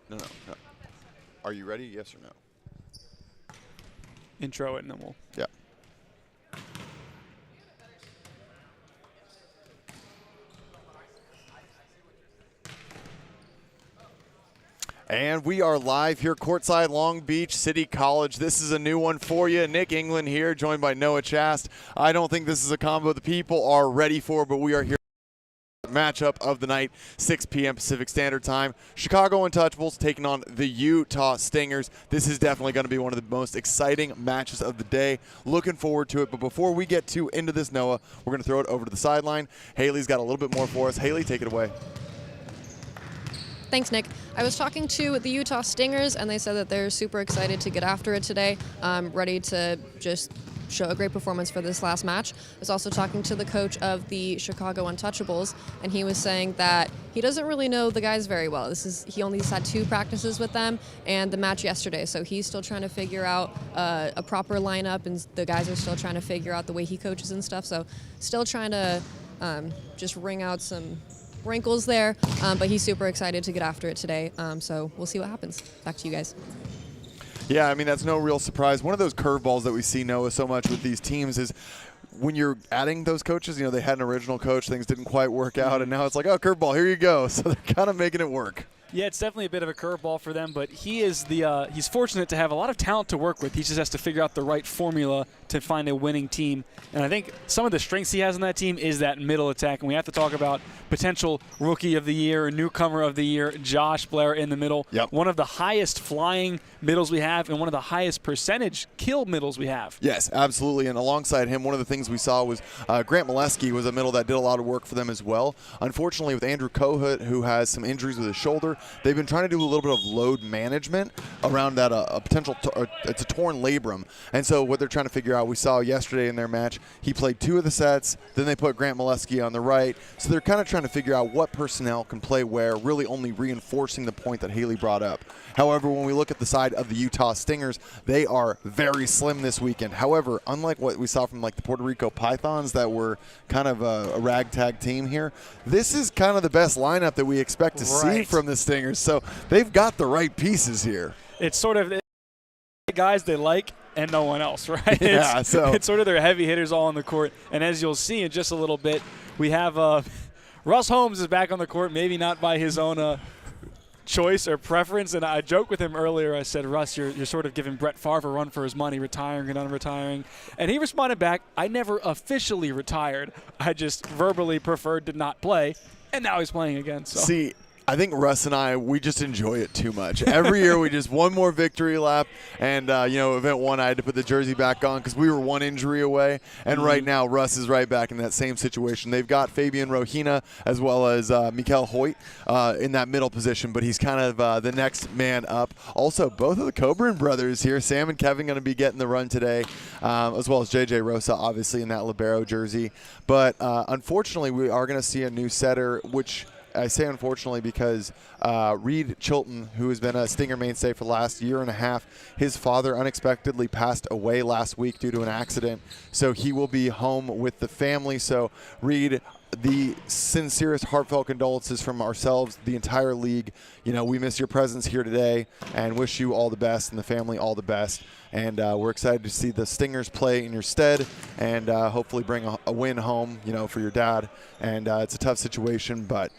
No, no, no. Are you ready? Yes or no? Intro it and then we'll. Yeah. And we are live here courtside Long Beach City College. This is a new one for you. Nick England here, joined by Noah Chast. I don't think this is a combo the people are ready for, but we are here. Matchup of the night, 6 p.m. Pacific Standard Time. Chicago Untouchables taking on the Utah Stingers. This is definitely going to be one of the most exciting matches of the day. Looking forward to it. But before we get into this, Noah, we're going to throw it over to the sideline. Haley's got a little bit more for us. Haley, take it away. Thanks, Nick. I was talking to the Utah Stingers, and they said that they're super excited to get after it today, ready to just show a great performance for this last match. I was also talking to the coach of the Chicago Untouchables, and he was saying that he doesn't really know the guys very well. He only had 2 practices with them and the match yesterday, so he's still trying to figure out a proper lineup, and the guys are still trying to figure out the way he coaches and stuff, so still trying to just wring out some wrinkles there, but he's super excited to get after it today, so we'll see what happens. Back to you guys. Yeah, I mean, that's no real surprise. One of those curveballs that we see, Noah, so much with these teams is when you're adding those coaches, you know, they had an original coach, things didn't quite work out, and now it's like, oh, curveball, here you go. So they're kind of making it work. Yeah, it's definitely a bit of a curveball for them, but he is he's fortunate to have a lot of talent to work with. He just has to figure out the right formula to find a winning team. And I think some of the strengths he has on that team is that middle attack. And we have to talk about potential rookie of the year, newcomer of the year, Josh Blair in the middle. Yep. One of the highest flying middles we have and one of the highest percentage kill middles we have. Yes, absolutely. And alongside him, one of the things we saw was Grant Molesky was a middle that did a lot of work for them as well. Unfortunately, with Andrew Kohut, who has some injuries with his shoulder, they've been trying to do a little bit of load management around that a potential it's a torn labrum. And so what they're trying to figure out, we saw yesterday in their match, he played 2 of the sets, then they put Grant Molesky on the right. So they're kind of trying to figure out what personnel can play where, really only reinforcing the point that Haley brought up. However, when we look at the side of the Utah Stingers, they are very slim this weekend. However, unlike what we saw from like the Puerto Rico Pythons that were kind of a ragtag team here, this is kind of the best lineup that we expect to see from the Stingers. So they've got the right pieces here. It's sort of the guys they like and no one else, right? Yeah, it's sort of their heavy hitters all on the court. And as you'll see in just a little bit, we have Russ Holmes is back on the court, maybe not by his own choice or preference. And I joked with him earlier. I said, Russ, you're sort of giving Brett Favre a run for his money, retiring and unretiring. And he responded back, I never officially retired. I just verbally preferred to not play. And now he's playing again. So. See, I think Russ and I, we just enjoy it too much. Every year we just one more victory lap, and you know, event 1 I had to put the jersey back on because we were 1 injury away, and right now Russ is right back in that same situation. They've got Fabian Rohina as well as Mikael Hoyt in that middle position, but he's kind of the next man up. Also, both of the Coburn brothers here, Sam and Kevin, going to be getting the run today, as well as JJ Rosa, obviously in that libero jersey. But unfortunately, we are going to see a new setter, which I say unfortunately because Reed Chilton, who has been a Stinger mainstay for the last year and a half, his father unexpectedly passed away last week due to an accident. So he will be home with the family. So Reed, the sincerest, heartfelt condolences from ourselves, the entire league. You know, we miss your presence here today and wish you all the best and the family all the best. And we're excited to see the Stingers play in your stead and hopefully bring a win home, you know, for your dad. And it's a tough situation, but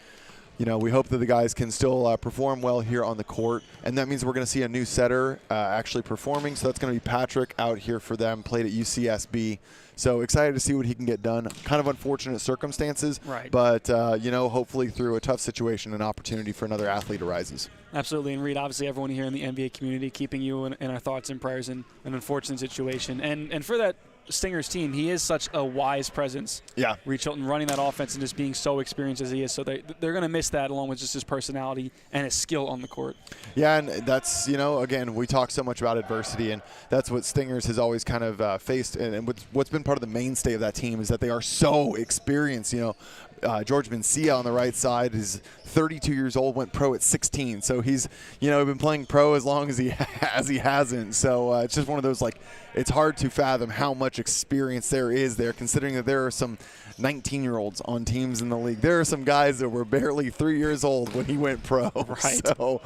you know, we hope that the guys can still perform well here on the court, and that means we're going to see a new setter actually performing. So that's going to be Patrick out here for them, played at UCSB. So excited to see what he can get done. Kind of unfortunate circumstances, right? But you know, hopefully through a tough situation, an opportunity for another athlete arises. Absolutely, and Reed, obviously everyone here in the NBA community keeping you in our thoughts and prayers in an unfortunate situation, and for that Stingers team, he is such a wise presence. Yeah. Reed Chilton running that offense and just being so experienced as he is. So they're going to miss that along with just his personality and his skill on the court. Yeah, and that's, you know, again, we talk so much about adversity, and that's what Stingers has always kind of faced. And what's been part of the mainstay of that team is that they are so experienced, you know. George Mencia on the right side is 32 years old, went pro at 16. So he's, been playing pro as long as he hasn't. So it's just one of those, it's hard to fathom how much experience there is there, considering that there are some 19-year-olds on teams in the league. There are some guys that were barely 3 years old when he went pro. Right. So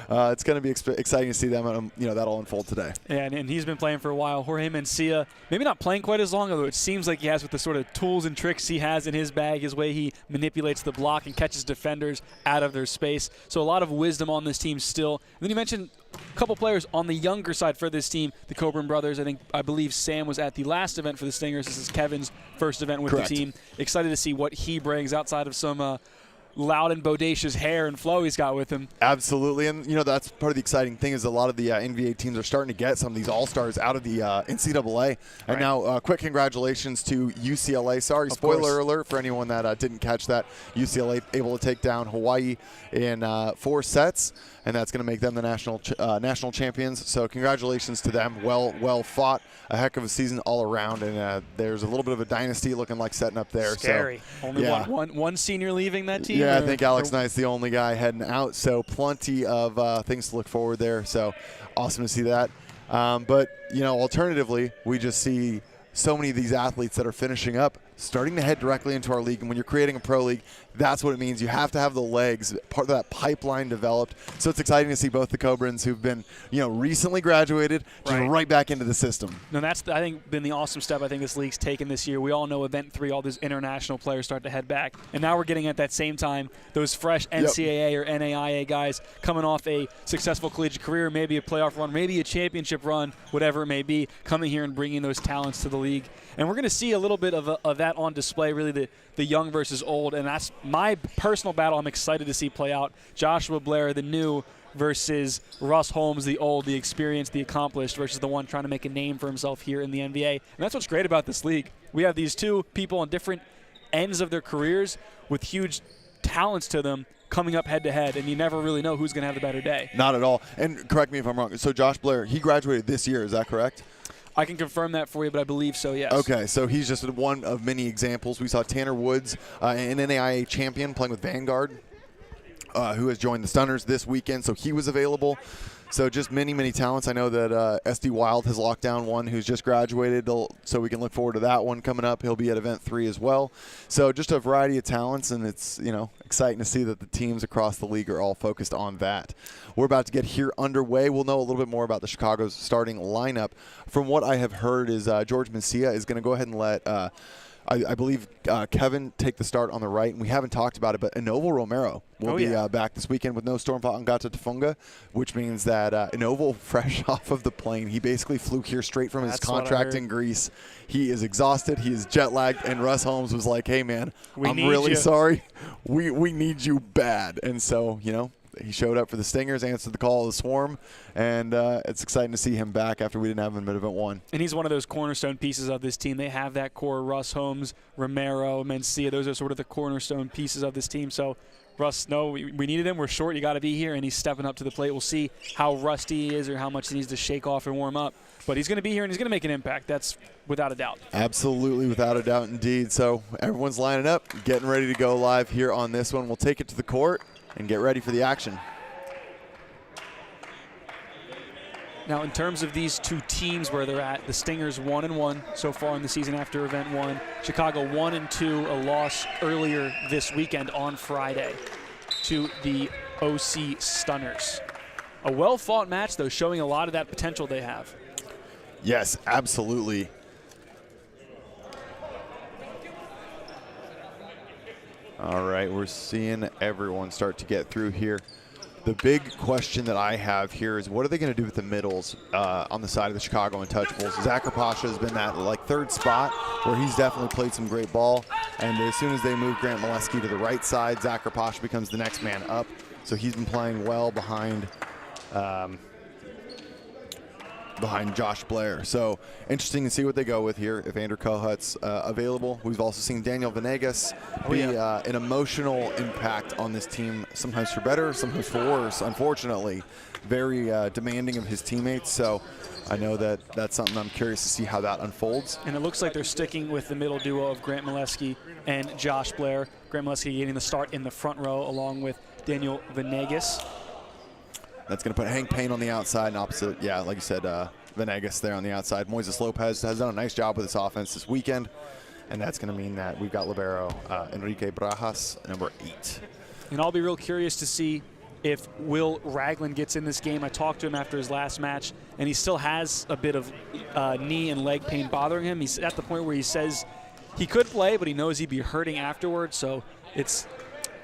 it's going to be exciting to see them. That'll unfold today. Yeah, and he's been playing for a while. Jorge Mencia, maybe not playing quite as long, although it seems like he has with the sort of tools and tricks he has in his bag, his way he manipulates the block and catches defenders out of their space. So a lot of wisdom on this team still. And then you mentioned a couple players on the younger side for this team, the Coburn brothers. I believe Sam was at the last event for the Stingers. This is Kevin's first event with Correct. the team. Excited to see what he brings outside of some loud and bodacious hair and flow he's got with him. Absolutely, and that's part of the exciting thing is a lot of the NVA teams are starting to get some of these all-stars out of the NCAA. And now quick congratulations to UCLA. Sorry, spoiler alert for anyone that didn't catch that. UCLA able to take down Hawaii in 4 sets, and that's going to make them the national champions. So congratulations to them. Well fought. A heck of a season all around, and there's a little bit of a dynasty looking like setting up there. Scary. So, Only one senior leaving that team? Yeah, I think Alex Knight's the only guy heading out, so plenty of things to look forward there. So awesome to see that. But, alternatively, we just see so many of these athletes that are finishing up starting to head directly into our league. And when you're creating a pro league, that's what it means. You have to have the legs, part of that pipeline developed. So it's exciting to see both the Cobrans who've been, recently graduated, just right back into the system. No, that's, I think, been the awesome step I think this league's taken this year. We all know Event 3, all those international players start to head back. And now we're getting at that same time those fresh NCAA or NAIA guys coming off a successful collegiate career, maybe a playoff run, maybe a championship run, whatever it may be, coming here and bringing those talents to the league. And we're going to see a little bit of that on display, really the young versus old. And that's my personal battle I'm excited to see play out. Joshua Blair, the new, versus Russ Holmes, the old, the experienced, the accomplished, versus the one trying to make a name for himself here in the NVA. And that's what's great about this league. We have these two people on different ends of their careers with huge talents to them coming up head-to-head, and you never really know who's going to have the better day. Not at all. And correct me if I'm wrong. So Josh Blair, he graduated this year. Is that correct? I can confirm that for you, but I believe so, yes. Okay, so he's just one of many examples. We saw Tanner Woods, an NAIA champion, playing with Vanguard, who has joined the Stunners this weekend, so he was available. So just many talents. I know that SD Wild has locked down one who's just graduated, so we can look forward to that one coming up. He'll be at Event 3 as well. So just a variety of talents, and it's exciting to see that the teams across the league are all focused on that. We're about to get here underway. We'll know a little bit more about the Chicago's starting lineup. From what I have heard is George Mencia is going to go ahead and let I believe Kevin take the start on the right, and we haven't talked about it, but Enoval Romero will be back this weekend with no Stormfall Ngata Tafunga, which means that Enoval, fresh off of the plane, he basically flew here straight from his contract in Greece. He is exhausted. He is jet-lagged, and Russ Holmes was like, hey, man, I'm really sorry. We need you bad. And so, he showed up for the Stingers, answered the call of the Swarm, and it's exciting to see him back after we didn't have him at Event 1. And he's one of those cornerstone pieces of this team. They have that core, Russ Holmes, Romero, Mencia. Those are sort of the cornerstone pieces of this team. So, Russ, no, we needed him. We're short. You got to be here, and he's stepping up to the plate. We'll see how rusty he is or how much he needs to shake off and warm up. But he's going to be here, and he's going to make an impact. That's without a doubt. Absolutely, without a doubt indeed. So everyone's lining up, getting ready to go live here on this one. We'll take it to the court and get ready for the action. Now, in terms of these two teams where they're at, the Stingers 1-1 so far in the season after Event 1. Chicago 1-2, a loss earlier this weekend on Friday to the OC Stunners. A well-fought match, though, showing a lot of that potential they have. Yes, absolutely. All right, we're seeing everyone start to get through here. The big question that I have here is what are they going to do with the middles on the side of the Chicago Untouchables? Zach Pasha has been that third spot where he's definitely played some great ball. And as soon as they move Grant Molesky to the right side, Zach Pasha becomes the next man up. So he's been playing well behind behind Josh Blair. So interesting to see what they go with here if Andrew Kohut's available. We've also seen Daniel Venegas be an emotional impact on this team, sometimes for better, sometimes for worse, unfortunately. Very demanding of his teammates. So I know that that's something I'm curious to see how that unfolds. And it looks like they're sticking with the middle duo of Grant Molesky and Josh Blair. Grant Molesky getting the start in the front row along with Daniel Venegas. That's going to put Hank Payne on the outside and opposite, yeah, like you said, Venegas there on the outside. Moises Lopez has done a nice job with this offense this weekend, and that's going to mean that we've got libero Enrique Brajas, number 8. And I'll be real curious to see if Will Ragland gets in this game. I talked to him after his last match, and he still has a bit of knee and leg pain bothering him. He's at the point where he says he could play, but he knows he'd be hurting afterwards. So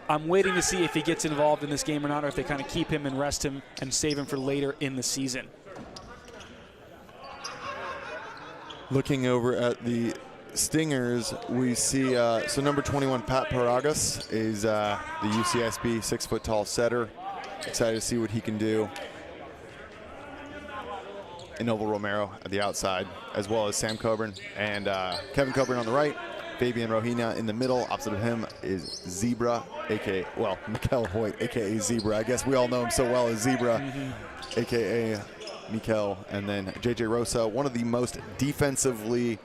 I'm waiting to see if he gets involved in this game or not, or if they kind of keep him and rest him and save him for later in the season. Looking over at the Stingers, we see, so number 21, Pat Paragas, is the UCSB 6-foot-tall setter. Excited to see what he can do. Inoval Romero at the outside, as well as Sam Coburn and Kevin Coburn on the right. Fabian Rohina in the middle. Opposite of him is Zebra, Mikel Hoyt, a.k.a. Zebra. I guess we all know him so well as Zebra, a.k.a. Mikel. And then J.J. Rosa, one of the most defensively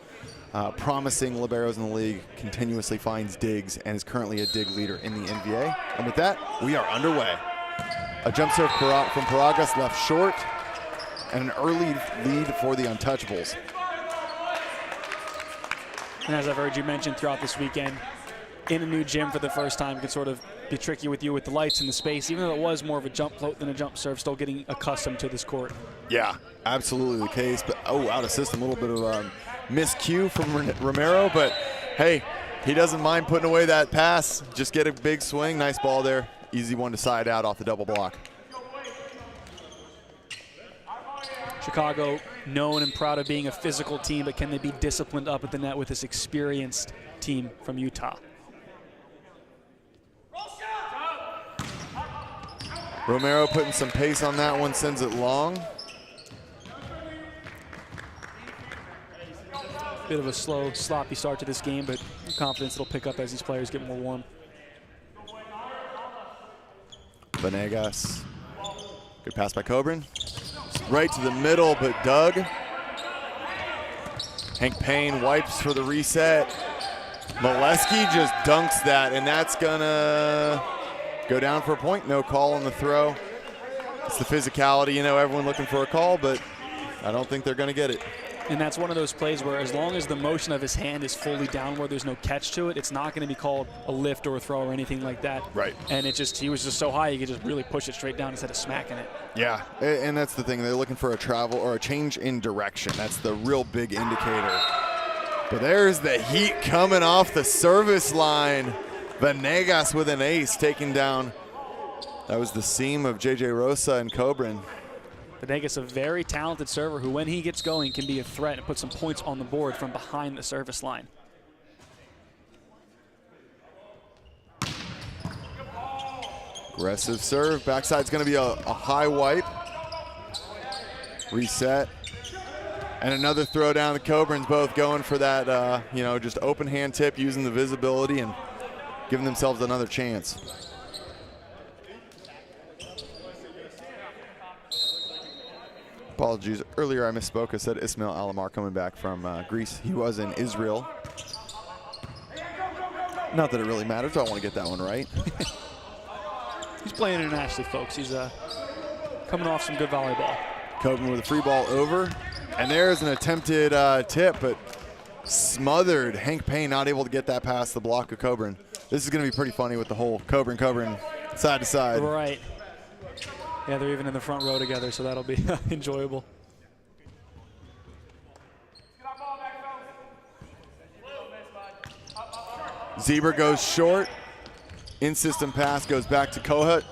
promising liberos in the league, continuously finds digs and is currently a dig leader in the NVA. And with that, we are underway. A jump serve from Paragas left short, and an early lead for the Untouchables. And as I've heard you mention throughout this weekend, in a new gym for the first time could sort of be tricky with you with the lights and the space. Even though it was more of a jump float than a jump serve, still getting accustomed to this court. Yeah, absolutely the case. But out of system, a little bit of miscue from Romero. But hey, he doesn't mind putting away that pass. Just get a big swing. Nice ball there. Easy one to side out off the double block. Chicago known and proud of being a physical team, but can they be disciplined up at the net with this experienced team from Utah? Romero putting some pace on that one, sends it long. Bit of a slow, sloppy start to this game, but I'm confident it'll pick up as these players get more warm. Venegas. Good pass by Coburn. Right to the middle, but Doug. Hank Payne wipes for the reset. Molesky just dunks that, and that's gonna go down for a point. No call on the throw. It's the physicality, you know, everyone looking for a call, but I don't think they're gonna get it. And that's one of those plays where as long as the motion of his hand is fully downward, there's no catch to it, it's not going to be called a lift or a throw or anything like that. Right. And he was just so high, he could just really push it straight down instead of smacking it. Yeah, and that's the thing. They're looking for a travel or a change in direction. That's the real big indicator. But there's the heat coming off the service line. Venegas with an ace taking down. That was the seam of J.J. Rosa and Coburn. Venegas, a very talented server who, when he gets going, can be a threat and put some points on the board from behind the service line. Aggressive serve. Backside's going to be a high wipe. Reset. And another throw down. The Coburns both going for that, just open hand tip, using the visibility and giving themselves another chance. Apologies. Earlier I misspoke. I said Ismail Alamar coming back from Greece. He was in Israel. Not that it really matters. I want to get that one right. He's playing internationally, folks. He's coming off some good volleyball. Coburn with a free ball over. And there's an attempted tip, but smothered. Hank Payne not able to get that past the block of Coburn. This is going to be pretty funny with the whole Coburn side to side. Right. Yeah, they're even in the front row together, so that'll be enjoyable. Zebra goes short. In-system pass goes back to Kohut.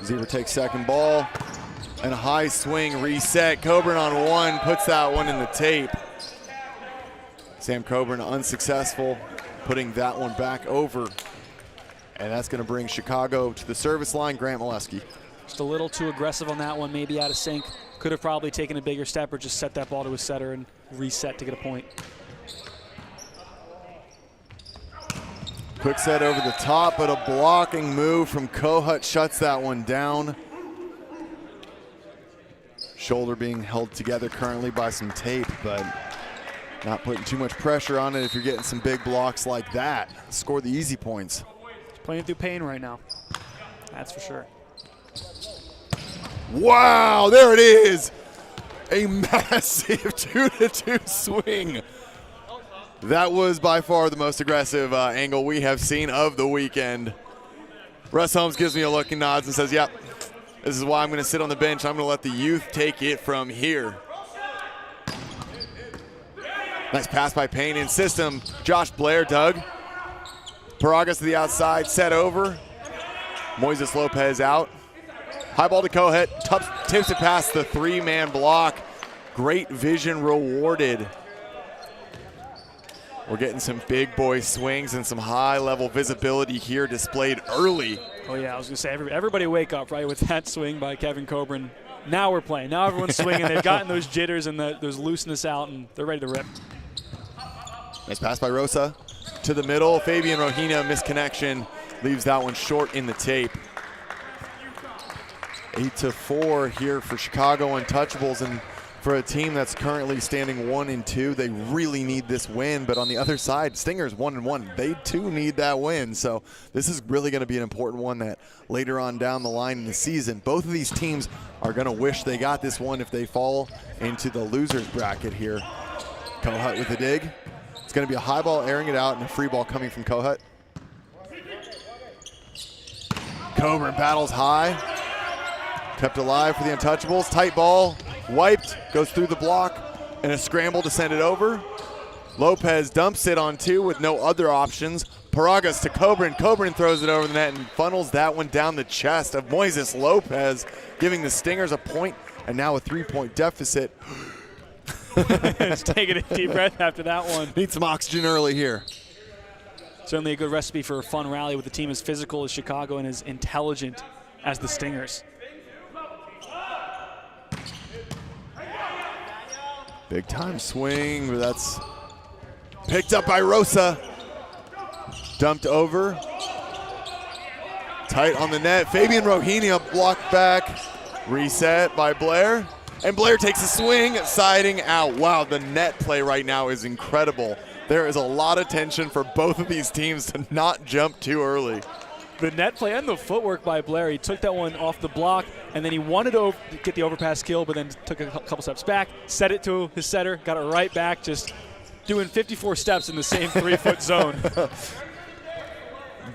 Zebra takes second ball. And a high swing reset. Coburn on one, puts that one in the tape. Sam Coburn unsuccessful, putting that one back over. And that's going to bring Chicago to the service line. Grant Molesky. Just a little too aggressive on that one, maybe out of sync. Could have probably taken a bigger step or just set that ball to his setter and reset to get a point. Quick set over the top, but a blocking move from Kohut shuts that one down. Shoulder being held together currently by some tape, but not putting too much pressure on it if you're getting some big blocks like that. Score the easy points. He's playing through pain right now. That's for sure. Wow, there it is. A massive 2-2 swing. That was by far the most aggressive angle we have seen of the weekend. Russ Holmes gives me a look and nods and says, yep, this is why I'm going to sit on the bench. I'm going to let the youth take it from here. Nice pass by Payne in system. Josh Blair dug. Paragas to the outside, set over. Moises Lopez out. High ball to Kohut, tips it past the three-man block. Great vision rewarded. We're getting some big boy swings and some high-level visibility here displayed early. Oh, yeah, I was going to say, everybody wake up, right, with that swing by Kevin Coburn. Now we're playing. Now everyone's swinging. They've gotten those jitters and those looseness out, and they're ready to rip. Nice pass by Rosa to the middle. Fabian Rohina, misconnection, leaves that one short in the tape. 8-4 here for Chicago Untouchables, and for a team that's currently standing 1-2, they really need this win. But on the other side, Stingers 1-1. They too need that win. So this is really going to be an important one that later on down the line in the season, both of these teams are going to wish they got this one if they fall into the losers bracket here. Kohut with the dig. It's going to be a high ball airing it out and a free ball coming from Kohut. Coburn battles high. Kept alive for the Untouchables. Tight ball, wiped, goes through the block, and a scramble to send it over. Lopez dumps it on two with no other options. Paragas to Coburn. Coburn throws it over the net and funnels that one down the chest of Moises Lopez, giving the Stingers a point and now a 3-point deficit. Just taking a deep breath after that one. Need some oxygen early here. Certainly a good recipe for a fun rally with a team as physical as Chicago and as intelligent as the Stingers. Big time swing, but that's picked up by Rosa. Dumped over. Tight on the net. Fabian Rohini blocked back. Reset by Blair. And Blair takes a swing, siding out. Wow, the net play right now is incredible. There is a lot of tension for both of these teams to not jump too early. The net play and the footwork by Blair. He took that one off the block, and then he wanted to get the overpass kill, but then took a couple steps back, set it to his setter, got it right back, just doing 54 steps in the same 3-foot zone.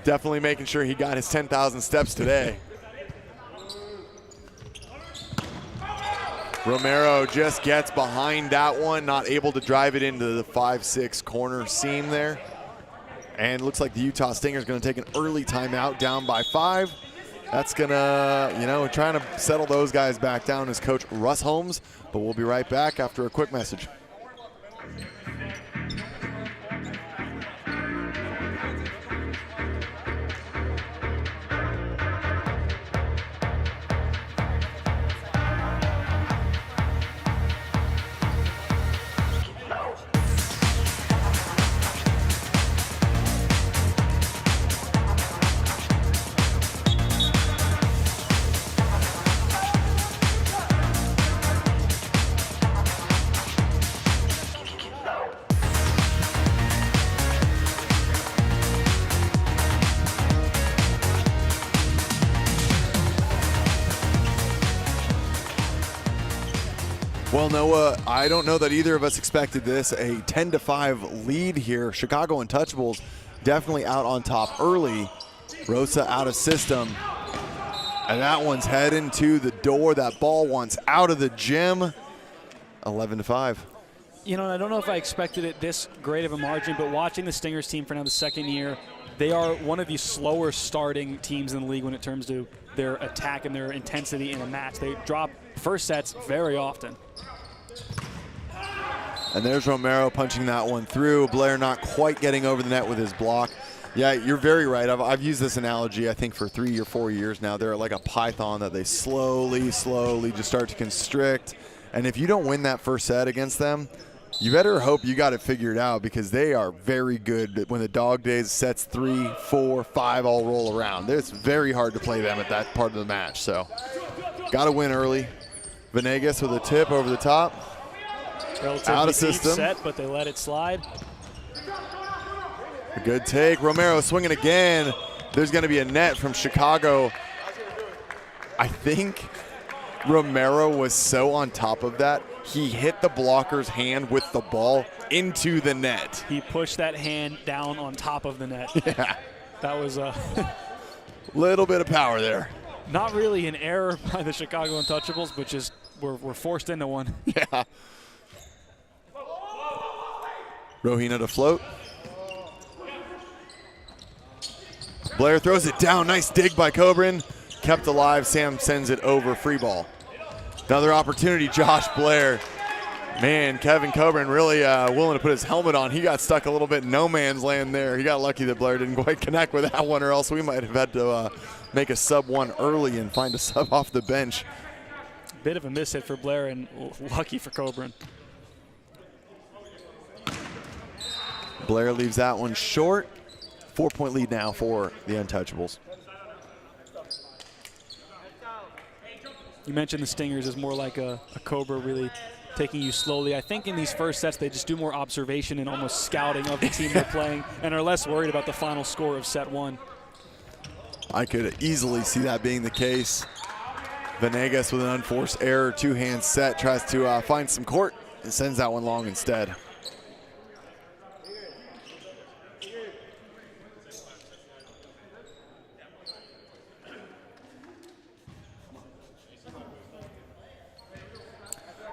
Definitely making sure he got his 10,000 steps today. Romero just gets behind that one, not able to drive it into the 5-6 corner seam there. And looks like the Utah Stingers going to take an early timeout, down by 5. That's going to, trying to settle those guys back down is Coach Russ Holmes. But we'll be right back after a quick message. Well, Noah, I don't know that either of us expected this. A 10-5 lead here. Chicago Untouchables definitely out on top early. Rosa out of system. And that one's heading to the door. That ball wants out of the gym. 11-5. I don't know if I expected it this great of a margin, but watching the Stingers team for now the second year, they are one of the slower starting teams in the league when it comes to their attack and their intensity in a match. They drop first sets very often. And there's Romero punching that one through. Blair not quite getting over the net with his block. Yeah, you're very right. I've used this analogy, I think, for 3 or 4 years now. They're like a python that they slowly just start to constrict. And if you don't win that first set against them, you better hope you got it figured out, because they are very good when the dog days, sets 3, 4, 5 all roll around. It's very hard to play them at that part of the match. So got to win early. Venegas with a tip over the top. Relatively out of deep system. set, but they let it slide. A good take. Romero swinging again. There's going to be a net from Chicago. I think Romero was so on top of that, he hit the blocker's hand with the ball into the net. He pushed that hand down on top of the net. Yeah. That was a little bit of power there. not really an error by the Chicago Untouchables, but just we're forced into one. Yeah. Rohina to float. Blair throws it down. Nice dig by Coburn. Kept alive. Sam sends it over. Free ball. Another opportunity. Josh Blair. Man, Kevin Coburn really willing to put his helmet on. He got stuck a little bit in no man's land there. He got lucky that Blair didn't quite connect with that one, or else we might have had to make a sub one early and find a sub off the bench. Bit of a miss hit for Blair and lucky for Coburn. Blair leaves that one short. 4-point lead now for the Untouchables. You mentioned the Stingers is more like a Cobra, really taking you slowly. I think in these first sets they just do more observation and almost scouting of the team they're playing and are less worried about the final score of set one. I could easily see that being the case. Venegas with an unforced error, two-hand set, tries to find some court and sends that one long instead.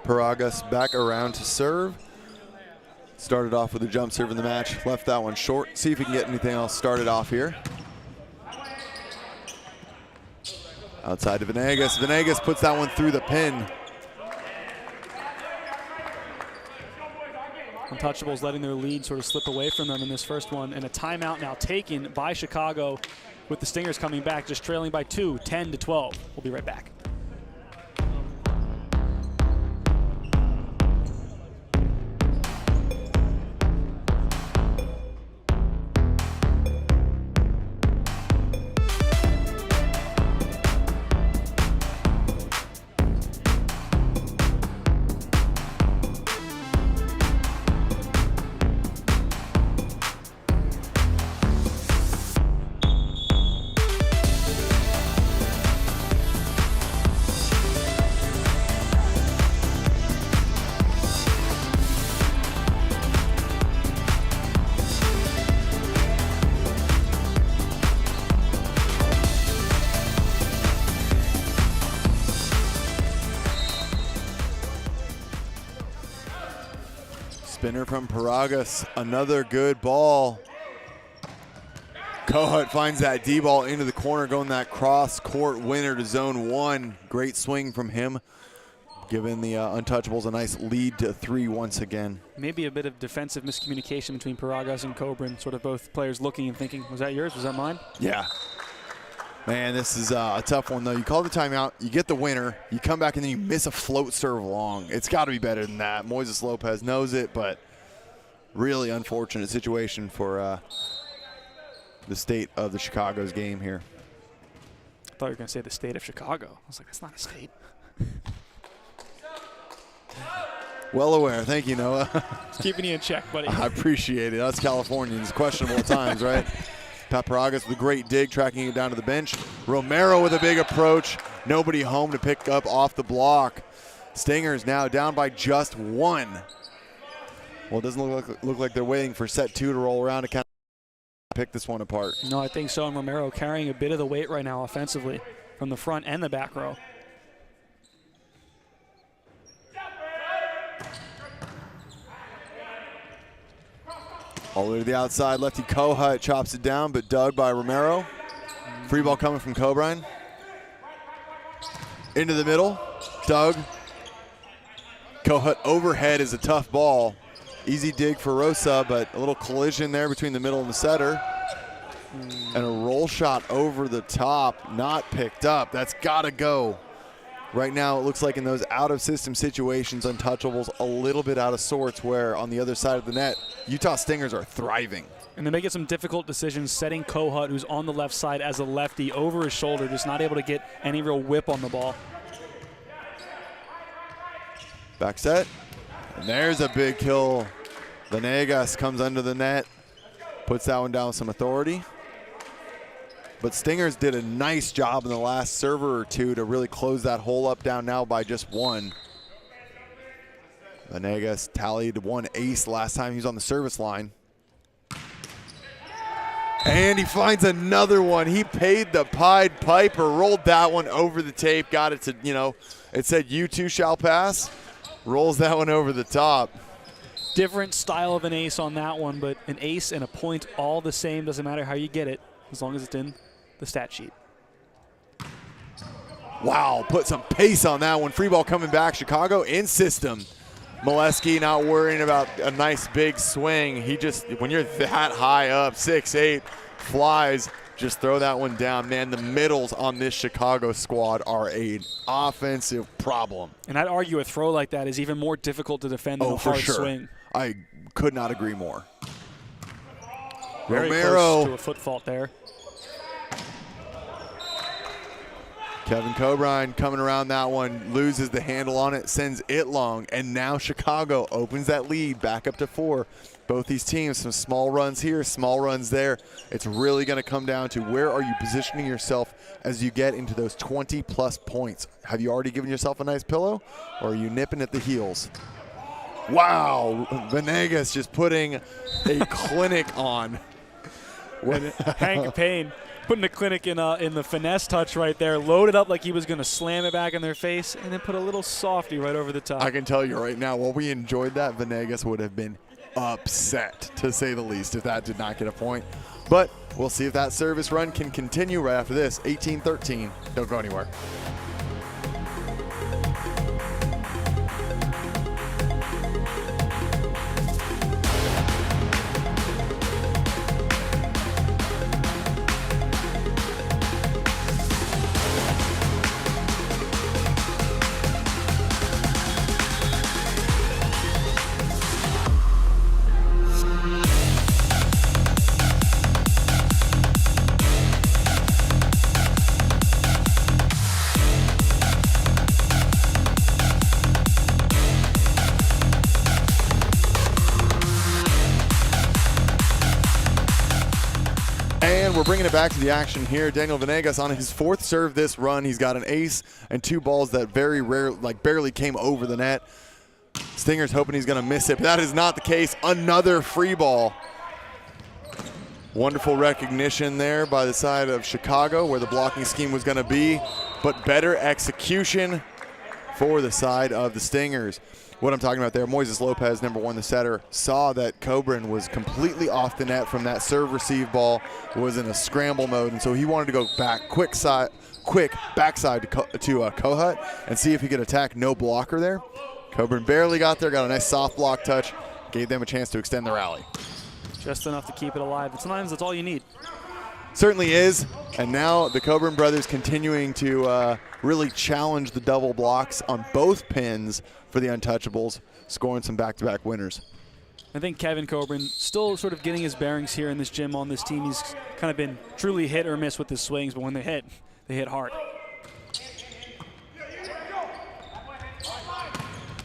Paragas back around to serve. Started off with a jump serve in the match, left that one short. See if we can get anything else started off here. Outside to Venegas. Venegas puts that one through the pin. Untouchables letting their lead sort of slip away from them in this first one, and a timeout now taken by Chicago with the Stingers coming back, just trailing by 2, 10-12. We'll be right back. Spinner from Paragas, another good ball. Kohut finds that D ball into the corner, going that cross court winner to zone one. Great swing from him, giving the Untouchables a nice lead to 3 once again. Maybe a bit of defensive miscommunication between Paragas and Coburn, sort of both players looking and thinking, was that yours, was that mine? Yeah. Man, this is a tough one, though. You call the timeout, you get the winner, you come back, and then you miss a float serve long. It's got to be better than that. Moises Lopez knows it, but really unfortunate situation for the state of the Chicago's game here. I thought you were going to say the state of Chicago. I was like, that's not a state. Well aware. Thank you, Noah. Just keeping you in check, buddy. I appreciate it. Us Californians, questionable at times, right? Pat Paragas with a great dig, tracking it down to the bench. Romero with a big approach. Nobody home to pick up off the block. Stingers now down by just 1. Well, it doesn't look like they're waiting for set 2 to roll around to kind of pick this one apart. No, I think so. And Romero carrying a bit of the weight right now offensively from the front and the back row. All the way to the outside, lefty Kohut chops it down, but dug by Romero. Free ball coming from Coburn. Into the middle, dug. Kohut overhead is a tough ball. Easy dig for Rosa, but a little collision there between the middle and the setter. And a roll shot over the top, not picked up. That's got to go. Right now, it looks like in those out-of-system situations, Untouchables a little bit out of sorts, where on the other side of the net, Utah Stingers are thriving. And they're making some difficult decisions, setting Kohut, who's on the left side as a lefty, over his shoulder, just not able to get any real whip on the ball. Back set. And there's a big kill. Venegas comes under the net, puts that one down with some authority. But Stingers did a nice job in the last server or two to really close that hole up, down now by just one. Venegas tallied one ace last time he was on the service line. And he finds another one. He paid the Pied Piper, rolled that one over the tape, got it to, it said "you too shall pass." Rolls that one over the top. Different style of an ace on that one, but an ace and a point all the same. Doesn't matter how you get it, as long as it's in the stat sheet. Wow, put some pace on that one. Free ball coming back. Chicago in system. Molesky not worrying about a nice big swing. He just, when you're that high up, 6'8", flies, just throw that one down. Man, the middles on this Chicago squad are an offensive problem. And I'd argue a throw like that is even more difficult to defend than a hard swing. I could not agree more. Very Romero. Close to a foot fault there. Kevin Cobrine coming around that one, loses the handle on it, sends it long, and now Chicago opens that lead back up to 4. Both these teams, some small runs here, small runs there. It's really going to come down to where are you positioning yourself as you get into those 20-plus points. Have you already given yourself a nice pillow, or are you nipping at the heels? Wow, Venegas just putting a clinic on. Hank Payne putting the clinic in the finesse touch right there, loaded up like he was going to slam it back in their face, and then put a little softy right over the top. I can tell you right now, while we enjoyed that, Venegas would have been upset, to say the least, if that did not get a point. But we'll see if that service run can continue right after this. 18-13. Don't go anywhere. We're bringing it back to the action here. Daniel Venegas on his 4th serve this run. He's got an ace and 2 balls that very rare, barely came over the net. Stinger's hoping he's going to miss it, but that is not the case. Another free ball. Wonderful recognition there by the side of Chicago where the blocking scheme was going to be, but better execution for the side of the Stingers. What I'm talking about there, Moises Lopez, number 1, the setter, saw that Coburn was completely off the net from that serve-receive ball, was in a scramble mode, and so he wanted to go back, quick backside to Kohut and see if he could attack no blocker there. Coburn barely got there, got a nice soft block touch, gave them a chance to extend the rally. Just enough to keep it alive. And sometimes that's all you need. Certainly is, and now the Coburn brothers continuing to really challenge the double blocks on both pins for the Untouchables, scoring some back-to-back winners. I think Kevin Coburn still sort of getting his bearings here in this gym on this team. He's kind of been truly hit or miss with his swings, but when they hit hard.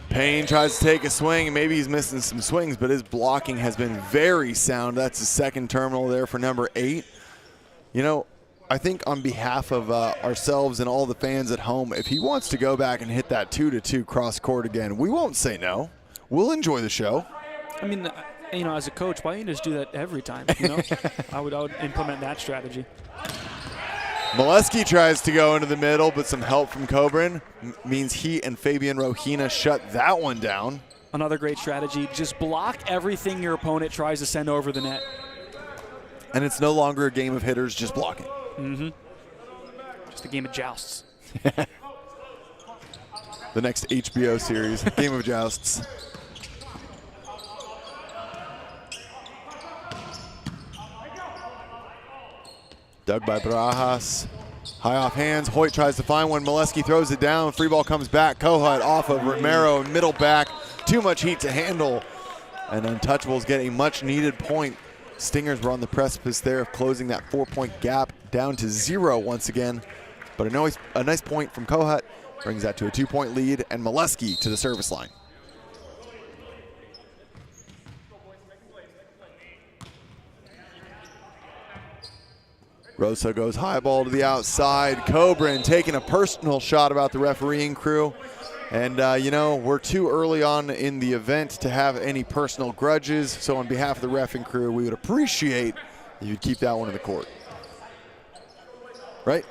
Payne tries to take a swing, and maybe he's missing some swings, but his blocking has been very sound. That's his 2nd terminal there for number 8. You know, I think on behalf of ourselves and all the fans at home, if he wants to go back and hit that 2-2 cross court again, we won't say no. We'll enjoy the show. I mean, as a coach, why don't you just do that every time? I would implement that strategy. Molesky tries to go into the middle, but some help from Coburn means he and Fabian Rohina shut that one down. Another great strategy. Just block everything your opponent tries to send over the net. And it's no longer a game of hitters, just blocking. Mm-hmm. Just a game of jousts. The next HBO series, Game of Jousts. Dug by Barajas. High off hands. Hoyt tries to find one. Molesky throws it down. Free ball comes back. Kohut off of Romero. Middle back. Too much heat to handle. And Untouchables get a much needed point. Stingers were on the precipice there of closing that 4-point gap down to 0 once again. But a nice point from Kohut brings that to a 2-point lead, and Molesky to the service line. Rosa goes high ball to the outside. Cobran taking a personal shot about the refereeing crew. And, we're too early on in the event to have any personal grudges. So on behalf of the reffing crew, we would appreciate if you'd keep that one in the court. Right?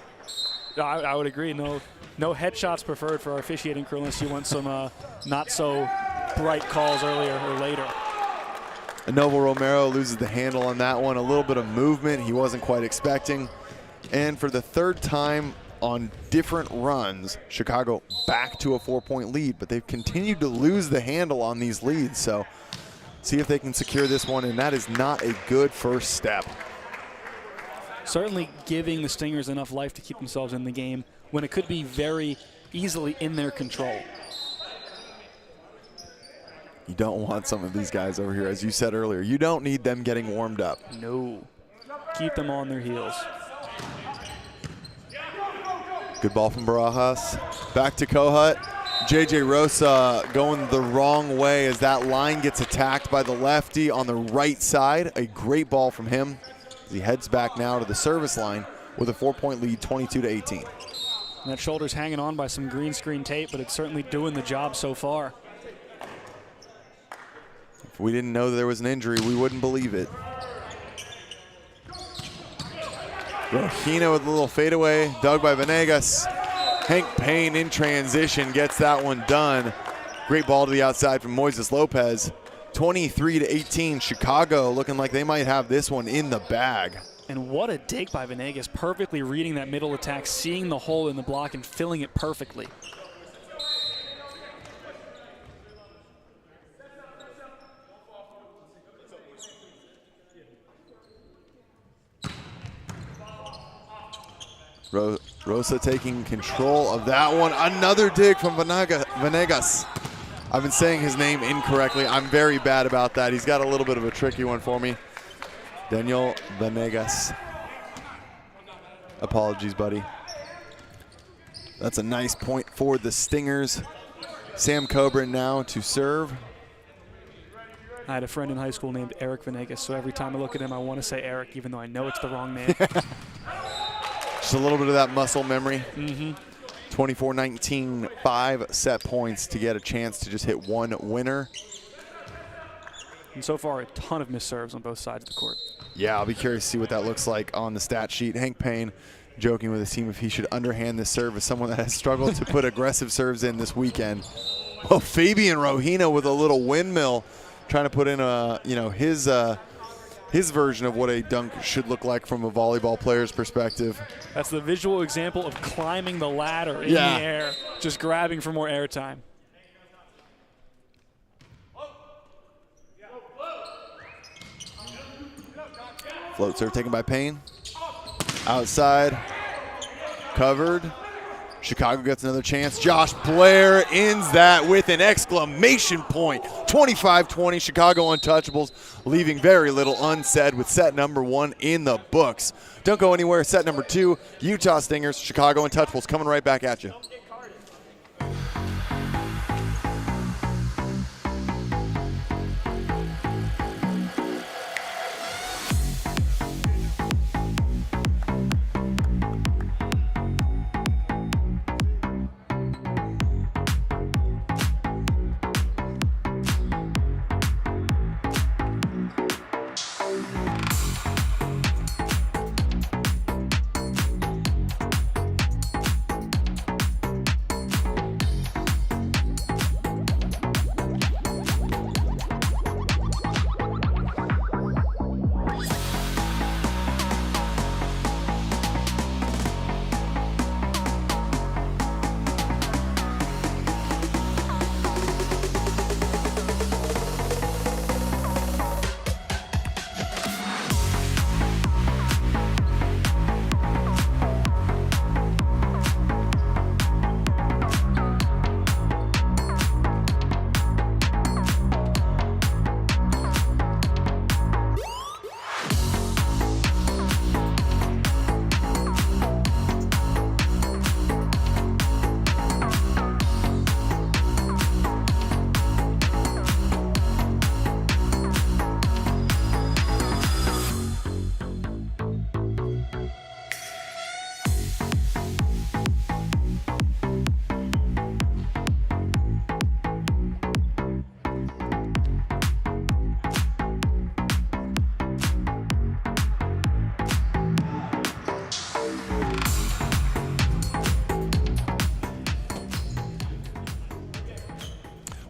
I would agree. No headshots preferred for our officiating crew unless you want some not so bright calls earlier or later. Novo Romero loses the handle on that one. A little bit of movement he wasn't quite expecting. And for the third time on different runs, Chicago back to a 4-point lead, but they've continued to lose the handle on these leads. So see if they can secure this one, and that is not a good first step. Certainly giving the Stingers enough life to keep themselves in the game when it could be very easily in their control. You don't want some of these guys over here, as you said earlier. You don't need them getting warmed up. No. Keep them on their heels. Good ball from Barajas. Back to Kohut. JJ Rosa going the wrong way as that line gets attacked by the lefty on the right side. A great ball from him as he heads back now to the service line with a 4-point lead, 22-18. And that shoulder's hanging on by some green screen tape, but it's certainly doing the job so far. If we didn't know that there was an injury, we wouldn't believe it. Rohina with a little fadeaway, dug by Venegas. Hank Payne in transition gets that one done. Great ball to the outside from Moises Lopez. 23-18, Chicago looking like they might have this one in the bag. And what a dig by Venegas, perfectly reading that middle attack, seeing the hole in the block and filling it perfectly. Rosa taking control of that one. Another dig from Venegas. I've been saying his name incorrectly. I'm very bad about that. He's got a little bit of a tricky one for me. Daniel Venegas. Apologies, buddy. That's a nice point for the Stingers. Sam Cobran now to serve. I had a friend in high school named Eric Venegas, so every time I look at him, I want to say Eric, even though I know it's the wrong name. Just a little bit of that muscle memory. Mm-hmm. 24-19, 5 set points to get a chance to just hit one winner. And so far, a ton of missed serves on both sides of the court. Yeah, I'll be curious to see what that looks like on the stat sheet. Hank Payne joking with his team if he should underhand this serve as someone that has struggled to put aggressive serves in this weekend. Well, Fabian Rohina with a little windmill trying to put in his version of what a dunk should look like from a volleyball player's perspective. That's the visual example of climbing the ladder in the air, just grabbing for more airtime. Float serve taken by Payne. Outside, covered. Chicago gets another chance. Josh Blair ends that with an exclamation point. 25-20, Chicago Untouchables, leaving very little unsaid with set number 1 in the books. Don't go anywhere. Set number 2, Utah Stingers, Chicago Untouchables, coming right back at you.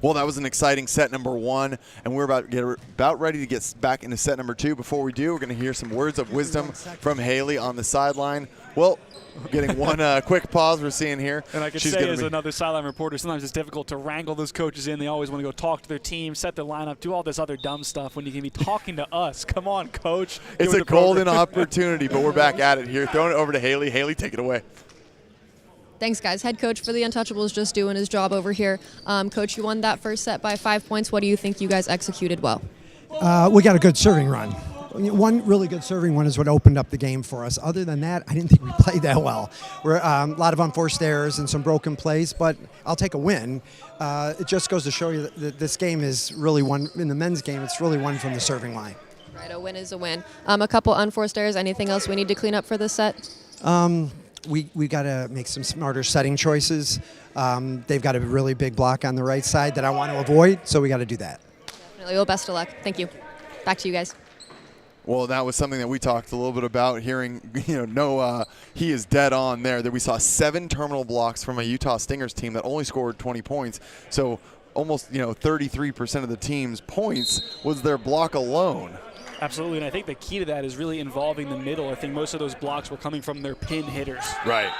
Well, that was an exciting set number 1, and we're about ready to get back into set number 2. Before we do, we're going to hear some words of wisdom from Haley on the sideline. Well, getting one quick pause we're seeing here. And I can say as another sideline reporter, sometimes it's difficult to wrangle those coaches in. They always want to go talk to their team, set their lineup, do all this other dumb stuff when you can be talking to us. Come on, coach. It's a golden opportunity, but we're back at it here. Throwing it over to Haley. Haley, take it away. Thanks, guys. Head coach for the Untouchables just doing his job over here. Coach, you won that first set by 5 points. What do you think you guys executed well? We got a good serving run. One really good serving one is what opened up the game for us. Other than that, I didn't think we played that well. We're a lot of unforced errors and some broken plays, but I'll take a win. It just goes to show you that this game is really won. In the men's game, it's really won from the serving line. Right, a win is a win. A couple unforced errors. Anything else we need to clean up for this set? We got to make some smarter setting choices. They've got a really big block on the right side that I want to avoid, so we got to do that. Definitely. Well, best of luck. Thank you. Back to you guys. Well, that was something that we talked a little bit about, hearing, he is dead on there, that we saw 7 terminal blocks from a Utah Stingers team that only scored 20 points. So almost, 33% of the team's points was their block alone. Absolutely, and I think the key to that is really involving the middle. I think most of those blocks were coming from their pin hitters. Right.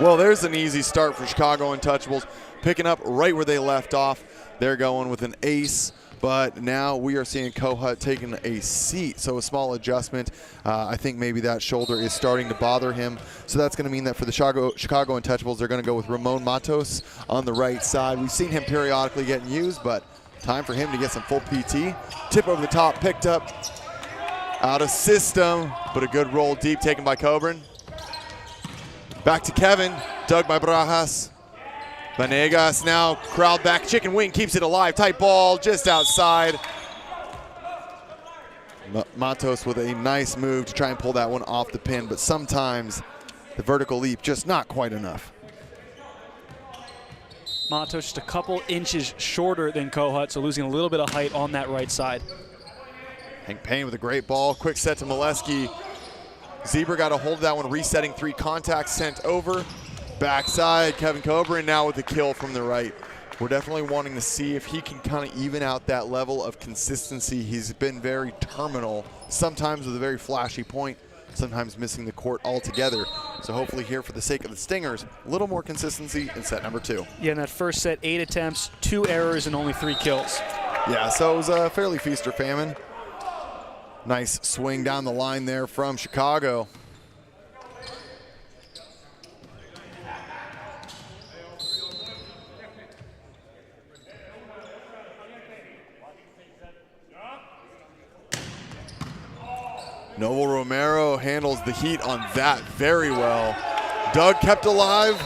Well, there's an easy start for Chicago Untouchables, picking up right where they left off. They're going with an ace, but now we are seeing Kohut taking a seat, so a small adjustment. I think maybe that shoulder is starting to bother him, so that's going to mean that for the Chicago Untouchables, they're going to go with Ramon Matos on the right side. We've seen him periodically getting used, but time for him to get some full PT. Tip over the top, picked up. Out of system, but a good roll deep taken by Coburn. Back to Kevin, dug by Barajas. Vanegas now crowd back, chicken wing keeps it alive. Tight ball just outside. Matos with a nice move to try and pull that one off the pin, but sometimes the vertical leap just not quite enough. Matos just a couple inches shorter than Kohut, so losing a little bit of height on that right side. Hank Payne with a great ball. Quick set to Molesky. Zebra got a hold of that one, resetting 3 contacts, sent over. Backside, Kevin Coburn now with the kill from the right. We're definitely wanting to see if he can kind of even out that level of consistency. He's been very terminal, sometimes with a very flashy point, sometimes missing the court altogether. So hopefully here, for the sake of the Stingers, a little more consistency in set number 2. Yeah, in that first set, 8 attempts, 2 errors, and only 3 kills. Yeah, so it was a fairly feast or famine. Nice swing down the line there from Chicago. Noel Romero handles the heat on that very well. Doug kept alive.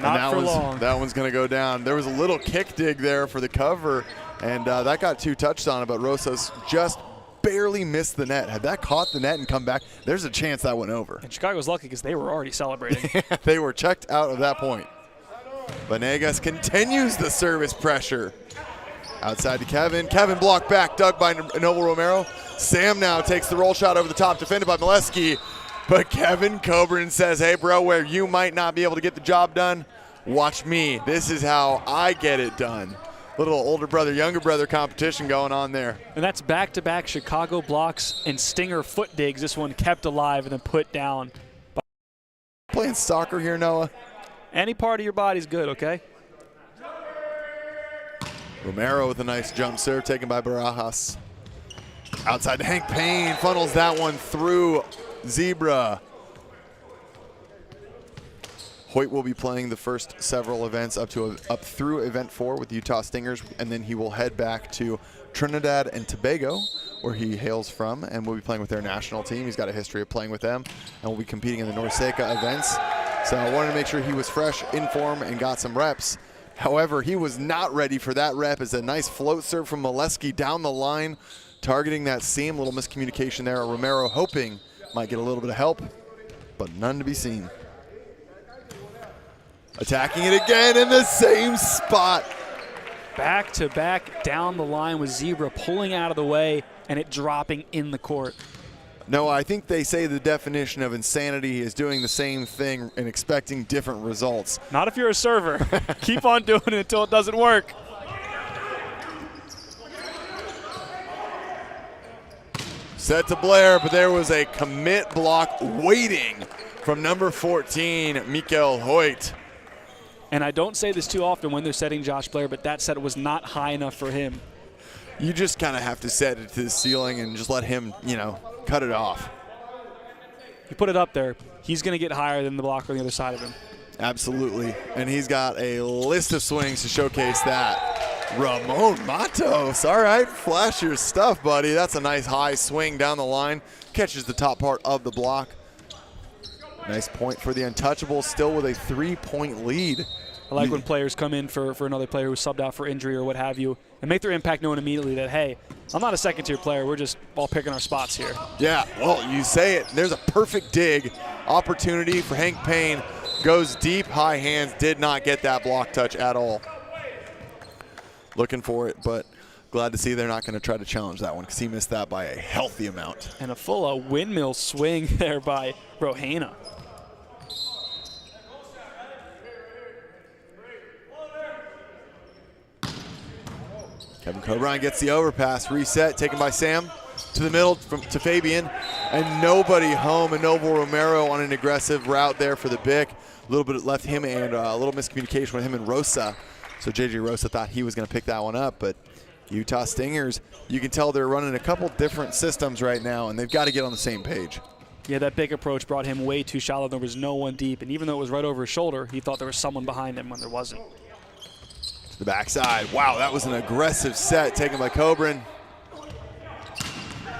Not for long. That one's going to go down. There was a little kick dig there for the cover, and that got 2 touched on it, but Rosas just barely missed the net. Had that caught the net and come back, there's a chance that went over. And Chicago's lucky because they were already celebrating. They were checked out of that point. Vanegas continues the service pressure. Outside to Kevin. Kevin blocked back, dug by Noel Romero. Sam now takes the roll shot over the top, defended by Molesky. But Kevin Coburn says, hey, bro, where you might not be able to get the job done, watch me. This is how I get it done. Little older brother, younger brother competition going on there. And that's back-to-back Chicago blocks and Stinger foot digs. This one kept alive and then put down. Playing soccer here, Noah? Any part of your body's good, okay? Romero with a nice jump serve taken by Barajas. Outside to Hank Payne, funnels that one through Zebra. Hoyt will be playing the first several events up through event 4 with the Utah Stingers, and then he will head back to Trinidad and Tobago, where he hails from, and will be playing with their national team. He's got a history of playing with them, and will be competing in the NORCECA events. So I wanted to make sure he was fresh, in form, and got some reps. However, he was not ready for that rep, as a nice float serve from Molesky down the line, targeting that seam. A little miscommunication there. Romero hoping might get a little bit of help, but none to be seen. Attacking it again in the same spot. Back to back down the line with Zebra pulling out of the way and it dropping in the court. No, I think they say the definition of insanity is doing the same thing and expecting different results. Not if you're a server. Keep on doing it until it doesn't work. Set to Blair, but there was a commit block waiting from number 14, Mikael Hoyt. And I don't say this too often when they're setting Josh Blair, but that set was not high enough for him. You just kind of have to set it to the ceiling and just let him, cut it off. You put it up there, he's going to get higher than the blocker on the other side of him. Absolutely. And he's got a list of swings to showcase that. Ramon Matos. All right, flash your stuff, buddy. That's a nice high swing down the line. Catches the top part of the block. Nice point for the Untouchables, still with a 3-point lead. I like when players come in for another player who's subbed out for injury or what have you and make their impact known immediately that, hey, I'm not a second-tier player. We're just all picking our spots here. Yeah, well, you say it. There's a perfect dig. Opportunity for Hank Payne. Goes deep, high hands. Did not get that block touch at all. Looking for it, but glad to see they're not going to try to challenge that one because he missed that by a healthy amount. And a full windmill swing there by Rohana. Kevin Coburn gets the overpass, reset, taken by Sam to the middle to Fabian, and nobody home. And Noble Romero on an aggressive route there for the Bic. A little bit left him and a little miscommunication with him and Rosa. So JJ Rosa thought he was going to pick that one up, but Utah Stingers, you can tell they're running a couple different systems right now, and they've got to get on the same page. Yeah, that big approach brought him way too shallow. There was no one deep, and even though it was right over his shoulder, he thought there was someone behind him when there wasn't. To the backside. Wow, that was an aggressive set taken by Coburn.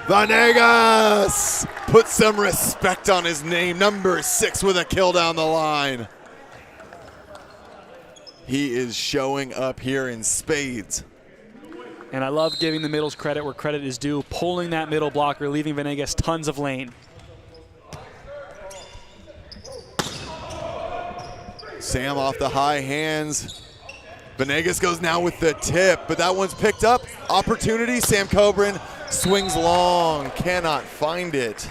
Vanegas! Put some respect on his name. Number 6 with a kill down the line. He is showing up here in spades. And I love giving the middles credit where credit is due, pulling that middle blocker, leaving Vanegas tons of lane. Sam off the high hands. Vanegas goes now with the tip, but that one's picked up. Opportunity, Sam Coburn swings long, cannot find it.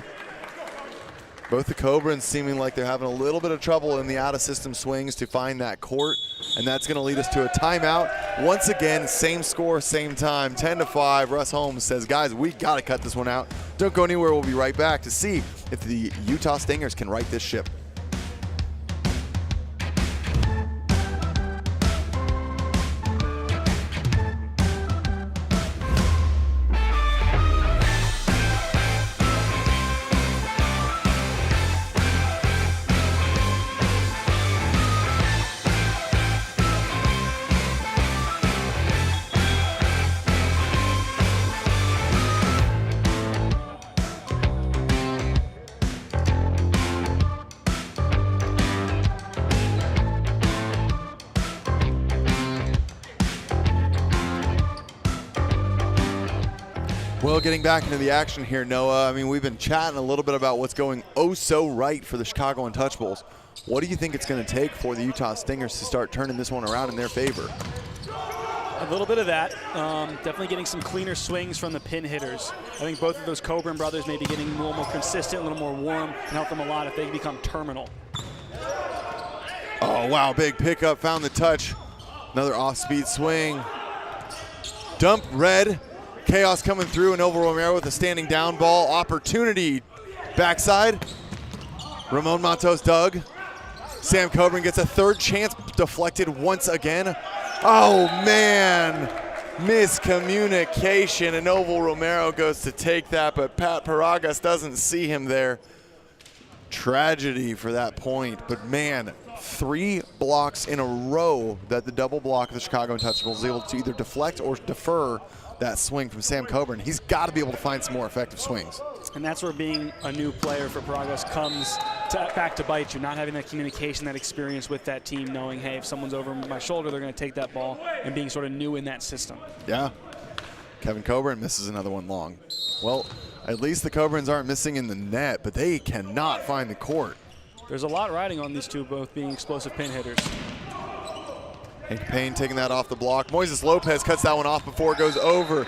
Both the Coburns seeming like they're having a little bit of trouble in the out-of-system swings to find that court, and that's going to lead us to a timeout. Once again, same score, same time, 10-5. Russ Holmes says, guys, we got to cut this one out. Don't go anywhere. We'll be right back to see if the Utah Stingers can right this ship. Well, getting back into the action here, Noah, I mean, we've been chatting a little bit about what's going oh so right for the Chicago Untouchables. What do you think it's going to take for the Utah Stingers to start turning this one around in their favor? A little bit of that. Definitely getting some cleaner swings from the pin hitters. I think both of those Coburn brothers may be getting a little more consistent, a little more warm, and help them a lot if they become terminal. Oh, wow, big pickup, found the touch. Another off-speed swing. Dump red. Chaos coming through, and Noble Romero with a standing down ball. Opportunity. Backside. Ramon Matos dug. Sam Coburn gets a third chance, deflected once again. Oh, man. Miscommunication, and Noble Romero goes to take that, but Pat Paragas doesn't see him there. Tragedy for that point, but man, 3 blocks in a row that the double block of the Chicago Untouchables was able to either deflect or defer that swing from Sam Coburn. He's got to be able to find some more effective swings. And that's where being a new player for Paragas comes back to bite you, not having that communication, that experience with that team, knowing, hey, if someone's over my shoulder, they're going to take that ball, and being sort of new in that system. Yeah. Kevin Coburn misses another one long. Well, at least the Coburns aren't missing in the net, but they cannot find the court. There's a lot riding on these two, both being explosive pin hitters. Hank Payne taking that off the block. Moises Lopez cuts that one off before it goes over.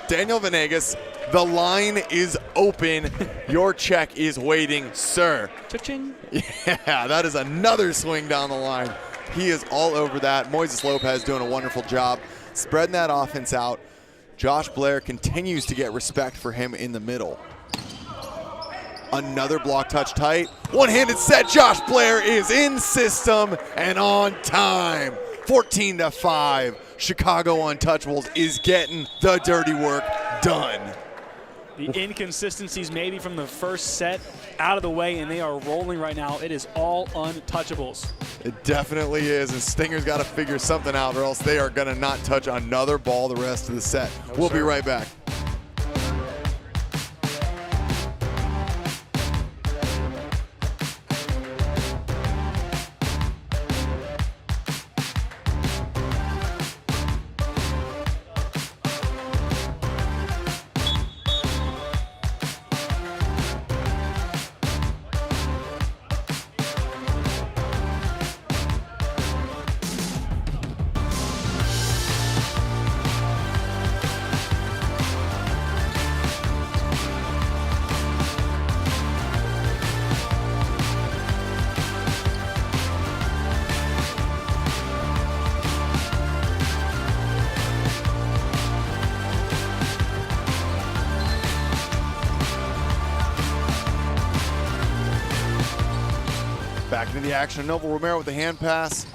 Daniel Vanegas, the line is open. Your check is waiting, sir. Cha-ching. Yeah, that is another swing down the line. He is all over that. Moises Lopez doing a wonderful job spreading that offense out. Josh Blair continues to get respect for him in the middle. Another block touch tight. One-handed set. Josh Blair is in system and on time. 14-5. Chicago Untouchables is getting the dirty work done. The inconsistencies maybe from the first set out of the way, and they are rolling right now. It is all Untouchables. It definitely is, and Stinger's got to figure something out or else they are going to not touch another ball the rest of the set. We'll be right back. Back into the action. Noble Romero with the hand pass.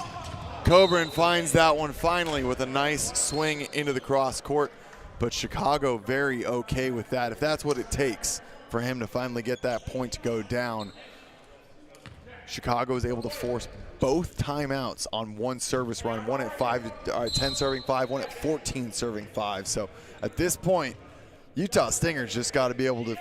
Coburn finds that one finally with a nice swing into the cross court. But Chicago very okay with that. If that's what it takes for him to finally get that point to go down, Chicago is able to force both timeouts on one service run. One at 10 serving 5, one at 14 serving 5. So at this point, Utah Stingers just got to be able to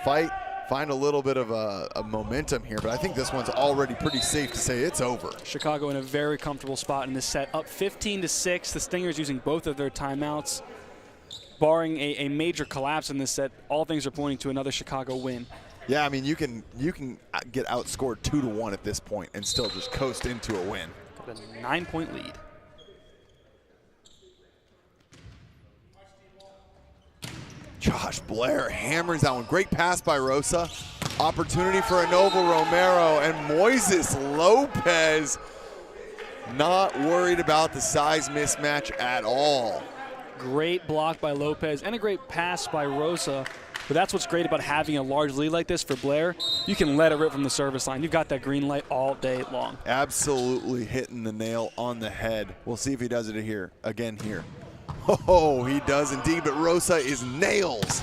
find a little bit of a momentum here, but I think this one's already pretty safe to say it's over. Chicago in a very comfortable spot in this set, up 15-6. The Stingers using both of their timeouts. Barring a major collapse in this set, all things are pointing to another Chicago win. Yeah, I mean, you can get outscored 2-1 at this point and still just coast into a win. Got a 9-point lead. Josh Blair hammers that one. Great pass by Rosa. Opportunity for a Noble Romero, and Moises Lopez not worried about the size mismatch at all. Great block by Lopez and a great pass by Rosa. But that's what's great about having a large lead like this for Blair. You can let it rip from the service line. You've got that green light all day long. Absolutely hitting the nail on the head. We'll see if he does it here again here. Oh, he does indeed, but Rosa is nails.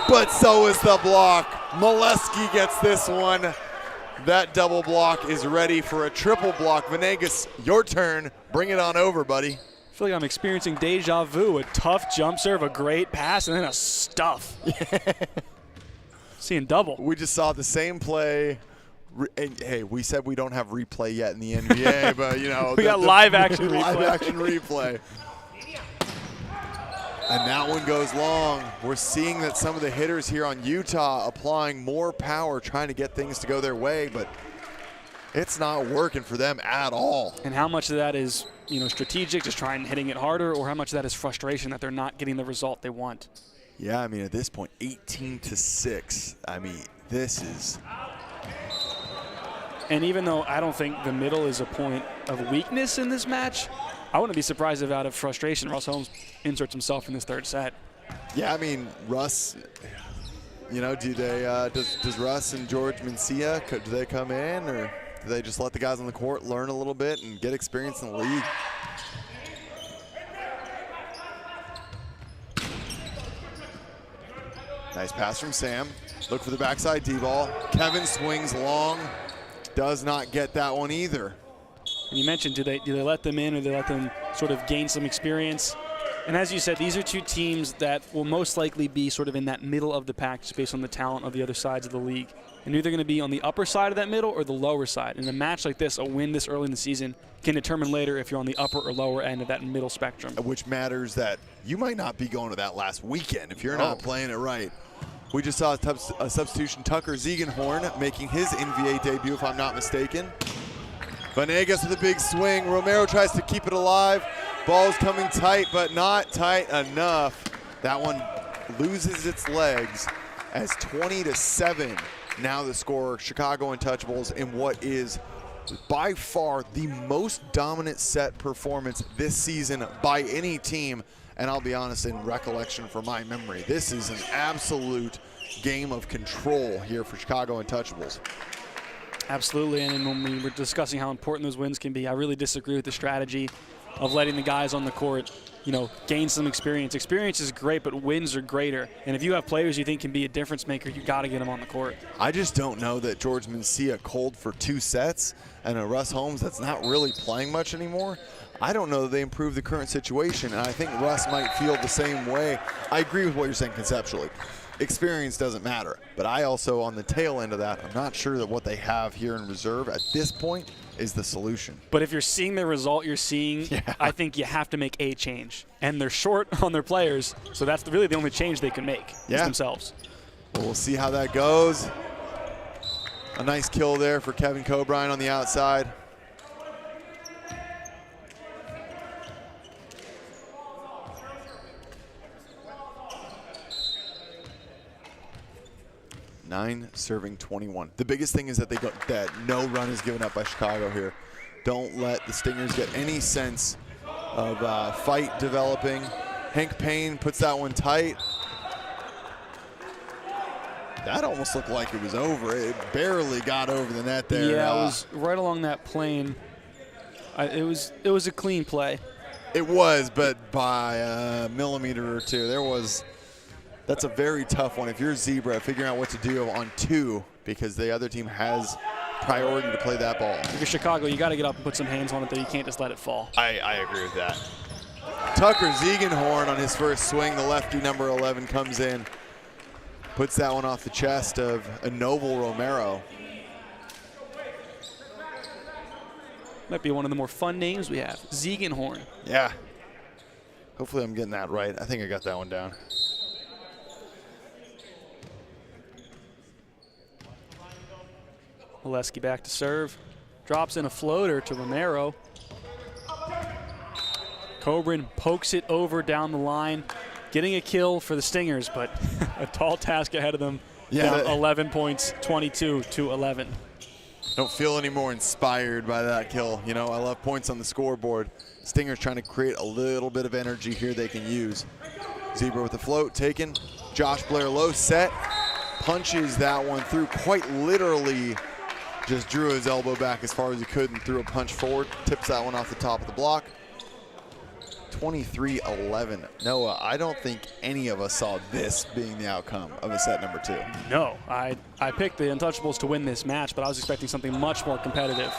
But so is the block. Molesky gets this one. That double block is ready for a triple block. Venegas, your turn. Bring it on over, buddy. I feel like I'm experiencing deja vu. A tough jump serve, a great pass, and then a stuff. Seeing double. We just saw the same play. And, hey, we said we don't have replay yet in the NVA, but, you know. We got live action replay. Live action replay. And that one goes long. We're seeing that some of the hitters here on Utah applying more power, trying to get things to go their way, but it's not working for them at all. And how much of that is, you know, strategic, just trying hitting it harder, or how much of that is frustration that they're not getting the result they want? Yeah, I mean, at this point, 18-6. I mean, this is. And even though I don't think the middle is a point of weakness in this match, I wouldn't be surprised if out of frustration, Russ Holmes inserts himself in this third set. Yeah, I mean, Russ, you know, do they, does Russ and George Mencia, do they come in, or do they just let the guys on the court learn a little bit and get experience in the league? Nice pass from Sam. Look for the backside D-ball. Kevin swings long. Does not get that one either. And you mentioned, do they let them in, or do they let them sort of gain some experience? And as you said, these are two teams that will most likely be sort of in that middle of the pack just based on the talent of the other sides of the league. And either going to be on the upper side of that middle or the lower side. In a match like this, a win this early in the season can determine later if you're on the upper or lower end of that middle spectrum. Which matters that you might not be going to that last weekend if you're not playing it right. We just saw a substitution. Tucker Ziegenhorn making his NVA debut, if I'm not mistaken. Venegas with a big swing. Romero tries to keep it alive. Ball's coming tight, but not tight enough. That one loses its legs as 20-7. Now the score, Chicago Untouchables in what is by far the most dominant set performance this season by any team. And I'll be honest, in recollection for my memory, this is an absolute game of control here for Chicago Untouchables. Absolutely, and when we were discussing how important those wins can be, I really disagree with the strategy of letting the guys on the court, gain some experience. Experience is great, but wins are greater. And if you have players you think can be a difference maker, you got to get them on the court. I just don't know that George Mencia cold for 2 sets and a Russ Holmes that's not really playing much anymore. I don't know that they improved the current situation, and I think Russ might feel the same way. I agree with what you're saying conceptually. Experience doesn't matter, but I also, on the tail end of that, I'm not sure that what they have here in reserve at this point is the solution. But if you're seeing the result you're seeing, I think you have to make a change. And they're short on their players, so that's really the only change they can make is themselves. Well, we'll see how that goes. A nice kill there for Kevin Cobrine on the outside. Nine serving 21. The biggest thing is that that no run is given up by Chicago here. Don't let the Stingers get any sense of fight developing. Hank Payne puts that one tight. That almost looked like it was over. It barely got over the net there. Yeah, it was right along that plane. It was a clean play. It was, but by a millimeter or two. That's a very tough one. If you're Zebra, figuring out what to do on 2 because the other team has priority to play that ball. If you're Chicago, you got to get up and put some hands on it there. You can't just let it fall. I agree with that. Tucker Ziegenhorn on his first swing. The lefty, number 11, comes in. Puts that one off the chest of Enoval Romero. Might be one of the more fun names we have. Ziegenhorn. Yeah. Hopefully I'm getting that right. I think I got that one down. Oleski back to serve. Drops in a floater to Romero. Coburn pokes it over down the line. Getting a kill for the Stingers, but a tall task ahead of them. Yeah, down 11 points, 22-11. Don't feel any more inspired by that kill. I love points on the scoreboard. Stingers trying to create a little bit of energy here they can use. Zebra with the float taken. Josh Blair low set. Punches that one through, quite literally just drew his elbow back as far as he could and threw a punch forward. Tips that one off the top of the block. 23-11. Noah, I don't think any of us saw this being the outcome of a set number 2. No, I picked the Untouchables to win this match, but I was expecting something much more competitive.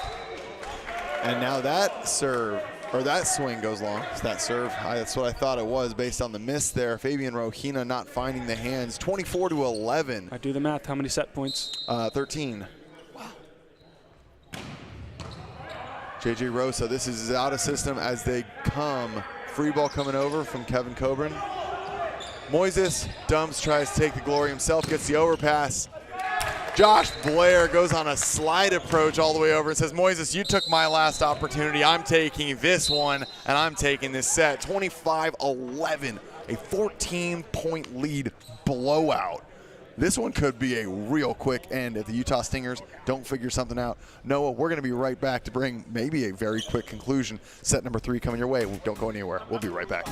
And now that serve, or that swing goes long. It's that serve. That's what I thought it was based on the miss there. Fabian Rohina not finding the hands. 24-11. I do the math. How many set points? 13. JJ Rosa, this is out of system as they come. Free ball coming over from Kevin Coburn. Moises dumps, tries to take the glory himself, gets the overpass. Josh Blair goes on a slide approach all the way over and says, Moises, you took my last opportunity. I'm taking this one, and I'm taking this set. 25-11, a 14-point lead blowout. This one could be a real quick end if the Utah Stingers don't figure something out. Noah, we're going to be right back to bring maybe a very quick conclusion. Set number 3 coming your way. Don't go anywhere. We'll be right back.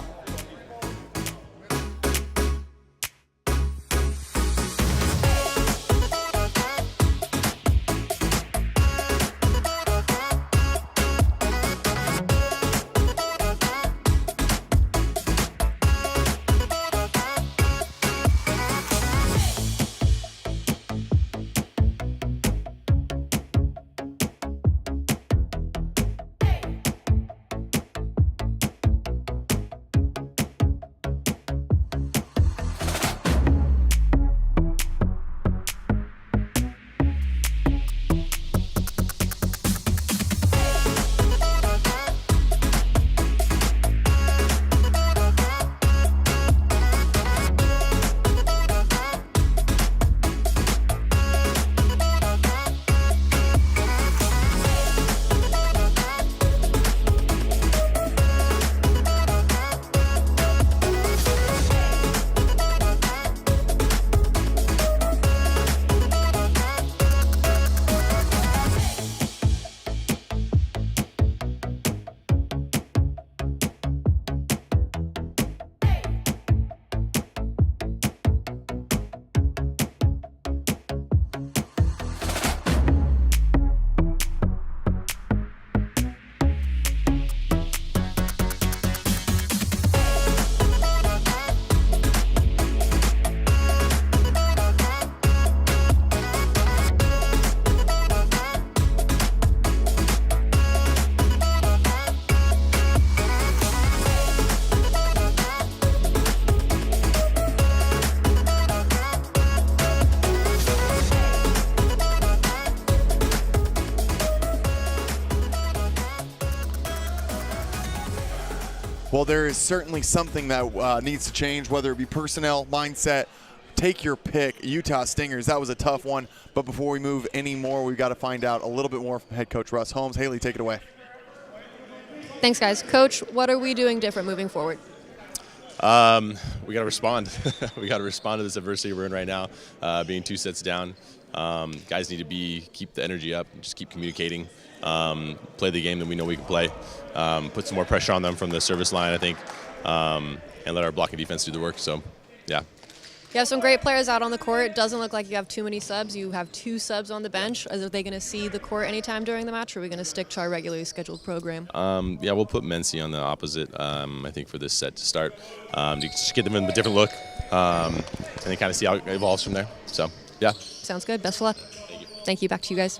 Well, there is certainly something that needs to change, whether it be personnel, mindset, take your pick. Utah Stingers, that was a tough one. But before we move any more, we've got to find out a little bit more from head coach Russ Holmes. Haley, take it away. Thanks, guys. Coach, what are we doing different moving forward? We got to respond. We got to respond to this adversity we're in right now, being 2 sets down. Guys need to keep the energy up, just keep communicating, play the game that we know we can play, put some more pressure on them from the service line, I think, and let our blocking defense do the work. So, yeah. You have some great players out on the court. It doesn't look like you have too many subs. You have 2 subs on the bench. Are they going to see the court anytime during the match, or are we going to stick to our regularly scheduled program? Yeah, we'll put Mency on the opposite, I think, for this set to start. To just get them in a different look, and then kind of see how it evolves from there. So, yeah. Sounds good. Best of luck. Thank you. Back to you guys.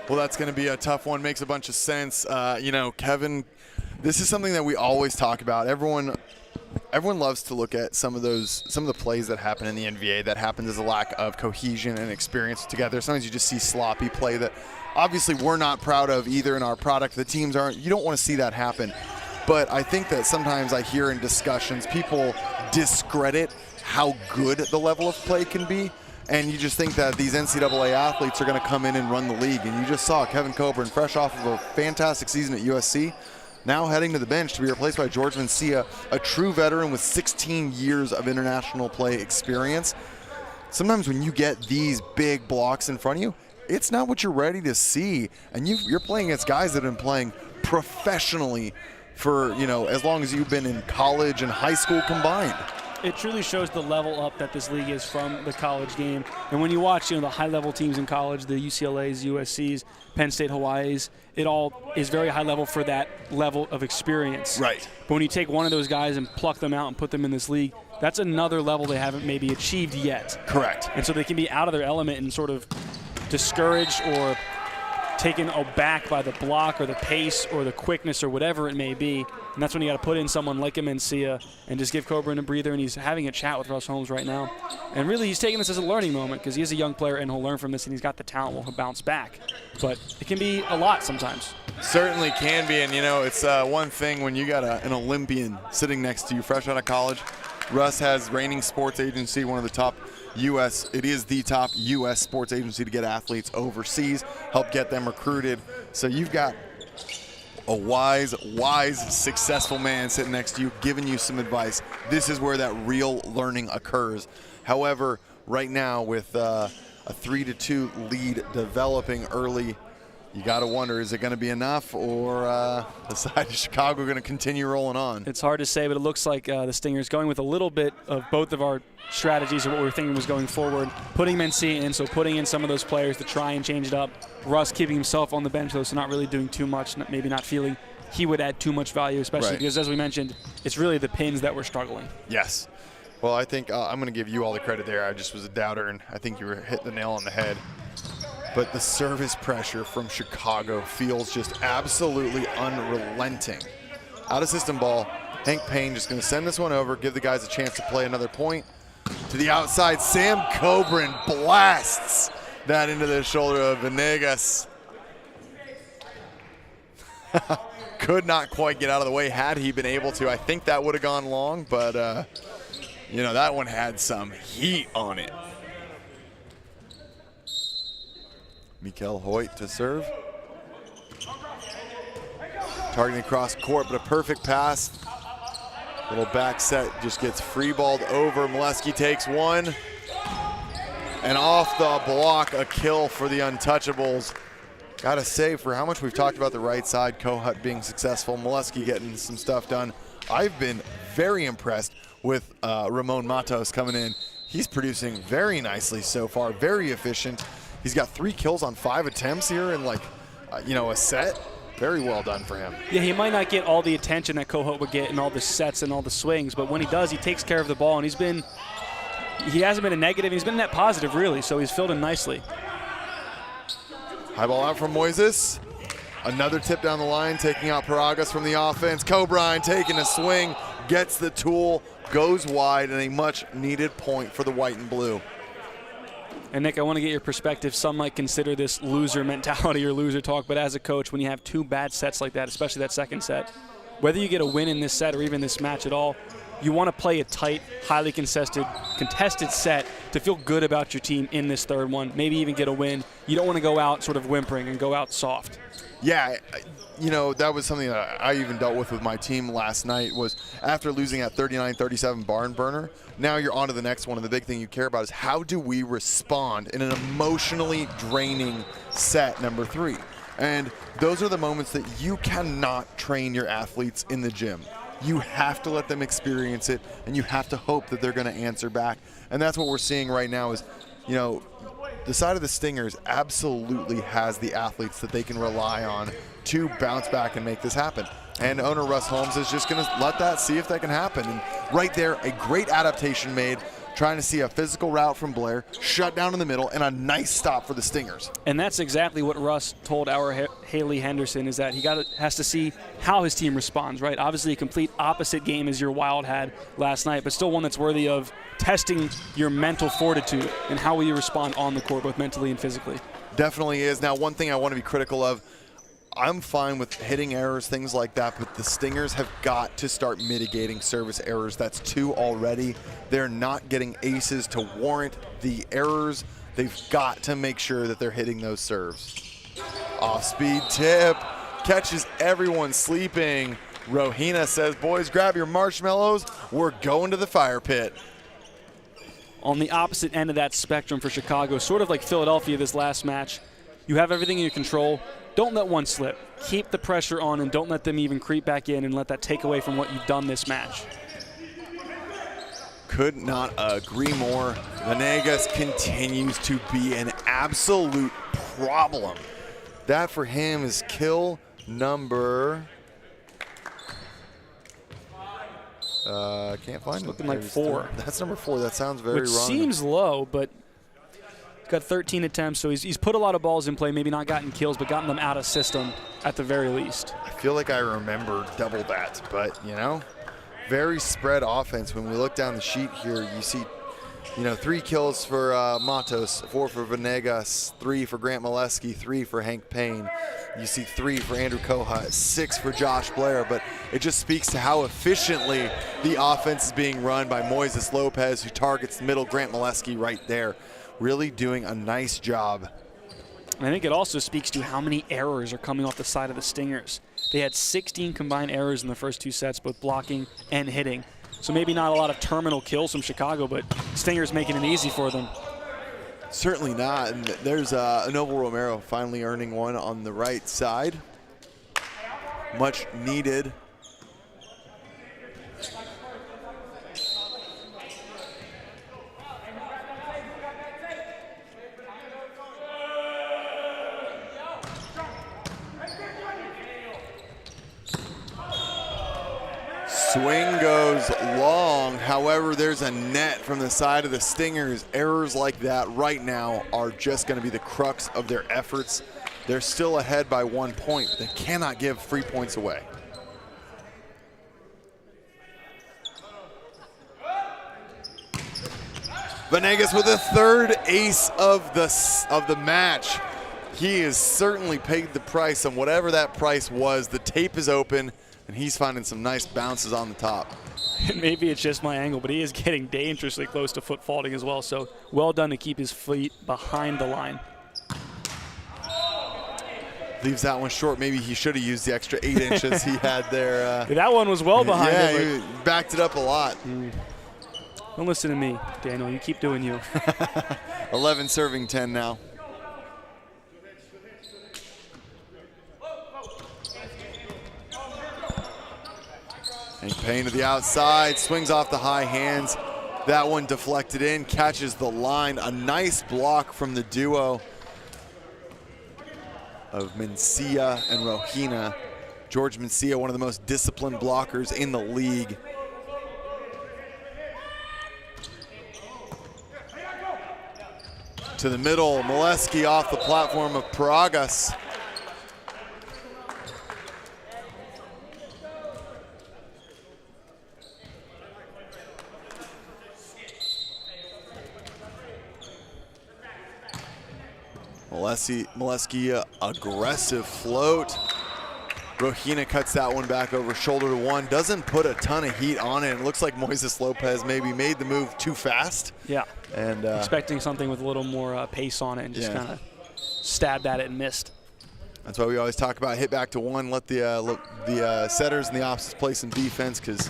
Well, that's going to be a tough one. Makes a bunch of sense. Kevin, this is something that we always talk about. Everyone loves to look at some of the plays that happen in the NVA that happens as a lack of cohesion and experience together. Sometimes you just see sloppy play that obviously we're not proud of either in our product. The teams aren't. You don't want to see that happen. But I think that sometimes I hear in discussions people discredit how good the level of play can be. And you just think that these NCAA athletes are going to come in and run the league. And you just saw Kevin Coburn, fresh off of a fantastic season at USC, now heading to the bench to be replaced by George Mencia, a true veteran with 16 years of international play experience. Sometimes when you get these big blocks in front of you, it's not what you're ready to see. And you're playing against guys that have been playing professionally for, as long as you've been in college and high school combined. It truly shows the level up that this league is from the college game. And when you watch, the high-level teams in college, the UCLAs, USCs, Penn State, Hawaii's, it all is very high level for that level of experience. Right. But when you take one of those guys and pluck them out and put them in this league, that's another level they haven't maybe achieved yet. Correct. And so they can be out of their element and sort of discouraged or taken aback by the block or the pace or the quickness or whatever it may be. And that's when you got to put in someone like a Mencia and just give Coburn a breather. And he's having a chat with Russ Holmes right now. And really, he's taking this as a learning moment because he is a young player and he'll learn from this, and he's got the talent, will bounce back. But it can be a lot sometimes. Certainly can be. And, it's one thing when you got an Olympian sitting next to you fresh out of college. Russ has reigning sports agency, one of the top it is the top U.S. sports agency to get athletes overseas, help get them recruited. So you've got a wise, successful man sitting next to you giving you some advice. This is where that real learning occurs. However, right now with a 3-2 lead developing early, you got to wonder, is it going to be enough, or the side of Chicago going to continue rolling on? It's hard to say, but it looks like the Stingers going with a little bit of both of our strategies of what we were thinking was going forward. Putting Mencia in, so putting in some of those players to try and change it up. Russ keeping himself on the bench, though, so not really doing too much, maybe not feeling he would add too much value, especially because, as we mentioned, it's really the pins that we're struggling. Yes. Well, I think I'm going to give you all the credit there. I just was a doubter, and I think you were hitting the nail on the head. But the service pressure from Chicago feels just absolutely unrelenting. Out of system ball, Hank Payne just going to send this one over, give the guys a chance to play another point. To the outside, Sam Coburn blasts that into the shoulder of Venegas. Could not quite get out of the way had he been able to. I think that would have gone long, but, that one had some heat on it. Mikel Hoyt to serve. Targeting across court, but a perfect pass. Little back set, just gets free-balled over. Molesky takes one. And off the block, a kill for the Untouchables. Gotta say, for how much we've talked about the right side, Kohut being successful, Molesky getting some stuff done. I've been very impressed with Ramon Matos coming in. He's producing very nicely so far, very efficient. He's got 3 kills on 5 attempts here in a set. Very well done for him. Yeah, he might not get all the attention that Kohut would get in all the sets and all the swings, but when he does, he takes care of the ball, and he hasn't been a negative, he's been a net positive, really, so he's filled in nicely. High ball out from Moises. Another tip down the line, taking out Paragas from the offense. Cobrine taking a swing, gets the tool, goes wide, and a much-needed point for the white and blue. And, Nick, I want to get your perspective. Some might consider this loser mentality or loser talk, but as a coach, when you have 2 bad sets like that, especially that second set, whether you get a win in this set or even this match at all, you want to play a tight, highly contested set to feel good about your team in this third one, maybe even get a win. You don't want to go out sort of whimpering and go out soft. Yeah, you know, that was something that I even dealt with my team last night, was after losing at 39-37 barn burner, now you're on to the next one, and the big thing you care about is how do we respond in an emotionally draining set number 3? And those are the moments that you cannot train your athletes in the gym. You have to let them experience it, and you have to hope that they're going to answer back. And that's what we're seeing right now is, you know, the side of the Stingers absolutely has the athletes that they can rely on to bounce back and make this happen. And owner Russ Holmes is just going to let that, see if that can happen. And right there, a great adaptation made, trying to see a physical route from Blair, shut down in the middle, and a nice stop for the Stingers. And that's exactly what Russ told our Haley Henderson, is that he has to see how his team responds, right? Obviously a complete opposite game as your Wild had last night, but still one that's worthy of testing your mental fortitude and how will you respond on the court, both mentally and physically. Definitely is. Now, one thing I want to be critical of, I'm fine with hitting errors, things like that, but the Stingers have got to start mitigating service errors. That's 2 already. They're not getting aces to warrant the errors. They've got to make sure that they're hitting those serves. Off-speed tip, catches everyone sleeping. Rohina says, boys, grab your marshmallows. We're going to the fire pit. On the opposite end of that spectrum for Chicago, sort of like Philadelphia this last match, you have everything in your control. Don't let one slip. Keep the pressure on and don't let them even creep back in and let that take away from what you've done this match. Could not agree more. Venegas continues to be an absolute problem. That for him is kill number... can't find it. Looking like 4. That's number 4. That sounds very Which wrong. seems low, but he's got 13 attempts, so he's put a lot of balls in play, maybe not gotten kills, but gotten them out of system at the very least. I feel like I remember double that, but, you know, very spread offense. When we look down the sheet here, you see, you know, 3 kills for Matos, 4 for Venegas, 3 for Grant Molesky, 3 for Hank Payne. You see 3 for Andrew Kohut, 6 for Josh Blair, but it just speaks to how efficiently the offense is being run by Moises Lopez, who targets the middle, Grant Molesky right there, really doing a nice job. And I think it also speaks to how many errors are coming off the side of the Stingers. They had 16 combined errors in the first 2 sets, both blocking and hitting. So maybe not a lot of terminal kills from Chicago, but Stingers making it easy for them. Certainly not. And there's Noble Romero finally earning one on the right side. Much needed. Swing goes long. However, there's a net from the side of the Stingers. Errors like that right now are just going to be the crux of their efforts. They're still ahead by 1 point, but they cannot give free points away. Venegas with a 3rd ace of the match. He has certainly paid the price, and whatever that price was, the tape is open, and he's finding some nice bounces on the top. Maybe it's just my angle, but he is getting dangerously close to foot faulting as well, so well done to keep his feet behind the line. Leaves that one short. Maybe he should have used the extra 8 inches he had there. That one was well behind yeah, him. he backed it up a lot. Don't listen to me, Daniel. You keep doing you. 11 serving 10 now. And Payne to the outside, swings off the high hands. That one deflected in, catches the line. A nice block from the duo of Mencia and Rohina. George Mencia, one of the most disciplined blockers in the league. To the middle, Molesky off the platform of Paragas. Molesky, aggressive float. Rojina cuts that one back over shoulder to one. Doesn't put a ton of heat on it. It looks like Moises Lopez maybe made the move too fast. Yeah. And expecting something with a little more pace on it and just kind of stabbed at it and missed. That's why we always talk about hit back to one, let the setters in the opposite play some defense, because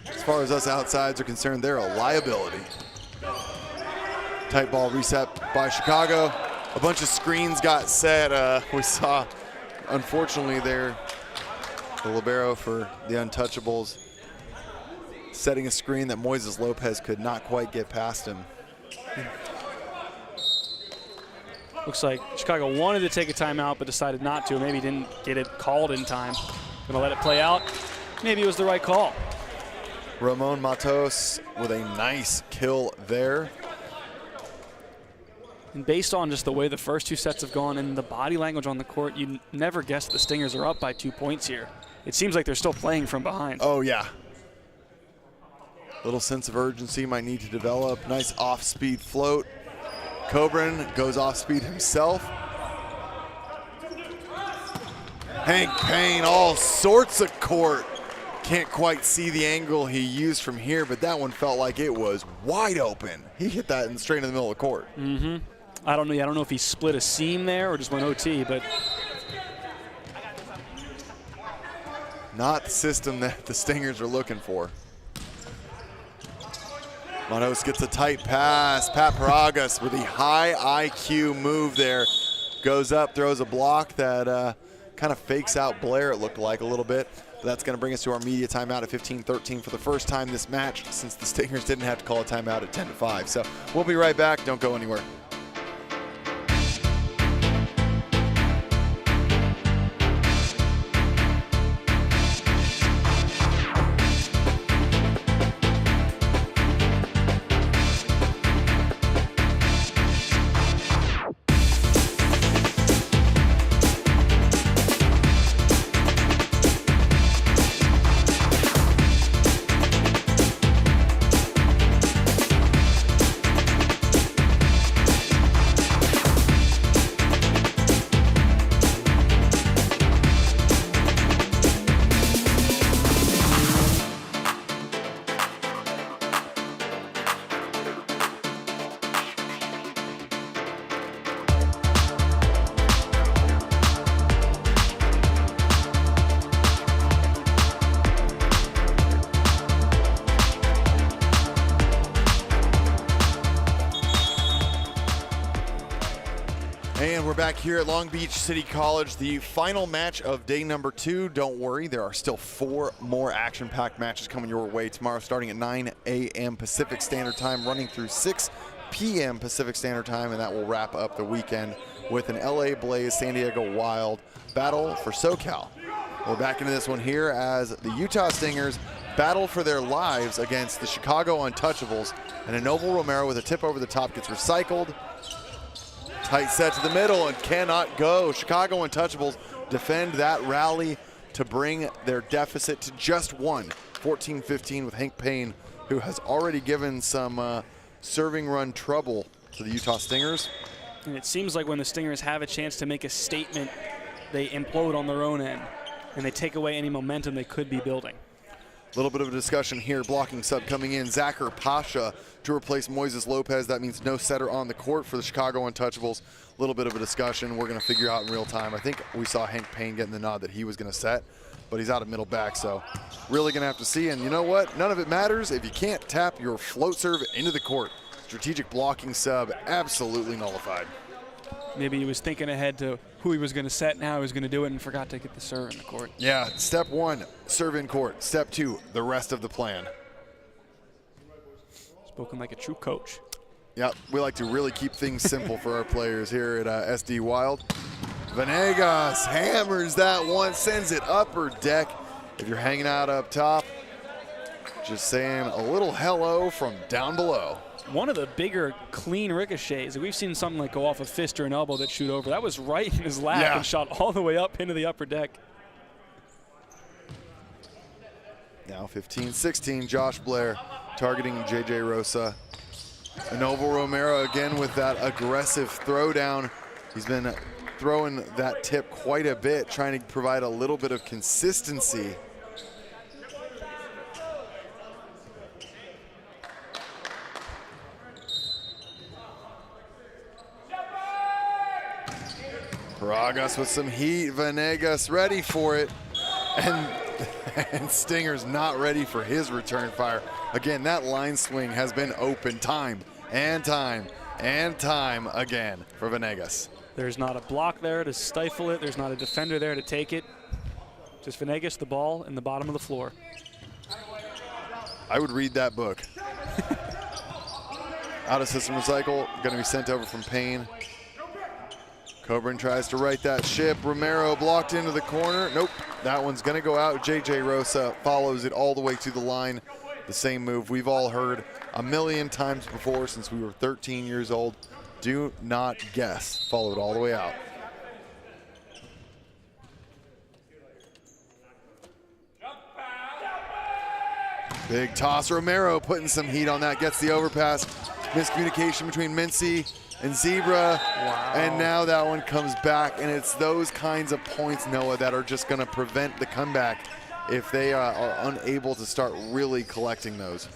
as far as us outsides are concerned, they're a liability. Tight ball reset by Chicago. A bunch of screens got set. We saw, unfortunately, there the libero for the Untouchables setting a screen that Moises Lopez could not quite get past him. Looks like Chicago wanted to take a timeout but decided not to. Maybe didn't get it called in time. Gonna let it play out. Maybe it was the right call. Ramon Matos with a nice kill there. And based on just the way the first two sets have gone and the body language on the court, you never guess the Stingers are up by 2 points here. It seems like they're still playing from behind. Oh, yeah. Little sense of urgency might need to develop. Nice off-speed float. Coburn goes off-speed himself. Hank Payne, all sorts of court. Can't quite see the angle he used from here, but that one felt like it was wide open. He hit that straight in the middle of the court. Mm-hmm. I don't know if he split a seam there or just went OT, but not the system that the Stingers are looking for. Matos gets a tight pass. Pat Paragas with the high IQ move there. Goes up, throws a block that kind of fakes out Blair, it looked like a little bit. But that's going to bring us to our media timeout at 15-13 for the first time this match since the Stingers didn't have to call a timeout at 10-5. So we'll be right back. Don't go anywhere. And we're back here at Long Beach City College, the final match of day number 2. Don't worry, there are still 4 more action-packed matches coming your way tomorrow, starting at 9 a.m. Pacific Standard Time, running through 6 p.m. Pacific Standard Time, and that will wrap up the weekend with an LA Blaze San Diego Wild battle for SoCal. We're back into this one here as the Utah Stingers battle for their lives against the Chicago Untouchables, and Enoval Romero with a tip over the top gets recycled. Tight set to the middle and cannot go. Chicago Untouchables defend that rally to bring their deficit to just 1, 14-15 with Hank Payne, who has already given some serving run trouble to the Utah Stingers. And it seems like when the Stingers have a chance to make a statement, they implode on their own end and they take away any momentum they could be building. A little bit of a discussion here. Blocking sub coming in, Zachar Pasha to replace Moises Lopez. That means no setter on the court for the Chicago Untouchables. A little bit of a discussion we're going to figure out in real time. I think we saw Hank Payne getting the nod that he was going to set, but he's out of middle back, so really going to have to see. And you know what? None of it matters if you can't tap your float serve into the court. Strategic blocking sub absolutely nullified. Maybe he was thinking ahead to who he was going to set and how he was going to do it and forgot to get the serve in the court. Yeah, step 1, serve in court. Step 2, the rest of the plan. Spoken like a true coach. Yeah, we like to really keep things simple for our players here at SD Wild. Venegas hammers that one, sends it upper deck. If you're hanging out up top, just saying a little hello from down below. One of the bigger clean ricochets. We've seen something like go off a fist or an elbow that shoot over. That was right in his lap and shot all the way up into the upper deck. Now 15-16, Josh Blair targeting J.J. Rosa. Enoval Romero again with that aggressive throwdown. He's been throwing that tip quite a bit, trying to provide a little bit of consistency. Paragas with some heat, Venegas ready for it, and Stinger's not ready for his return fire. Again, that line swing has been open time and time and time again for Venegas. There's not a block there to stifle it. There's not a defender there to take it. Just Venegas, the ball, in the bottom of the floor. I would read that book. Out of system recycle, going to be sent over from Payne. Coburn tries to right that ship. Romero blocked into the corner. Nope, that one's going to go out. JJ Rosa follows it all the way to the line. The same move we've all heard a million times before since we were 13 years old. Do not guess. Follow it all the way out. Big toss. Romero putting some heat on that. Gets the overpass. Miscommunication between Mincy and Zebra. Wow. And now that one comes back, and it's those kinds of points, Noah, that are just going to prevent the comeback if they are unable to start really collecting those.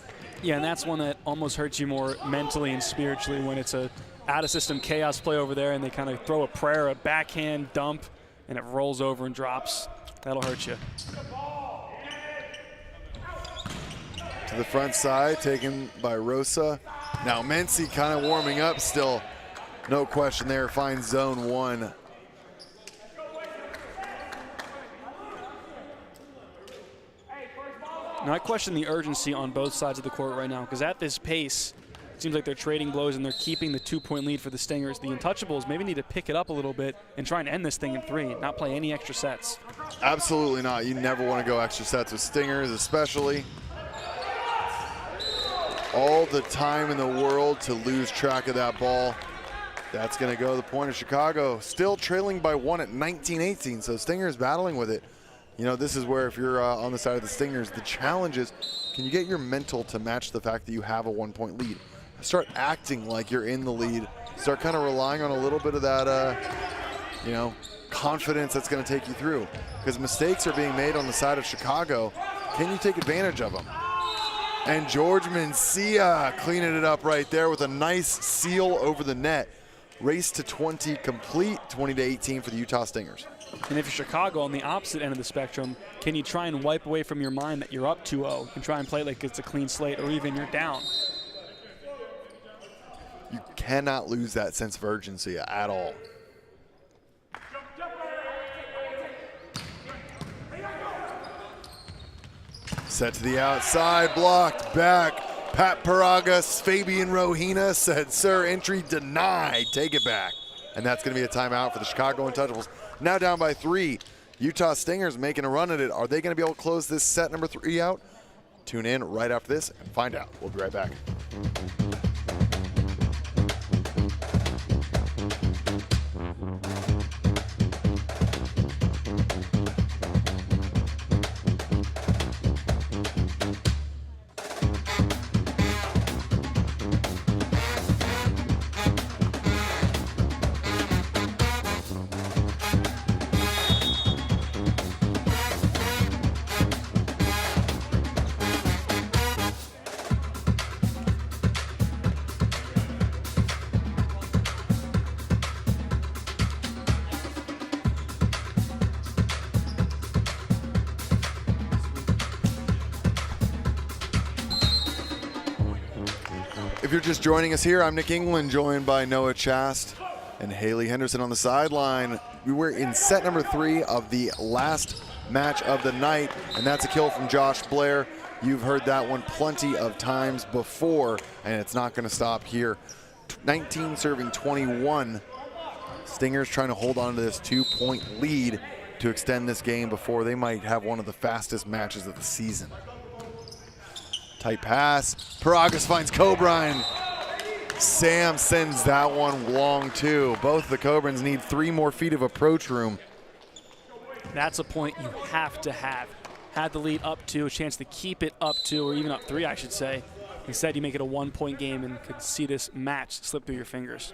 Yeah, and that's one that almost hurts you more mentally and spiritually when it's a out-of-system chaos play over there and they kind of throw a prayer, a backhand dump, and it rolls over and drops. That'll hurt you. To the front side, taken by Rosa. Now Mincy kind of warming up still. No question there, finds zone one. Now I question the urgency on both sides of the court right now, because at this pace, it seems like they're trading blows and they're keeping the 2-point lead for the Stingers. The Untouchables maybe need to pick it up a little bit and try and end this thing in 3, not play any extra sets. Absolutely not. You never want to go extra sets with Stingers, especially. All the time in the world to lose track of that ball. That's going to go to the point of Chicago. Still trailing by 1 at 19-18, so Stingers battling with it. You know, this is where if you're on the side of the Stingers, the challenge is, can you get your mental to match the fact that you have a 1-point lead? Start acting like you're in the lead. Start kind of relying on a little bit of that, you know, confidence that's going to take you through. Because mistakes are being made on the side of Chicago. Can you take advantage of them? And George Mencia cleaning it up right there with a nice seal over the net. Race to 20 complete, 20-18 for the Utah Stingers. And if you're Chicago on the opposite end of the spectrum, can you try and wipe away from your mind that you're up 2-0 and try and play like it's a clean slate or even you're down? You cannot lose that sense of urgency at all. Set to the outside, blocked back. Pat Paragas, Fabian Rohina said, sir, entry denied, take it back. And that's going to be a timeout for the Chicago Untouchables. Now down by 3. Utah Stingers making a run at it. Are they going to be able to close this set number 3 out? Tune in right after this and find out. We'll be right back. If you're just joining us here, I'm Nick England, joined by Noah Chast and Haley Henderson on the sideline. We were in set number 3 of the last match of the night, and that's a kill from Josh Blair. You've heard that one plenty of times before, and it's not going to stop here. 19 serving 21. Stingers trying to hold on to this 2-point lead to extend this game before they might have one of the fastest matches of the season. Tight pass. Paragas finds Coburn. Sam sends that one long too. Both the Coburns need 3 more feet of approach room. That's a point you have to have. Had the lead up 2, a chance to keep it up 2, or even up 3, I should say. Instead, you make it a 1-point game and could see this match slip through your fingers.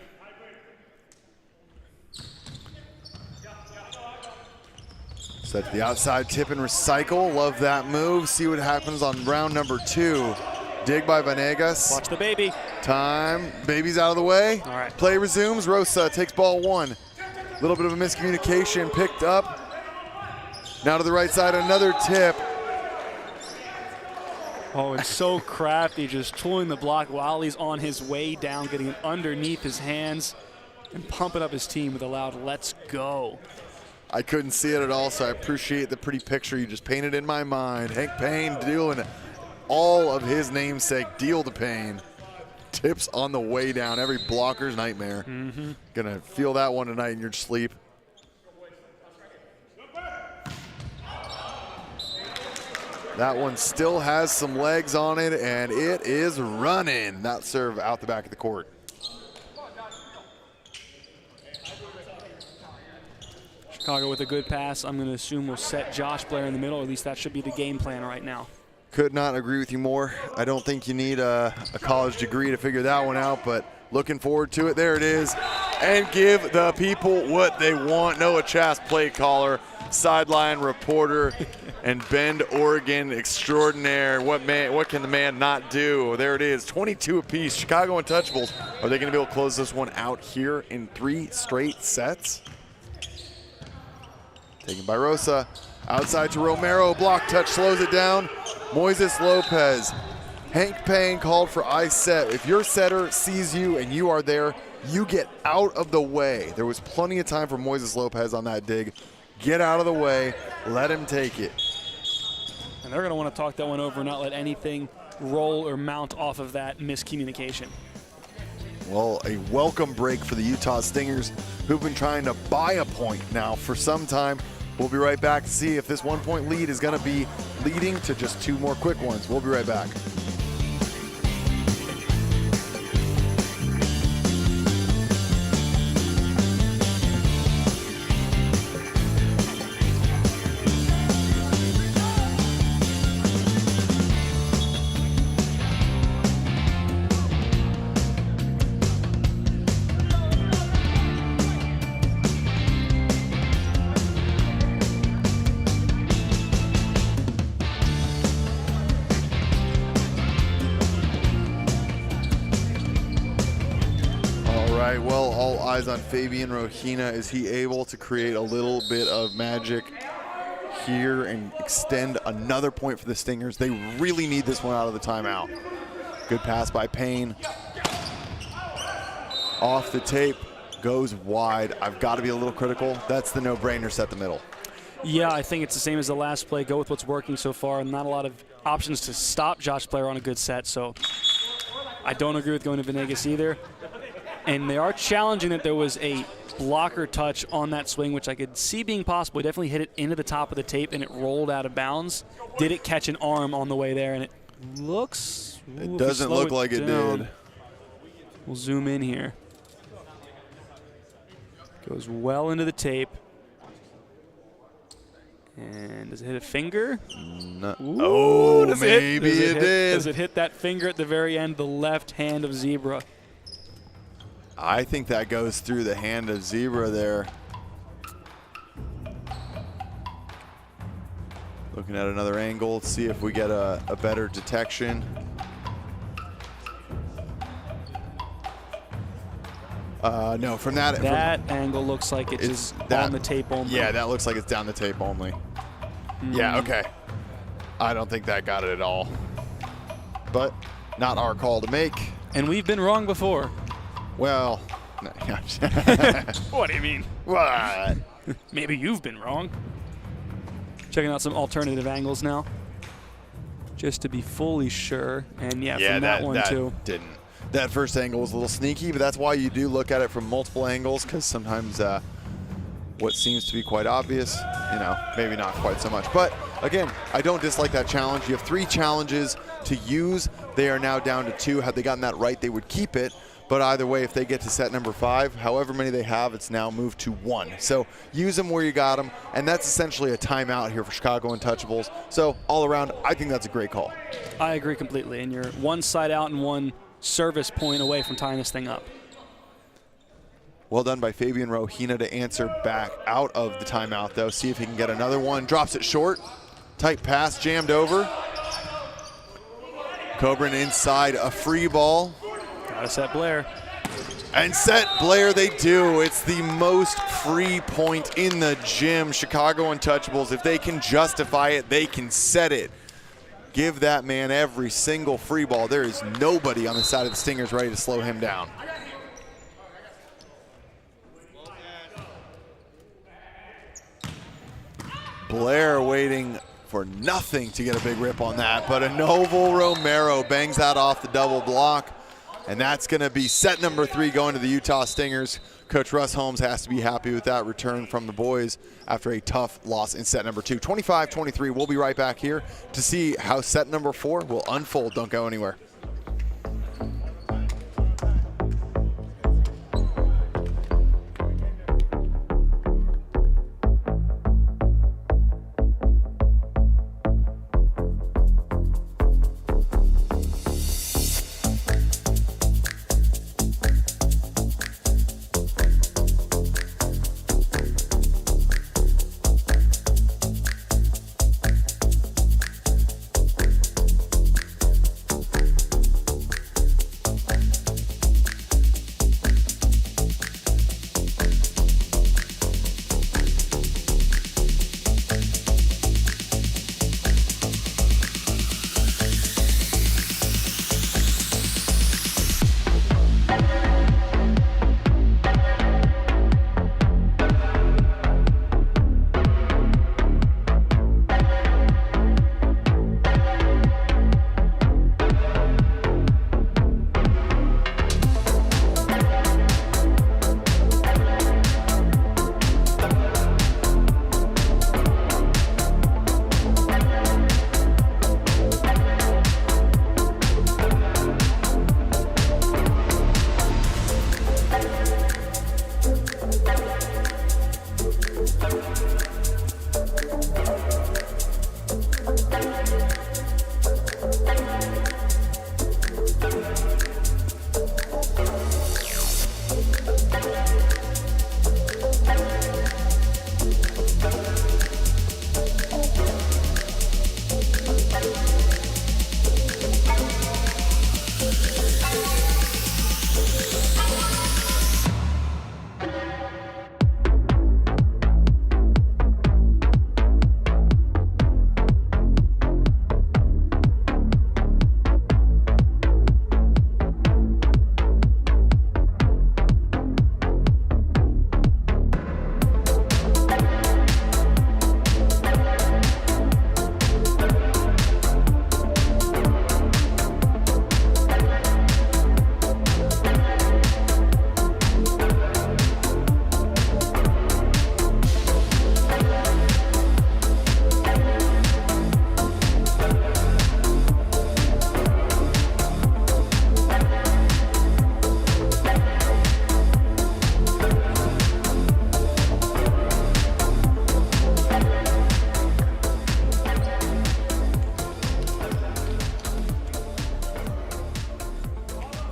Set to the outside, tip and recycle. Love that move. See what happens on round number 2. Dig by Vanegas. Watch the baby. Time. Baby's out of the way. All right. Play resumes. Rosa takes ball 1. Little bit of a miscommunication. Picked up. Now to the right side, another tip. Oh, and so crafty, just tooling the block while he's on his way down, getting it underneath his hands and pumping up his team with a loud "let's go." I couldn't see it at all, so I appreciate the pretty picture you just painted in my mind. Hank Payne doing all of his namesake, deal to Payne. Tips on the way down, every blocker's nightmare. Gonna feel that one tonight in your sleep. That one still has some legs on it, and it is running. That serve out the back of the court. Chicago with a good pass. I'm going to assume we'll set Josh Blair in the middle. At least that should be the game plan right now. Could not agree with you more. I don't think you need a college degree to figure that one out, but looking forward to it. There it is. And give the people what they want. Noah Chass, play caller, sideline reporter, and Bend, Oregon extraordinaire. What can the man not do? There it is, 22 apiece. Chicago Untouchables. Are they going to be able to close this one out here in 3 straight sets? Taken by Rosa. Outside to Romero. Block touch slows it down. Moises Lopez. Hank Payne called for ice set. If your setter sees you and you are there, you get out of the way. There was plenty of time for Moises Lopez on that dig. Get out of the way. Let him take it. And they're going to want to talk that one over and not let anything roll or mount off of that miscommunication. Well, a welcome break for the Utah Stingers, who've been trying to buy a point now for some time. We'll be right back to see if this 1-point lead is going to be leading to just 2 more quick ones. We'll be right back. Well, all eyes on Fabian Rohina. Is he able to create a little bit of magic here and extend another point for the Stingers? They really need this one out of the timeout. Good pass by Payne. Off the tape, goes wide. I've got to be a little critical. That's the no-brainer, set the middle. Yeah, I think it's the same as the last play. Go with what's working so far. Not a lot of options to stop Josh Blair on a good set, so I don't agree with going to Vanegas either. And they are challenging that there was a blocker touch on that swing, which I could see being possible. He definitely hit it into the top of the tape, and it rolled out of bounds. Did it catch an arm on the way there? And it looks... It doesn't look like it did. We'll zoom in here. Goes well into the tape. And does it hit a finger? No. Ooh, Oh, maybe it did. Does it hit that finger at the very end, the left hand of Zebra? I think that goes through the hand of Zebra there. Looking at another angle, see if we get a better detection. No, from that. That angle looks like it's on the tape only. Yeah, that looks like it's down the tape only. Yeah, okay. I don't think that got it at all. But not our call to make. And we've been wrong before. Well, no, What do you mean? what? Maybe you've been wrong. Checking out some alternative angles now, just to be fully sure. And yeah, from that one too. Didn't. That first angle was a little sneaky, but that's why you do look at it from multiple angles, because sometimes what seems to be quite obvious, maybe not quite so much. But again, I don't dislike that challenge. You have 3 challenges to use. They are now down to 2. Had they gotten that right, they would keep it. But either way, if they get to set number 5, however many they have, it's now moved to 1. So use them where you got them, and that's essentially a timeout here for Chicago Untouchables. So all around, I think that's a great call. I agree completely, and you're one side out and one service point away from tying this thing up. Well done by Fabian Rohina to answer back out of the timeout, though. See if he can get another one. Drops it short. Tight pass, jammed over. Coburn inside, a free ball. Gotta set Blair. And set Blair they do. It's the most free point in the gym. Chicago Untouchables, if they can justify it, they can set it. Give that man every single free ball. There is nobody on the side of the Stingers ready to slow him down. Blair waiting for nothing to get a big rip on that, but Novel Romero bangs that off the double block, and that's going to be set number 3 going to the Utah Stingers. Coach Russ Holmes has to be happy with that return from the boys after a tough loss in set number 2. 25-23, we'll be right back here to see how set number 4 will unfold. Don't go anywhere.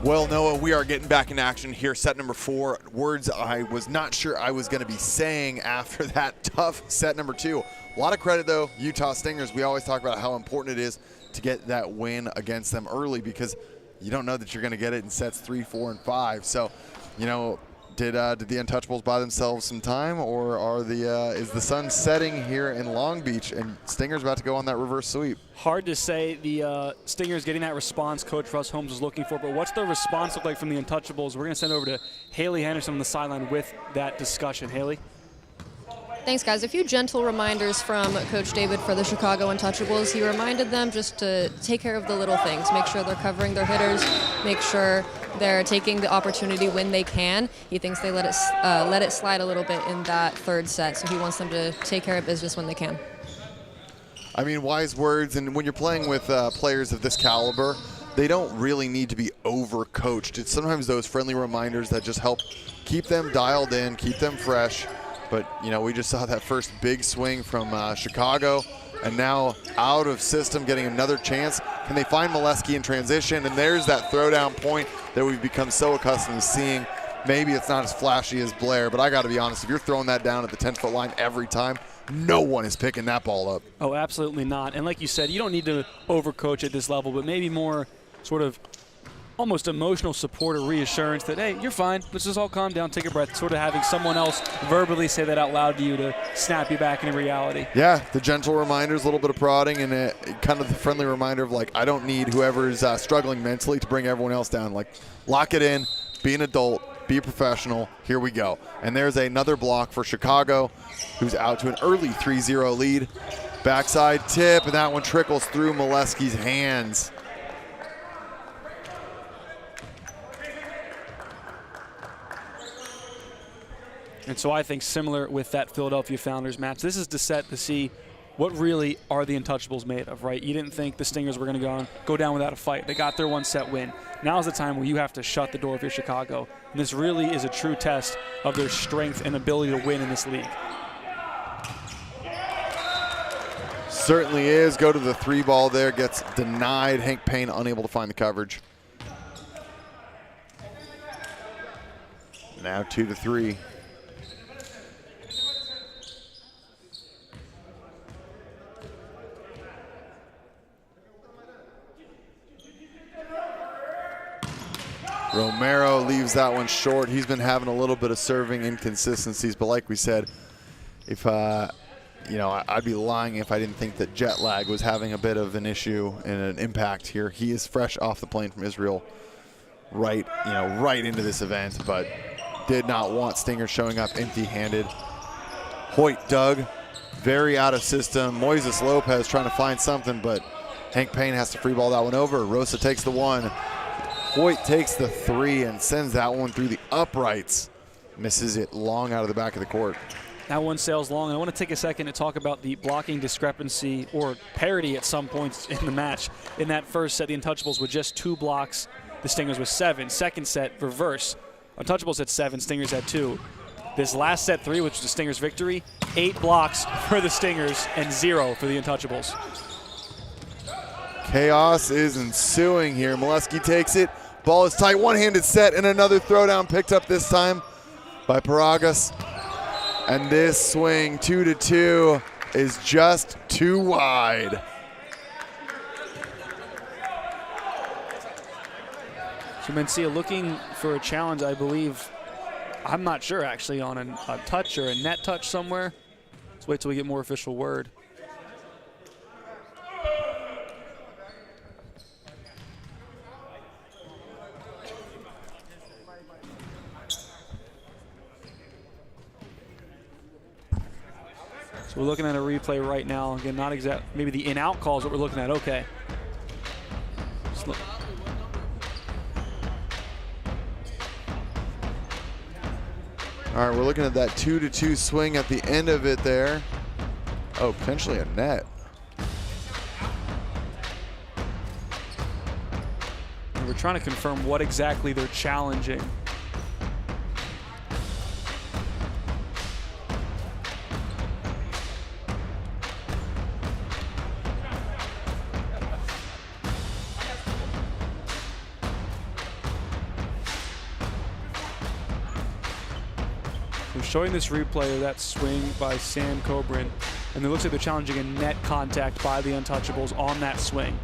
Well, Noah, we are getting back in action here. Set number 4. Words I was not sure I was going to be saying after that tough set number 2. A lot of credit, though, Utah Stingers. We always talk about how important it is to get that win against them early because you don't know that you're going to get it in sets 3, 4, and 5. So, you know, did the Untouchables buy themselves some time, or is the sun setting here in Long Beach and Stingers about to go on that reverse sweep? Hard to say. The Stingers getting that response Coach Russ Holmes was looking for, but what's the response look like from the Untouchables? We're going to send over to Haley Henderson on the sideline with that discussion. Haley? Thanks, guys. A few gentle reminders from Coach David for the Chicago Untouchables. He reminded them just to take care of the little things, make sure they're covering their hitters, make sure they're taking the opportunity when they can. He thinks they let it slide a little bit in that third set, so he wants them to take care of business when they can. I mean, wise words, and when you're playing with players of this caliber, they don't really need to be over-coached. It's sometimes those friendly reminders that just help keep them dialed in, keep them fresh. But, you know, we just saw that first big swing from Chicago, and now out of system, getting another chance. Can they find Molesky in transition? And there's that throwdown point that we've become so accustomed to seeing. maybe it's not as flashy as Blair, but I got to be honest, if you're throwing that down at the 10-foot line every time, no one is picking that ball up. Oh, absolutely not. And like you said, you don't need to overcoach at this level, but maybe more sort of almost emotional support or reassurance that, hey, you're fine. Let's just all calm down, take a breath, sort of having someone else verbally say that out loud to you to snap you back into reality. Yeah, the gentle reminders, a little bit of prodding, and kind of the friendly reminder of, like, I don't need whoever's struggling mentally to bring everyone else down. Like, lock it in, be an adult, be a professional, here we go. And there's another block for Chicago, who's out to an early 3-0 lead. Backside tip, and that one trickles through Molesky's hands. And so I think similar with that Philadelphia Founders match, this is to set to see what really are the Untouchables made of, right? You didn't think the Stingers were going to go down without a fight. They got their one-set win. Now's the time where you have to shut the door if you're Chicago. And this really is a true test of their strength and ability to win in this league. Certainly is. Go to the 3-ball there, gets denied. Hank Payne unable to find the coverage. Now 2-3. Romero leaves that one short. He's been having a little bit of serving inconsistencies, but like we said, if you know, I'd be lying if I didn't think that jet lag was having a bit of an issue and an impact here. He is fresh off the plane from Israel, right into this event, but did not want Stinger showing up empty-handed. Hoyt dug, very out of system. Moises Lopez trying to find something, but Hank Payne has to free ball that one over. Rosa takes the 1. Hoyt takes the 3 and sends that one through the uprights. Misses it long out of the back of the court. That one sails long, and I want to take a second to talk about the blocking discrepancy or parity at some points in the match. In that first set, the Untouchables with just 2 blocks, the Stingers with 7. Second set, reverse. Untouchables had 7, Stingers had 2. This last set 3, which was the Stingers' victory, 8 blocks for the Stingers and 0 for the Untouchables. Chaos is ensuing here. Molesky takes it. Ball is tight, one-handed set, and another throwdown picked up this time by Paragas. And this swing, 2-2, is just too wide. So Mencia looking for a challenge, I believe. I'm not sure, actually, on a touch or a net touch somewhere. Let's wait till we get more official word. So we're looking at a replay right now. Again, not exact, maybe the in-out call is what we're looking at. Okay. All right, we're looking at that 2-2 swing at the end of it there. Oh, potentially a net. And we're trying to confirm what exactly they're challenging. Showing this replay of that swing by Sam Coburn, and it looks like they're challenging a net contact by the Untouchables on that swing.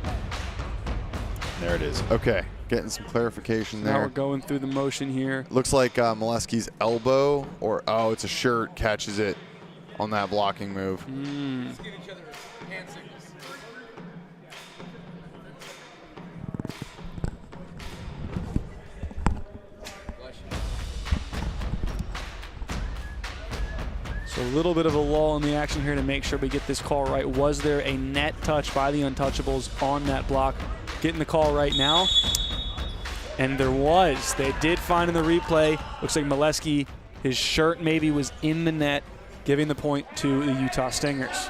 There it is. Okay, getting some clarification there. Now we're going through the motion here. Looks like Molesky's elbow, or it's a shirt, catches it on that blocking move. So a little bit of a lull in the action here to make sure we get this call right. Was there a net touch by the Untouchables on that block? Getting the call right now. And there was. They did find in the replay. Looks like Molesky, his shirt maybe was in the net, giving the point to the Utah Stingers.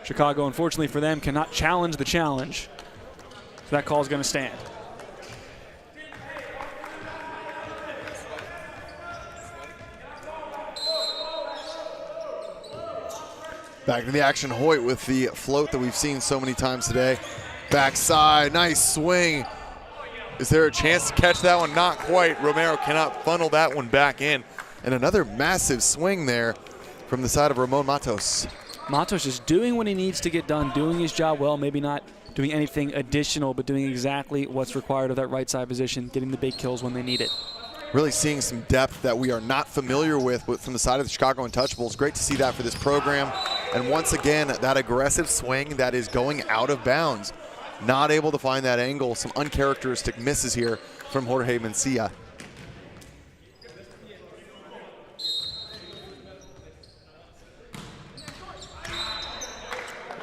Chicago, unfortunately for them, cannot challenge the challenge. So that call is going to stand. Back to the action, Hoyt with the float that we've seen so many times today. Backside, nice swing. Is there a chance to catch that one? Not quite. Romero cannot funnel that one back in. And another massive swing there from the side of Ramon Matos. Matos is doing what he needs to get done, doing his job well, maybe not doing anything additional, but doing exactly what's required of that right side position, getting the big kills when they need it. Really seeing some depth that we are not familiar with from the side of the Chicago Untouchables. Great to see that for this program. And once again, that aggressive swing that is going out of bounds. Not able to find that angle. Some uncharacteristic misses here from Jorge Mencia.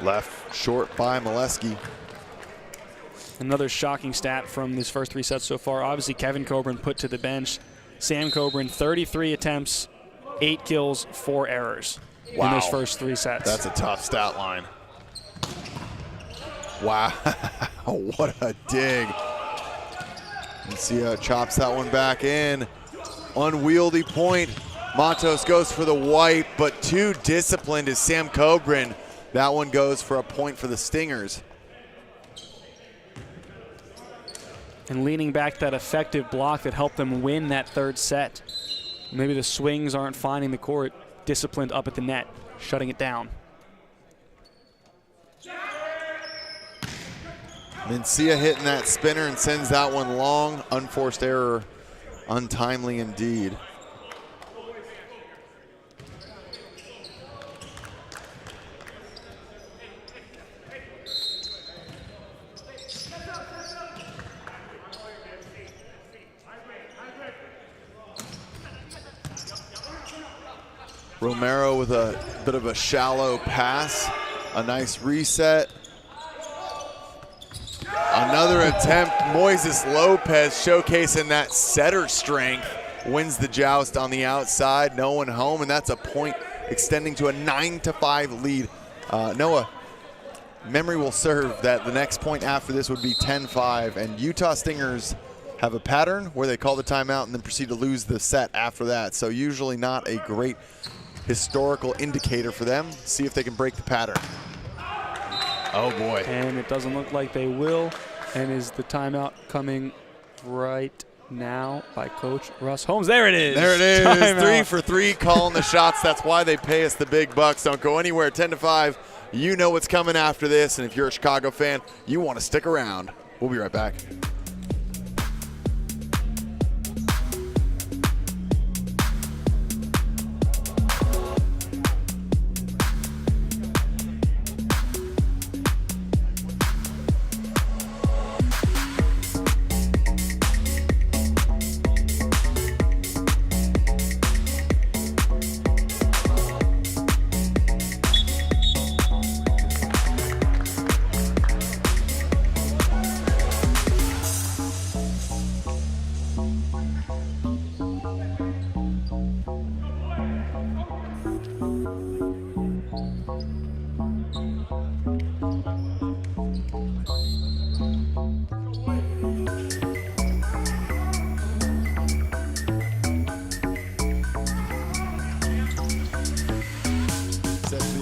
Left short by Molesky. Another shocking stat from these first 3 sets so far. Obviously, Kevin Coburn put to the bench. Sam Coburn, 33 attempts, 8 kills, 4 errors in those first 3 sets. That's a tough stat line. Wow, what a dig. Mencia chops that one back in. Unwieldy point. Matos goes for the white, but too disciplined is Sam Coburn. That one goes for a point for the Stingers. And leaning back that effective block that helped them win that 3rd set. Maybe the swings aren't finding the court. Disciplined up at the net, shutting it down. Mencia hitting that spinner and sends that one long. Unforced error, untimely indeed. Romero with a bit of a shallow pass. A nice reset. Another attempt. Moises Lopez showcasing that setter strength. Wins the joust on the outside. No one home, and that's a point extending to a 9-5 lead. Noah, memory will serve that the next point after this would be 10-5, and Utah Stingers have a pattern where they call the timeout and then proceed to lose the set after that. So usually not a great historical indicator for them. See if they can break the pattern. Oh boy. And it doesn't look like they will. And is the timeout coming right now by Coach Russ Holmes? There it is. There it is. Timeout. 3 for 3 calling the shots. That's why they pay us the big bucks. Don't go anywhere. 10-5. You know what's coming after this. And if you're a Chicago fan, you want to stick around. We'll be right back.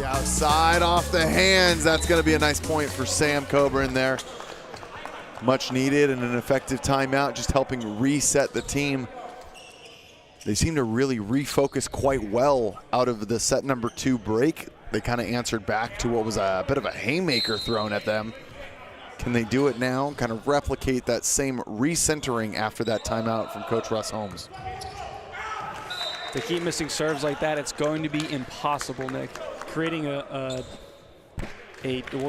Outside off the hands. That's going to be a nice point for Sam Coburn there. Much needed and an effective timeout, just helping reset the team. They seem to really refocus quite well out of the set number 2 break. They kind of answered back to what was a bit of a haymaker thrown at them. Can they do it now? Kind of replicate that same recentering after that timeout from Coach Russ Holmes. They keep missing serves like that, it's going to be impossible, Nick. Creating well,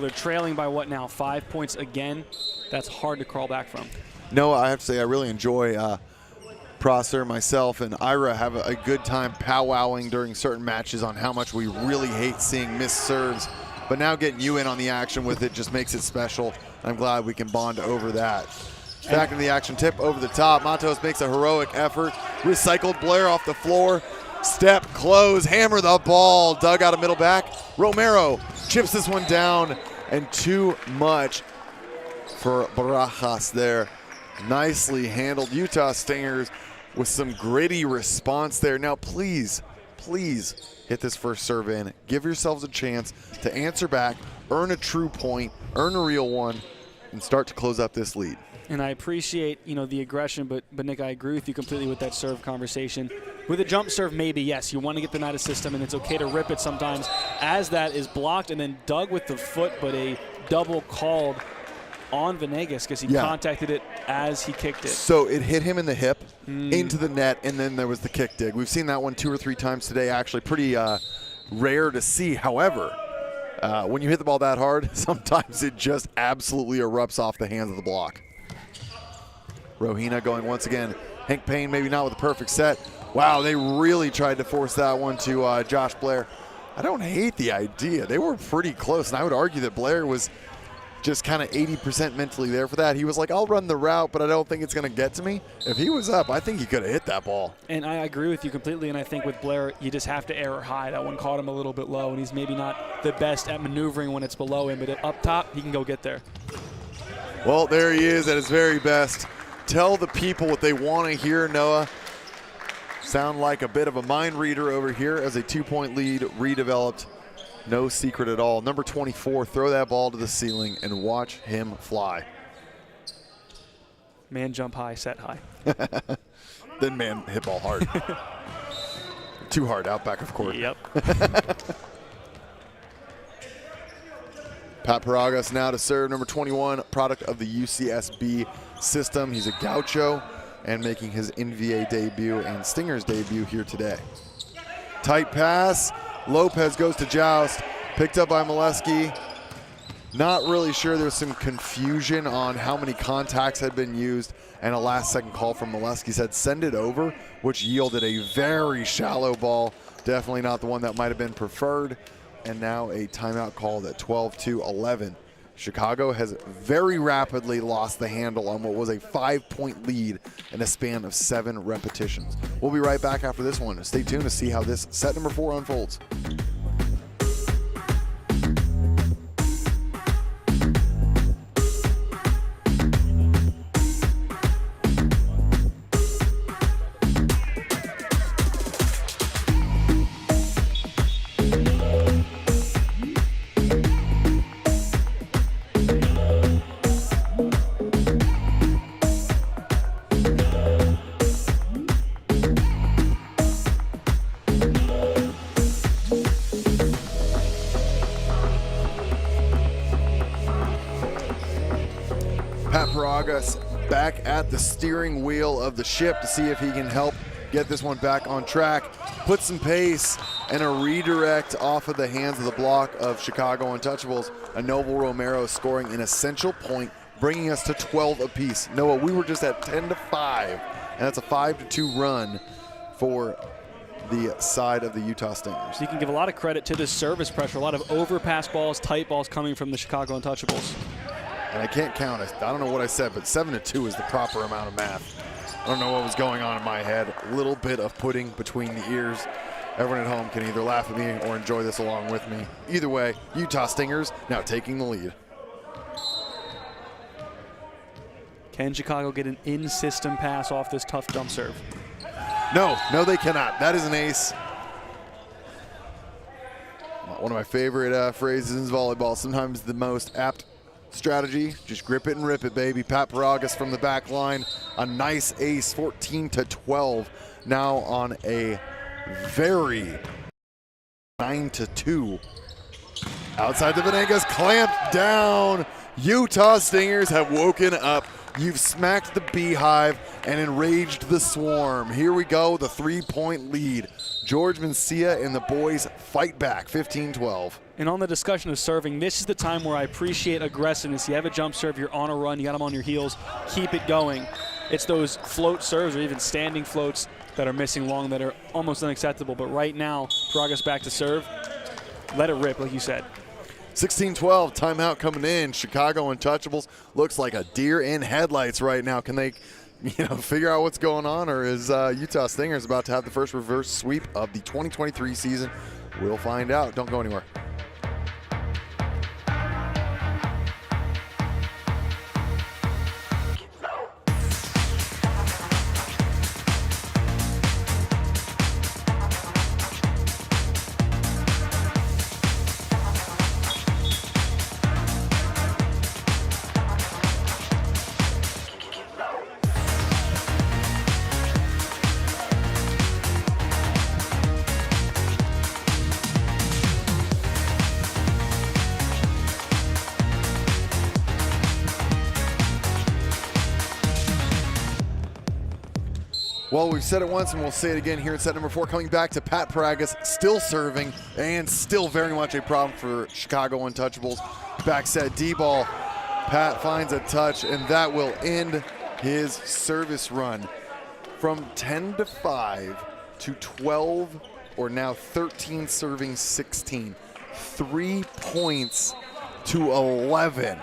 they're trailing by what now, 5 points again? That's hard to crawl back from. No, I have to say I really enjoy Prosser, myself, and Ira have a good time powwowing during certain matches on how much we really hate seeing missed serves. But now getting you in on the action with it just makes it special. I'm glad we can bond over that. Back into the action, tip over the top. Matos makes a heroic effort. Recycled Blair off the floor. Step, close, hammer the ball. Dug out of middle back. Romero chips this one down, and too much for Barajas there. Nicely handled. Utah Stingers with some gritty response there. Now please, please hit this first serve in. Give yourselves a chance to answer back, earn a true point, earn a real one, and start to close up this lead. And I appreciate, you know, the aggression, but Nick, I agree with you completely with that serve conversation. With a jump serve, maybe, yes, you want to get the net of system, and it's okay to rip it sometimes, as that is blocked and then dug with the foot, but a double called on Venegas because he contacted it as he kicked it. So it hit him in the hip, into the net, and then there was the kick dig. We've seen that one 2 or 3 times today, actually pretty rare to see. However, when you hit the ball that hard, sometimes it just absolutely erupts off the hands of the block. Rohina going once again. Hank Payne maybe not with a perfect set. Wow, they really tried to force that one to Josh Blair. I don't hate the idea. They were pretty close, and I would argue that Blair was just kind of 80% mentally there for that. He was like, I'll run the route, but I don't think it's going to get to me. If he was up, I think he could have hit that ball. And I agree with you completely, and I think with Blair, you just have to error high. That one caught him a little bit low, and he's maybe not the best at maneuvering when it's below him, but up top, he can go get there. Well, there he is at his very best. Tell the people what they want to hear, Noah. Sound like a bit of a mind reader over here as a 2-point lead redeveloped. No secret at all. Number 24, throw that ball to the ceiling and watch him fly. Man jump high, set high. Then man hit ball hard. Too hard, out back of court. Yep. Pat Paragas now to serve, number 21, product of the UCSB system. He's a gaucho and making his NVA debut and Stingers debut here today. Tight pass. Lopez goes to Joust, picked up by Molesky. Not really sure. There was some confusion on how many contacts had been used, and a last-second call from Molesky said send it over, which yielded a very shallow ball. Definitely not the one that might have been preferred. And now a timeout called at 12-11. Chicago has very rapidly lost the handle on what was a 5-point lead in a span of 7 repetitions. We'll be right back after this one. Stay tuned to see how this set number 4 unfolds. Back at the steering wheel of the ship to see if he can help get this one back on track, put some pace, and a redirect off of the hands of the block of Chicago Untouchables. A Noble Romero scoring an essential point, bringing us to 12 apiece. Noah, we were just at 10-5, and that's a 5-2 run for the side of the Utah Stingers. So you can give a lot of credit to this service pressure, a lot of overpass balls, tight balls coming from the Chicago Untouchables. And I can't count it. I don't know what I said, but 7-2 is the proper amount of math. I don't know what was going on in my head. A little bit of pudding between the ears. Everyone at home can either laugh at me or enjoy this along with me. Either way, Utah Stingers now taking the lead. Can Chicago get an in-system pass off this tough jump serve? No, they cannot. That is an ace. One of my favorite phrases in volleyball, sometimes the most apt strategy, just grip it and rip it, baby. Pat Paragas from the back line, a nice ace, 14-12. Now on a very 9-2. Outside the Venegas, clamped down. Utah Stingers have woken up. You've smacked the beehive and enraged the swarm. Here we go, the 3-point lead. George Mencia and the boys fight back, 15-12. And on the discussion of serving, this is the time where I appreciate aggressiveness. You have a jump serve, you're on a run, you got them on your heels, keep it going. It's those float serves or even standing floats that are missing long that are almost unacceptable. But right now, Paragas back to serve. Let it rip, like you said. 16-12, timeout coming in. Chicago Untouchables looks like a deer in headlights right now. Can they, figure out what's going on, or is Utah Stingers about to have the first reverse sweep of the 2023 season? We'll find out. Don't go anywhere. Well, we've said it once and we'll say it again here in set number 4. Coming back to Pat Paragas, still serving and still very much a problem for Chicago Untouchables. Back set D-ball. Pat finds a touch, and that will end his service run. From 10-5 to 12, or now 13 serving 16. 3 points to 11.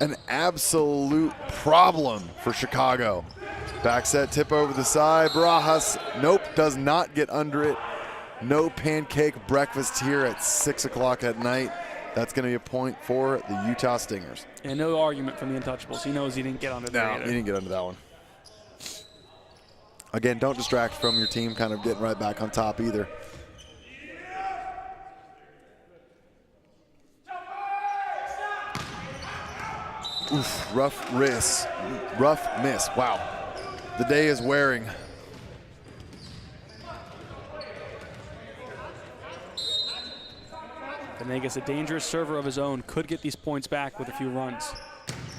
An absolute problem for Chicago. Back set, tip over the side. Barajas, nope, does not get under it. No pancake breakfast here at 6 o'clock at night. That's going to be a point for the Utah Stingers. And no argument from the Untouchables. He knows he didn't get under there either. He didn't get under that one. Again, don't distract from your team kind of getting right back on top either. Oof, rough miss. Wow. The day is wearing. Venegas, a dangerous server of his own, could get these points back with a few runs.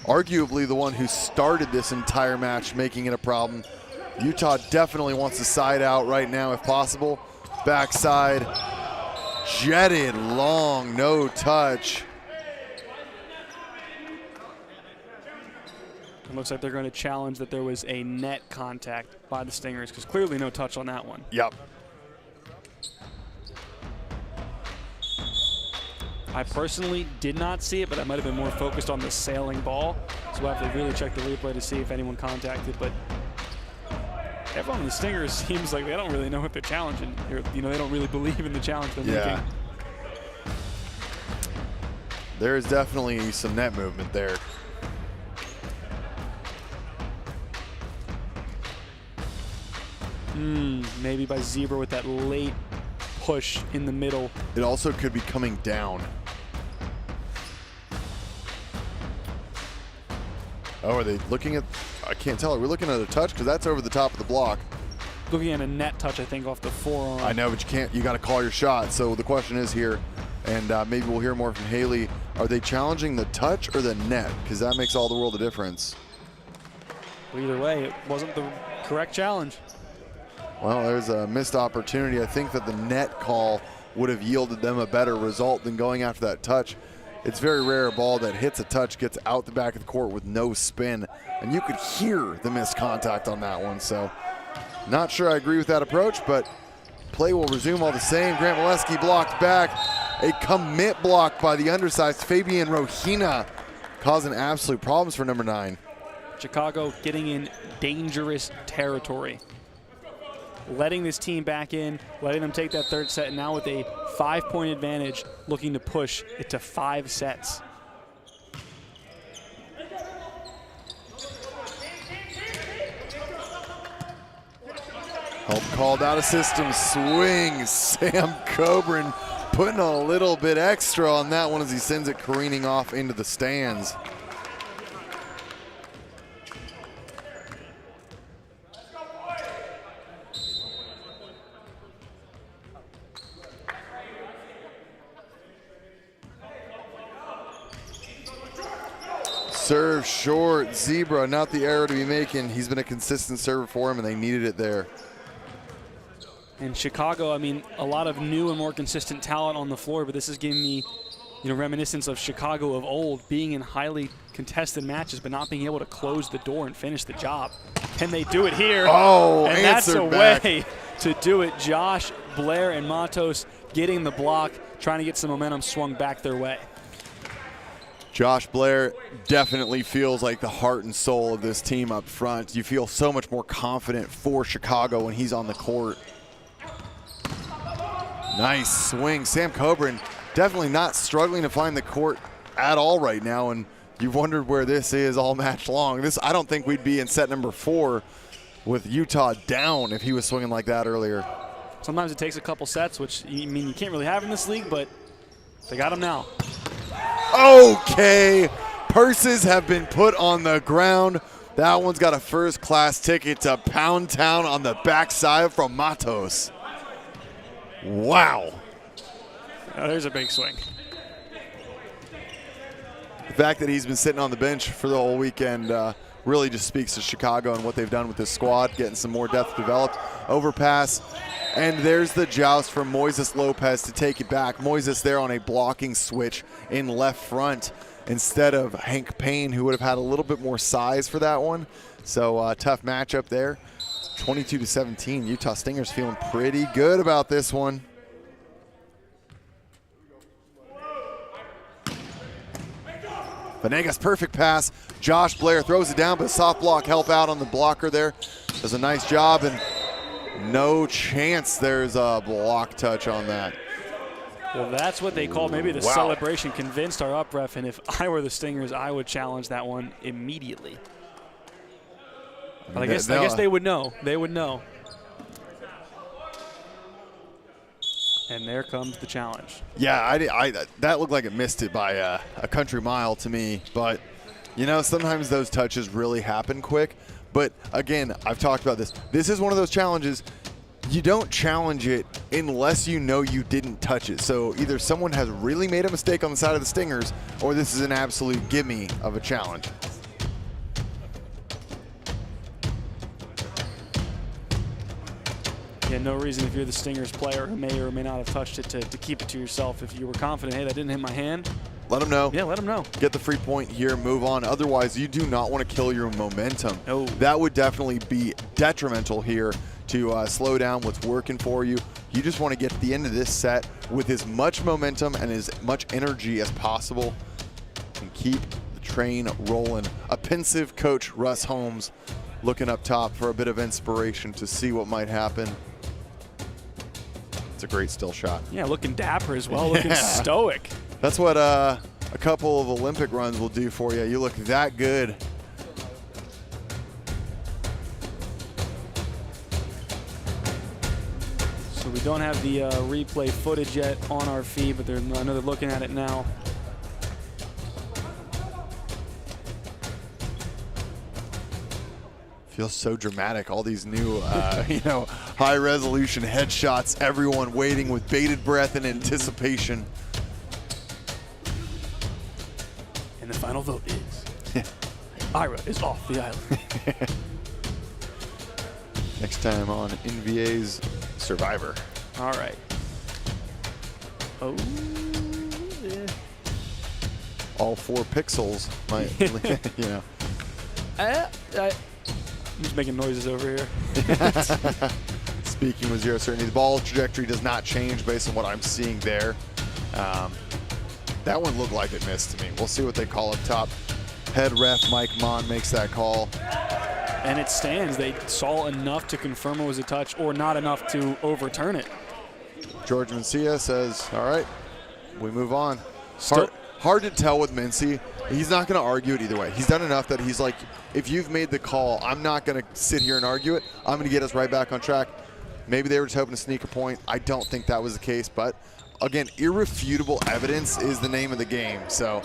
Arguably the one who started this entire match, making it a problem. Utah definitely wants to side out right now if possible. Backside, jetted long, no touch. It looks like they're going to challenge that there was a net contact by the Stingers, because clearly no touch on that one. Yep. I personally did not see it, but I might have been more focused on the sailing ball. So we'll have to really check the replay to see if anyone contacted. But everyone on the Stingers seems like they don't really know what they're challenging. You know, they don't really believe in the challenge they're making. There is definitely some net movement there. Maybe by Zebra with that late push in the middle. It also could be coming down. Oh, are they looking at, I can't tell. Are we looking at a touch? Because that's over the top of the block. Looking at a net touch, I think, off the forearm. I know, but you can't, you got to call your shot. So the question is here, and maybe we'll hear more from Haley. Are they challenging the touch or the net? Because that makes all the world of difference. Well, either way, it wasn't the correct challenge. Well, there's a missed opportunity. I think that the net call would have yielded them a better result than going after that touch. It's very rare a ball that hits a touch, gets out the back of the court with no spin, and you could hear the missed contact on that one. So not sure I agree with that approach, but play will resume all the same. Grant Molesky blocked back. A commit block by the undersized Fabian Rohina, causing absolute problems for number 9. Chicago getting in dangerous territory. Letting this team back in, letting them take that third set, and now with a 5-point advantage, looking to push it to 5 sets. Help called out of system, swing. Sam Coburn putting a little bit extra on that one as he sends it careening off into the stands. Serve short, Zebra, not the error to be making. He's been a consistent server for him, and they needed it there. And Chicago, I mean, a lot of new and more consistent talent on the floor, but this is giving me, you know, reminiscence of Chicago of old, being in highly contested matches, but not being able to close the door and finish the job. Can they do it here? Oh, and that's a back. way to do it. Josh, Blair, and Matos getting the block, trying to get some momentum swung back their way. Josh Blair definitely feels like the heart and soul of this team up front. You feel so much more confident for Chicago when he's on the court. Nice swing. Sam Coburn definitely not struggling to find the court at all right now, and you've wondered where this is all match long. I don't think we'd be in set number 4 with Utah down if he was swinging like that earlier. Sometimes it takes a couple sets, which you can't really have in this league, but they got him now. Okay, purses have been put on the ground. That one's got a first-class ticket to Pound Town on the backside from Matos. Wow. Oh, there's a big swing. The fact that he's been sitting on the bench for the whole weekend really just speaks to Chicago and what they've done with this squad, getting some more depth developed. Overpass, and there's the joust from Moises Lopez to take it back. Moises there on a blocking switch in left front instead of Hank Payne, who would have had a little bit more size for that one. So tough matchup there. 22-17. Utah Stingers feeling pretty good about this one. Venegas perfect pass. Josh Blair throws it down, but soft block help out on the blocker there. Does a nice job, and no chance there's a block touch on that. Well, that's what they call maybe the celebration convinced our up ref, and if I were the Stingers, I would challenge that one immediately. But I guess they would know. They would know. And there comes the challenge. Yeah, that looked like it missed it by a country mile to me. But, you know, sometimes those touches really happen quick. But, again, I've talked about this. This is one of those challenges. You don't challenge it unless you know you didn't touch it. So either someone has really made a mistake on the side of the Stingers, or this is an absolute gimme of a challenge. Yeah, no reason if you're the Stingers player who may or may not have touched it to keep it to yourself. If you were confident, hey, that didn't hit my hand. Let them know. Yeah, let them know. Get the free point here, move on. Otherwise, you do not want to kill your momentum. No. That would definitely be detrimental here to slow down what's working for you. You just want to get to the end of this set with as much momentum and as much energy as possible and keep the train rolling. A pensive coach, Russ Holmes, looking up top for a bit of inspiration to see what might happen. It's a great still shot. Yeah, looking dapper as well, looking stoic. That's what a couple of Olympic runs will do for you. You look that good. So we don't have the replay footage yet on our feed, but I know they're looking at it now. Feels so dramatic. All these new, high-resolution headshots. Everyone waiting with bated breath and anticipation. And the final vote is Ira is off the island. Next time on NVA's Survivor. All right. Oh, yeah. All 4 pixels might, I'm just making noises over here. Speaking with zero certainty, the ball trajectory does not change based on what I'm seeing there. That one looked like it missed to me. We'll see what they call up top. Head ref Mike Mon makes that call. And it stands. They saw enough to confirm it was a touch or not enough to overturn it. George Mencia says, all right, we move on. Still, Hard to tell with Mincy. He's not going to argue it either way. He's done enough that he's like, if you've made the call, I'm not going to sit here and argue it. I'm going to get us right back on track. Maybe they were just hoping to sneak a point. I don't think that was the case. But, again, irrefutable evidence is the name of the game. So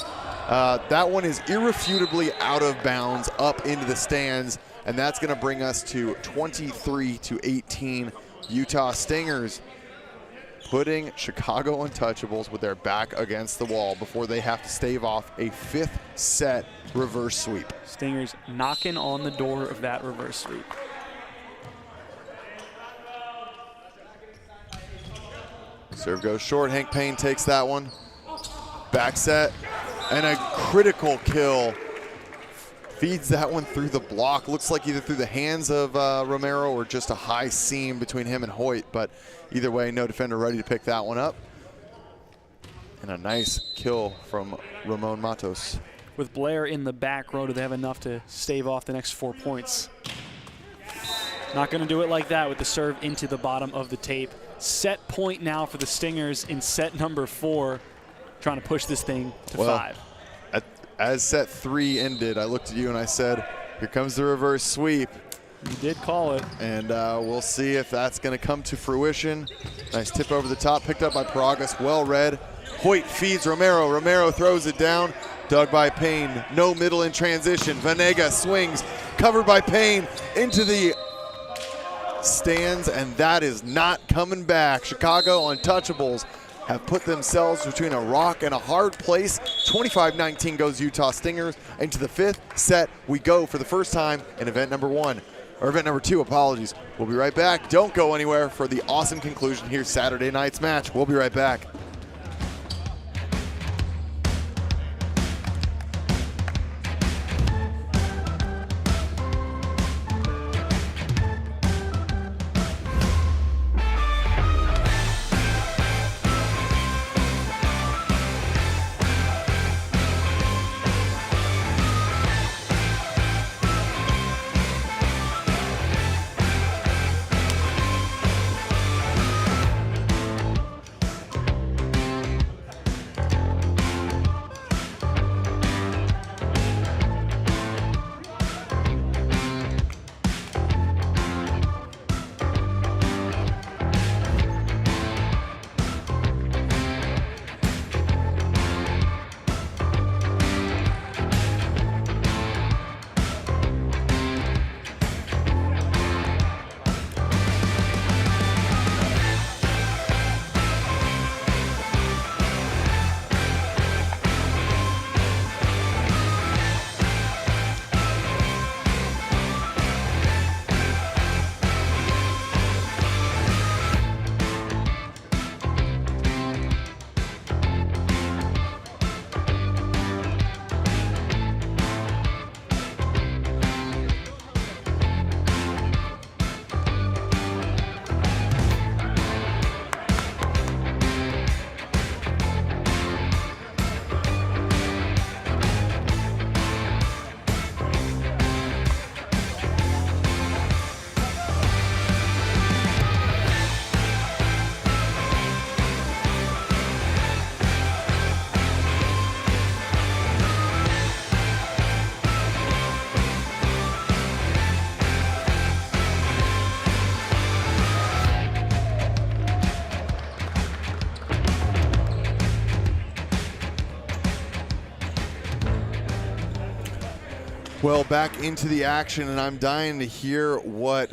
that one is irrefutably out of bounds up into the stands. And that's going to bring us to 23-18 Utah Stingers, putting Chicago Untouchables with their back against the wall before they have to stave off a 5th set reverse sweep. Stingers knocking on the door of that reverse sweep. Serve goes short. Hank Payne takes that one. Back set and a critical kill. Feeds that one through the block. Looks like either through the hands of Romero or just a high seam between him and Hoyt. But either way, no defender ready to pick that one up. And a nice kill from Ramon Matos. With Blair in the back row, do they have enough to stave off the next 4 points? Not going to do it like that with the serve into the bottom of the tape. Set point now for the Stingers in set number 4. Trying to push this thing to 5. As set 3 ended, I looked at you and I said, here comes the reverse sweep. You did call it. And we'll see if that's going to come to fruition. Nice tip over the top, picked up by Paragas, well read. Hoyt feeds Romero. Romero throws it down, dug by Payne. No middle in transition. Venegas swings, covered by Payne into the stands, and that is not coming back. Chicago Untouchables have put themselves between a rock and a hard place. 25-19 goes Utah Stingers. Into the 5th set we go for the first time in event number 2, apologies. We'll be right back. Don't go anywhere for the awesome conclusion here Saturday night's match. We'll be right back. Well, back into the action, and I'm dying to hear what,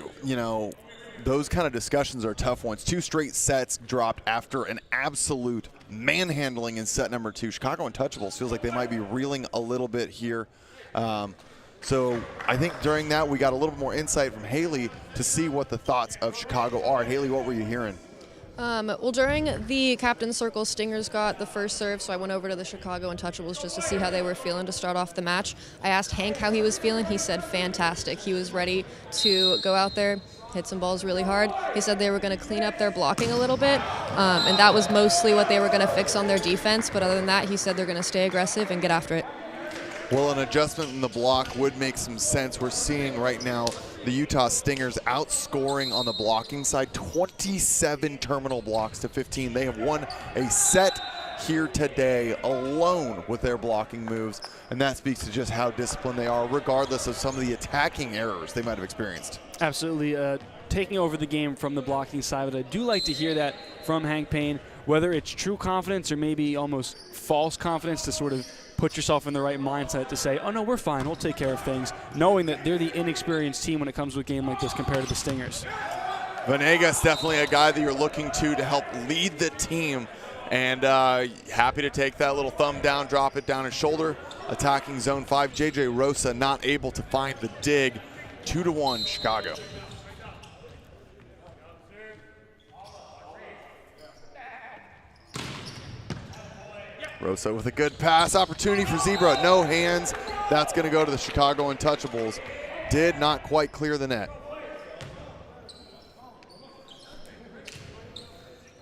those kind of discussions are tough ones. 2 straight sets dropped after an absolute manhandling in set number 2. Chicago Untouchables feels like they might be reeling a little bit here. So I think during that we got a little more insight from Haley to see what the thoughts of Chicago are. Haley, what were you hearing? Well, during the captain's circle, Stingers got the first serve, so I went over to the Chicago Untouchables just to see how they were feeling to start off the match. I asked Hank how he was feeling. He said fantastic. He was ready to go out there, hit some balls really hard. He said they were going to clean up their blocking a little bit, and that was mostly what they were going to fix on their defense. But other than that, he said they're going to stay aggressive and get after it. Well, an adjustment in the block would make some sense. We're seeing right now the Utah Stingers outscoring on the blocking side, 27 terminal blocks to 15. They have won a set here today alone with their blocking moves, and that speaks to just how disciplined they are, regardless of some of the attacking errors they might have experienced. Absolutely. Taking over the game from the blocking side, but I do like to hear that from Hank Payne, whether it's true confidence or maybe almost false confidence to sort of put yourself in the right mindset to say, oh, no, we're fine, we'll take care of things, knowing that they're the inexperienced team when it comes to a game like this compared to the Stingers. Venegas definitely a guy that you're looking to help lead the team, and happy to take that little thumb down, drop it down his shoulder. Attacking zone 5, J.J. Rosa not able to find the dig. 2-1 Chicago. Rosa with a good pass, opportunity for Zebra, no hands. That's going to go to the Chicago Untouchables. Did not quite clear the net.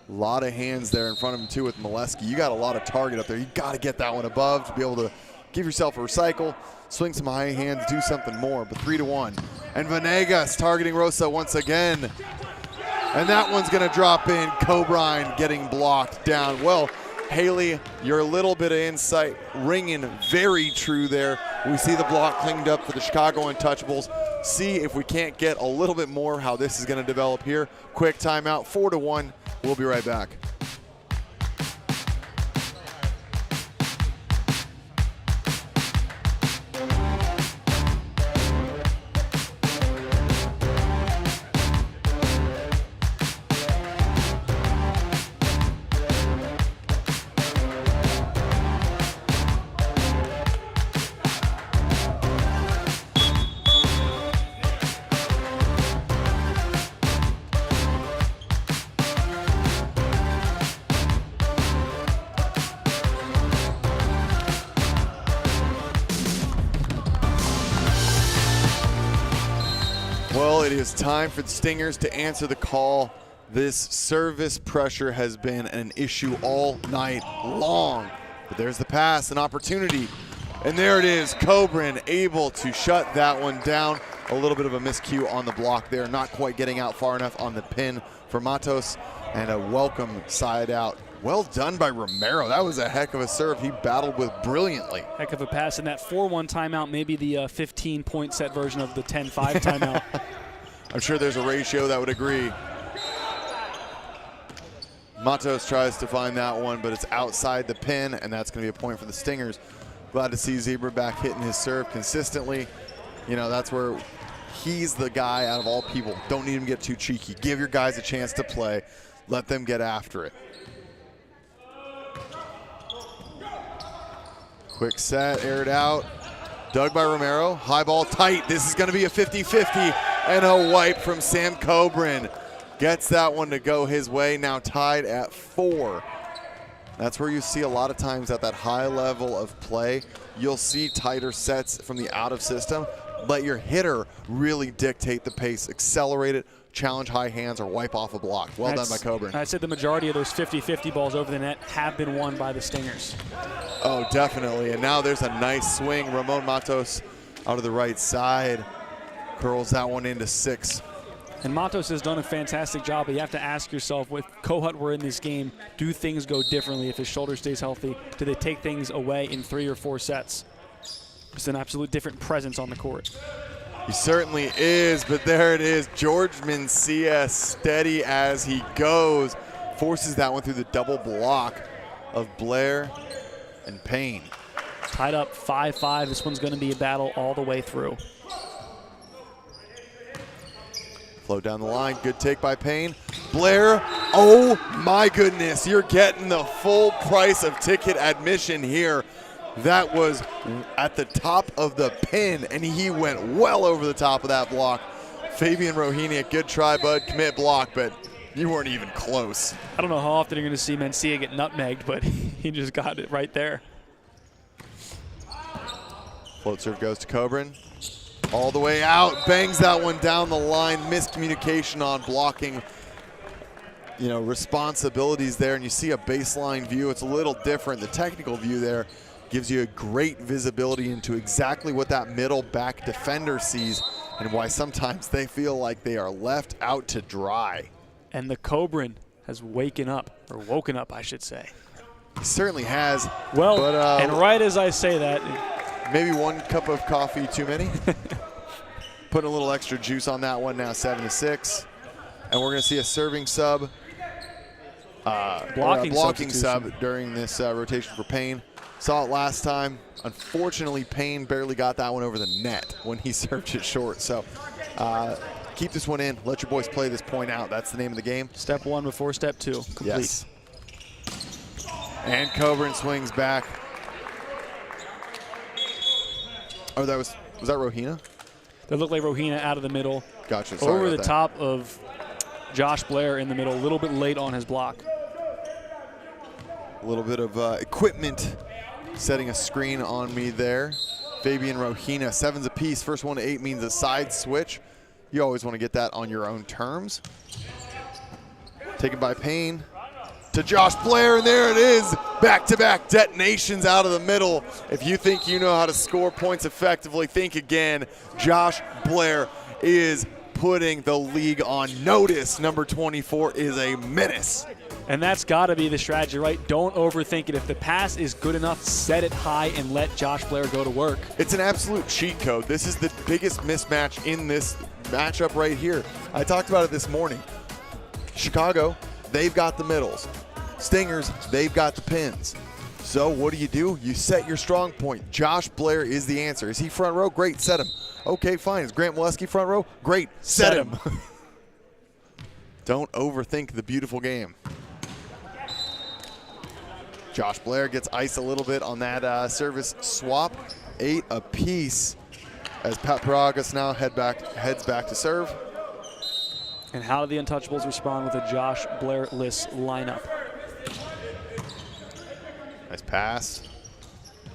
A lot of hands there in front of him too with Molesky. You got a lot of target up there. You got to get that one above to be able to give yourself a recycle, swing some high hands, do something more. But 3-1. And Venegas targeting Rosa once again. And that one's going to drop in. Cobrine getting blocked down. Well, Haley, your little bit of insight ringing very true there. We see the block cleaned up for the Chicago Untouchables. See if we can't get a little bit more how this is going to develop here. Quick timeout, 4-1. We'll be right back. is time for the Stingers to answer the call. This service pressure has been an issue all night long. But there's the pass, an opportunity. And there it is, Coburn able to shut that one down. A little bit of a miscue on the block there, not quite getting out far enough on the pin for Matos, and a welcome side out. Well done by Romero. That was a heck of a serve. He battled with brilliantly. Heck of a pass, and that 4-1 timeout, maybe the 15-point set version of the 10-5 timeout. I'm sure there's a ratio that would agree. Matos tries to find that one, but it's outside the pin, and that's going to be a point for the Stingers. Glad to see Zebra back hitting his serve consistently. You know, that's where he's the guy out of all people. Don't need him to get too cheeky. Give your guys a chance to play. Let them get after it. Quick set, aired out. Dug by Romero. High ball tight. This is going to be a 50-50 and a wipe from Sam Coburn. Gets that one to go his way. Now tied at 4. That's where you see a lot of times at that high level of play, you'll see tighter sets from the out of system. Let your hitter really dictate the pace. Accelerate it, challenge high hands, or wipe off a block. Well done by Coburn. I'd say the majority of those 50-50 balls over the net have been won by the Stingers. Oh, definitely. And now there's a nice swing. Ramon Matos out of the right side. Curls that one into 6. And Matos has done a fantastic job, but you have to ask yourself, with Kohut we're in this game, do things go differently if his shoulder stays healthy? Do they take things away in 3 or 4 sets? It's an absolute different presence on the court. He certainly is, but there it is. George Mencia, steady as he goes, forces that one through the double block of Blair and Payne. Tied up 5-5. This one's going to be a battle all the way through. Float down the line, good take by Payne. Blair, oh my goodness, you're getting the full price of ticket admission here. That was at the top of the pin, and he went well over the top of that block. Fabian Rohini, good try, bud, commit block, but you weren't even close. I don't know how often you're going to see Mencia get nutmegged, but he just got it right there. Float serve goes to Coburn. All the way out, bangs that one down the line. Miscommunication on blocking, you know, responsibilities there, and you see a baseline view. It's a little different. The technical view there gives you a great visibility into exactly what that middle back defender sees and why sometimes they feel like they are left out to dry. And the Coburn has woken up, I should say. He certainly has. Well, but, and right as I say that, maybe 1 cup of coffee too many. Putting a little extra juice on that one now, 7-6. And we're going to see a serving sub, blocking sub during this rotation for Payne. Saw it last time. Unfortunately, Payne barely got that one over the net when he served it short. So keep this one in. Let your boys play this point out. That's the name of the game. Step 1 before step 2. Complete. Yes. And Coburn swings back. Oh, was that Rohina? That looked like Rohina out of the middle. Gotcha. Sorry over the about that. top of Josh Blair in the middle, a little bit late on his block. A little bit of equipment setting a screen on me there. Fabian Rohina, 7s apiece. First 1 to 8 means a side switch. You always want to get that on your own terms. Taken by Payne to Josh Blair, and there it is. Back-to-back detonations out of the middle. If you think you know how to score points effectively, think again. Josh Blair is putting the league on notice. Number 24 is a menace. And that's got to be the strategy, right? Don't overthink it. If the pass is good enough, set it high and let Josh Blair go to work. It's an absolute cheat code. This is the biggest mismatch in this matchup right here. I talked about it this morning. Chicago, they've got the middles. Stingers, they've got the pins. So what do? You set your strong point. Josh Blair is the answer. Is he front row? Great, set him. Okay, fine. Is Grant Molesky front row? Great, set him. Don't overthink the beautiful game. Josh Blair gets iced a little bit on that service swap. 8 apiece as Pat Paragas now heads back to serve. And how do the Untouchables respond with a Josh Blair-less lineup? Nice pass.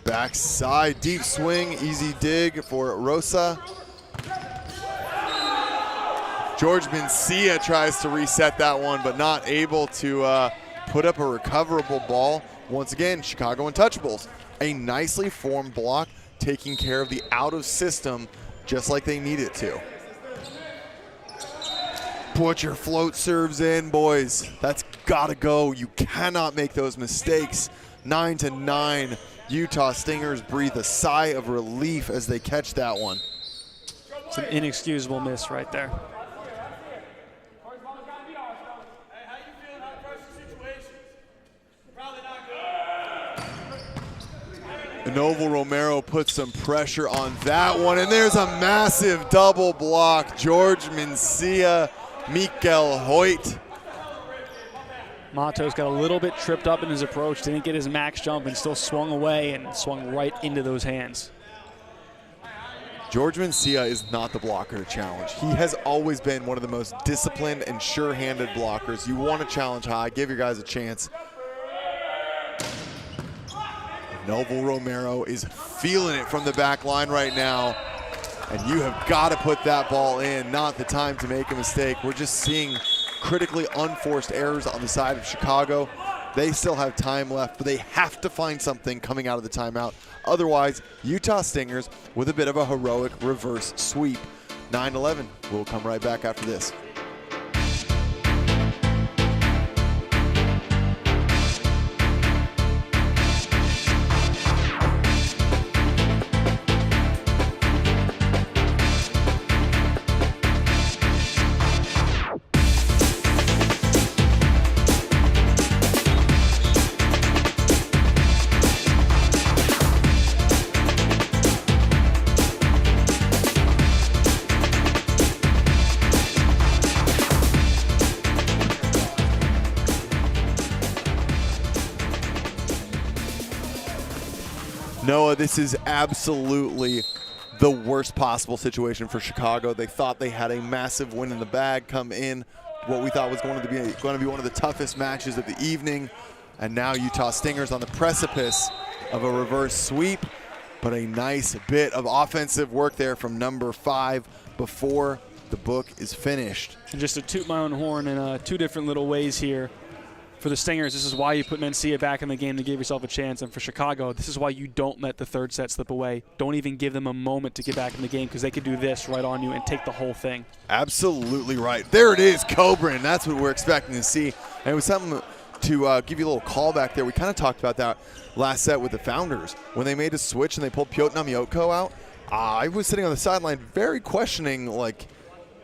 Backside, deep swing, easy dig for Rosa. George Mencia tries to reset that one, but not able to put up a recoverable ball. Once again, Chicago Untouchables. A nicely formed block, taking care of the out of system just like they need it to. Put your float serves in, boys. That's gotta go. You cannot make those mistakes. 9-9. Utah Stingers breathe a sigh of relief as they catch that one. It's an inexcusable miss right there. Novel Romero puts some pressure on that one, and there's a massive double block. George Mencia, Mikel Hoyt. Matos got a little bit tripped up in his approach, didn't get his max jump, and still swung away and swung right into those hands. George Mencia is not the blocker to challenge. He has always been one of the most disciplined and sure-handed blockers. You want to challenge high, give your guys a chance. Novel Romero is feeling it from the back line right now. And you have got to put that ball in. Not the time to make a mistake. We're just seeing critically unforced errors on the side of Chicago. They still have time left, but they have to find something coming out of the timeout. Otherwise, Utah Stingers with a bit of a heroic reverse sweep. 9-11. We'll come right back after this. Noah, this is absolutely the worst possible situation for Chicago. They thought they had a massive win in the bag come in, what we thought was going to be one of the toughest matches of the evening, and now Utah Stingers on the precipice of a reverse sweep, but a nice bit of offensive work there from number 5 before the book is finished. And just to toot my own horn in two different little ways here. For the Stingers, this is why you put Mencia back in the game to give yourself a chance. And for Chicago, this is why you don't let the third set slip away. Don't even give them a moment to get back in the game, because they could do this right on you and take the whole thing. Absolutely right. There it is, Coburn. That's what we're expecting to see. And it was something to give you a little call back there. We kind of talked about that last set with the Founders. When they made a switch and they pulled Piotr Namiotko out, I was sitting on the sideline very questioning, like,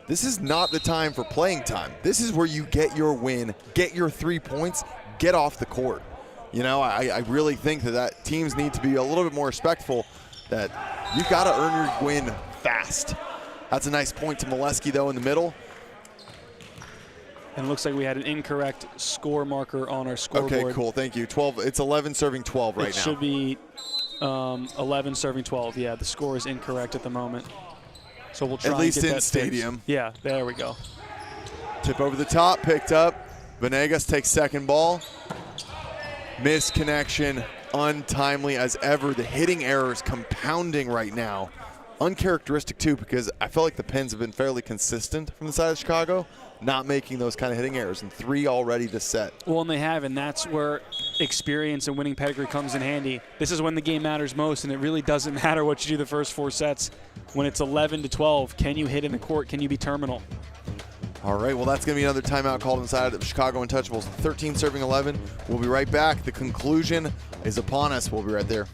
this is not the time for playing time. This is where you get your win, get your 3 points, get off the court. You know, I really think that teams need to be a little bit more respectful, that you've got to earn your win fast. That's a nice point to Molesky, though, in the middle. And it looks like we had an incorrect score marker on our scoreboard. Okay, cool. Thank you. 12. It's 11 serving 12 right now. It should be 11 serving 12. Yeah, the score is incorrect at the moment. So we'll try at least and get in that stadium. fixed. Yeah, there we go. Tip over the top, picked up. Venegas takes second ball. Misconnection, untimely as ever. The hitting errors compounding right now. Uncharacteristic too, because I feel like the pins have been fairly consistent from the side of Chicago, not making those kind of hitting errors, and 3 already to set. Well, and they have, and that's where experience and winning pedigree comes in handy. This is when the game matters most, and it really doesn't matter what you do the first 4 sets. When it's 11-12, can you hit in the court? Can you be terminal? All right, well, that's going to be another timeout called inside of Chicago Untouchables. 13 serving 11. We'll be right back. The conclusion is upon us. We'll be right there.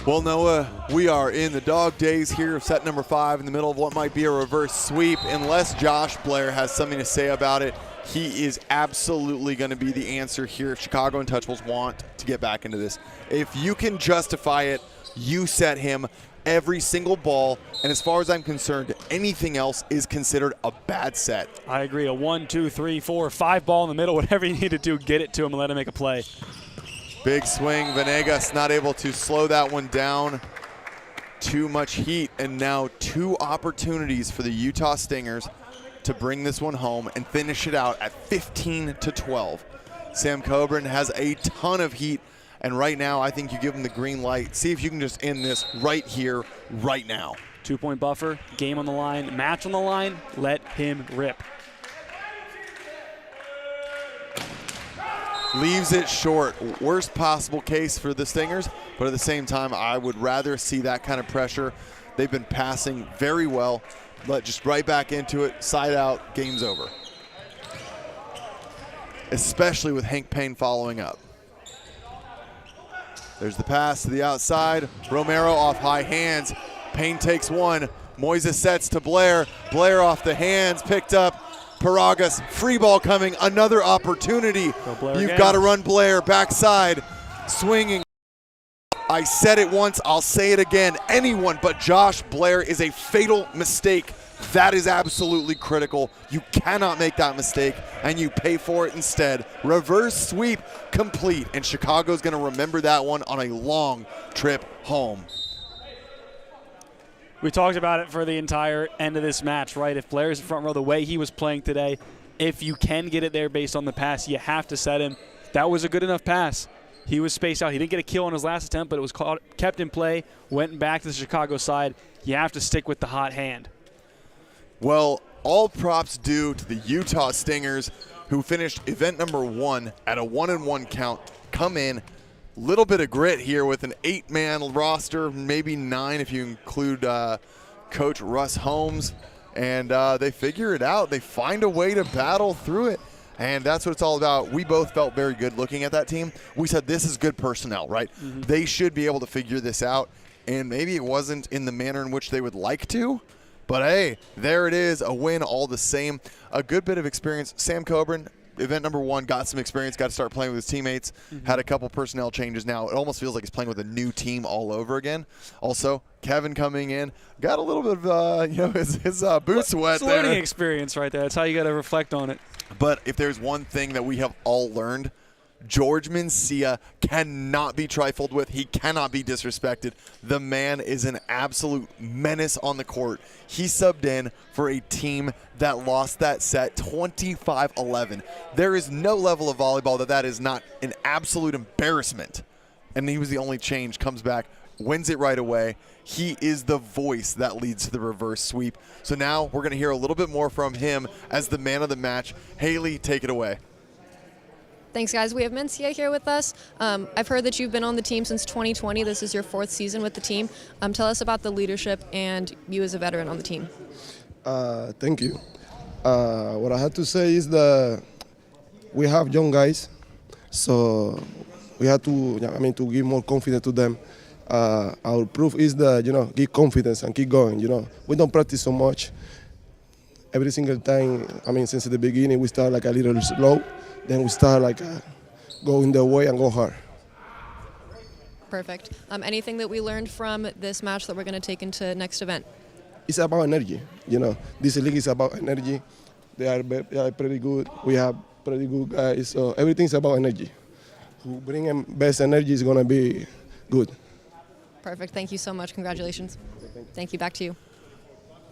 Well, Noah, we are in the dog days here of set number 5 in the middle of what might be a reverse sweep. Unless Josh Blair has something to say about it, he is absolutely going to be the answer here if Chicago Untouchables want to get back into this. If you can justify it, you set him. every single ball, and as far as I'm concerned, anything else is considered a bad set. I agree. A 1, 2, 3, 4, 5 ball in the middle, whatever you need to do, get it to him and let him make a play. Big swing. Venegas not able to slow that one down. Too much heat, and now 2 opportunities for the Utah Stingers to bring this one home and finish it out at 15-12. Sam Coburn has a ton of heat, and right now I think you give him the green light. See if you can just end this right here, right now. 2-point buffer, game on the line, match on the line, let him rip. Leaves it short. Worst possible case for the Stingers, but at the same time, I would rather see that kind of pressure. They've been passing very well, but just right back into it, side out, game's over. Especially with Hank Payne following up. There's the pass to the outside. Romero off high hands. Payne takes one. Moises sets to Blair. Blair off the hands, picked up. Paragas, free ball coming, another opportunity. You've got to run Blair, backside, swinging. I said it once, I'll say it again. Anyone but Josh Blair is a fatal mistake. That is absolutely critical. You cannot make that mistake, and you pay for it instead. Reverse sweep complete, and Chicago's going to remember that one on a long trip home. We talked about it for the entire end of this match, right? If Blair's in front row the way he was playing today, if you can get it there based on the pass, you have to set him. That was a good enough pass. He was spaced out. He didn't get a kill on his last attempt, but it was kept in play, went back to the Chicago side. You have to stick with the hot hand. Well, all props due to the Utah Stingers, who finished event number 1 at a 1-1 count, come in. Little bit of grit here with an 8-man roster, maybe 9 if you include Coach Russ Holmes, and they figure it out. They find a way to battle through it, and that's what it's all about. We both felt very good looking at that team. We said this is good personnel, right? Mm-hmm. They should be able to figure this out, and maybe it wasn't in the manner in which they would like to, but hey, there it is, a win all the same. A good bit of experience. Sam Coburn, event number 1, got some experience, got to start playing with his teammates, had a couple personnel changes now. It almost feels like he's playing with a new team all over again. Also, Kevin coming in, got a little bit of, his boots wet there. It's a learning experience right there. That's how you got to reflect on it. But if there's one thing that we have all learned, George Mencia cannot be trifled with. He cannot be disrespected. The man is an absolute menace on the court. He subbed in for a team that lost that set 25-11. There is no level of volleyball that is not an absolute embarrassment. And he was the only change, comes back, wins it right away. He is the voice that leads to the reverse sweep. So now we're going to hear a little bit more from him as the man of the match. Haley, take it away. Thanks, guys. We have Mencia here with us. I've heard that you've been on the team since 2020. This is your 4th season with the team. Tell us about the leadership and you as a veteran on the team. Thank you. What I have to say is that we have young guys, so we have to, to give more confidence to them. Our proof is that, give confidence and keep going. We don't practice so much. Every single time, since the beginning, we start like a little slow. Then we start going the way and go hard. Perfect. Anything that we learned from this match that we're going to take into next event? It's about energy. This league is about energy. They are pretty good. We have pretty good guys. So everything's about energy. Who bring in best energy is going to be good. Perfect. Thank you so much. Congratulations. Thank you. Back to you.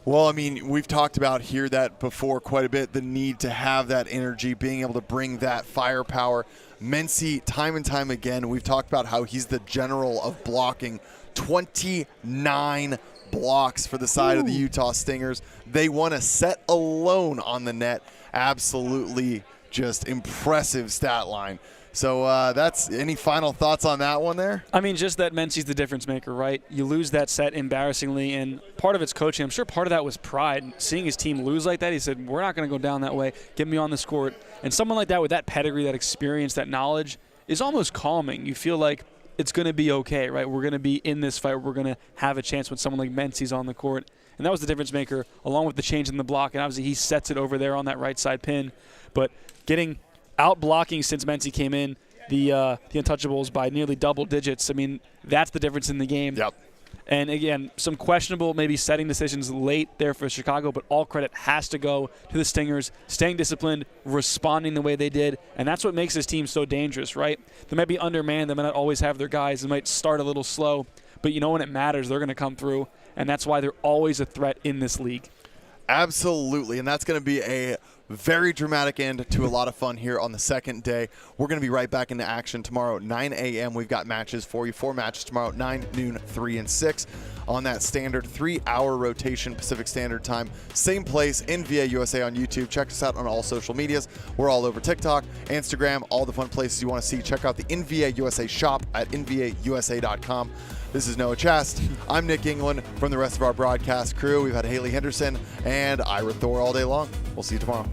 Well, we've talked about here that before quite a bit, the need to have that energy, being able to bring that firepower. Mencia, time and time again, we've talked about how he's the general of blocking. 29 blocks for the side of the Utah Stingers. They won a set alone on the net. Absolutely just impressive stat line. So that's any final thoughts on that one there? Just that Mencia's the difference maker, right? You lose that set embarrassingly, and part of it's coaching. I'm sure part of that was pride. Seeing his team lose like that, he said, we're not going to go down that way. Get me on this court. And someone like that with that pedigree, that experience, that knowledge is almost calming. You feel like it's going to be okay, right? We're going to be in this fight. We're going to have a chance when someone like Mencia's on the court. And that was the difference maker, along with the change in the block. And obviously he sets it over there on that right side pin. But getting out blocking since Mencia came in, the Untouchables by nearly double digits. That's the difference in the game. Yep. And again, some questionable maybe setting decisions late there for Chicago, but all credit has to go to the Stingers, staying disciplined, responding the way they did, and that's what makes this team so dangerous, right? They might be undermanned, they might not always have their guys, they might start a little slow, but you know when it matters, they're going to come through, and that's why they're always a threat in this league. Absolutely, and that's going to be a very dramatic end to a lot of fun here on the second day. We're going to be right back into action tomorrow at 9 a.m. We've got matches for you. 4 matches tomorrow at 9, noon, 3, and 6 on that standard 3-hour rotation Pacific Standard Time. Same place, NVA USA on YouTube. Check us out on all social medias. We're all over TikTok, Instagram, all the fun places you want to see. Check out the NVA USA shop at nvausa.com. This is Noah Chast. I'm Nick England from the rest of our broadcast crew. We've had Haley Henderson and Ira Thor all day long. We'll see you tomorrow.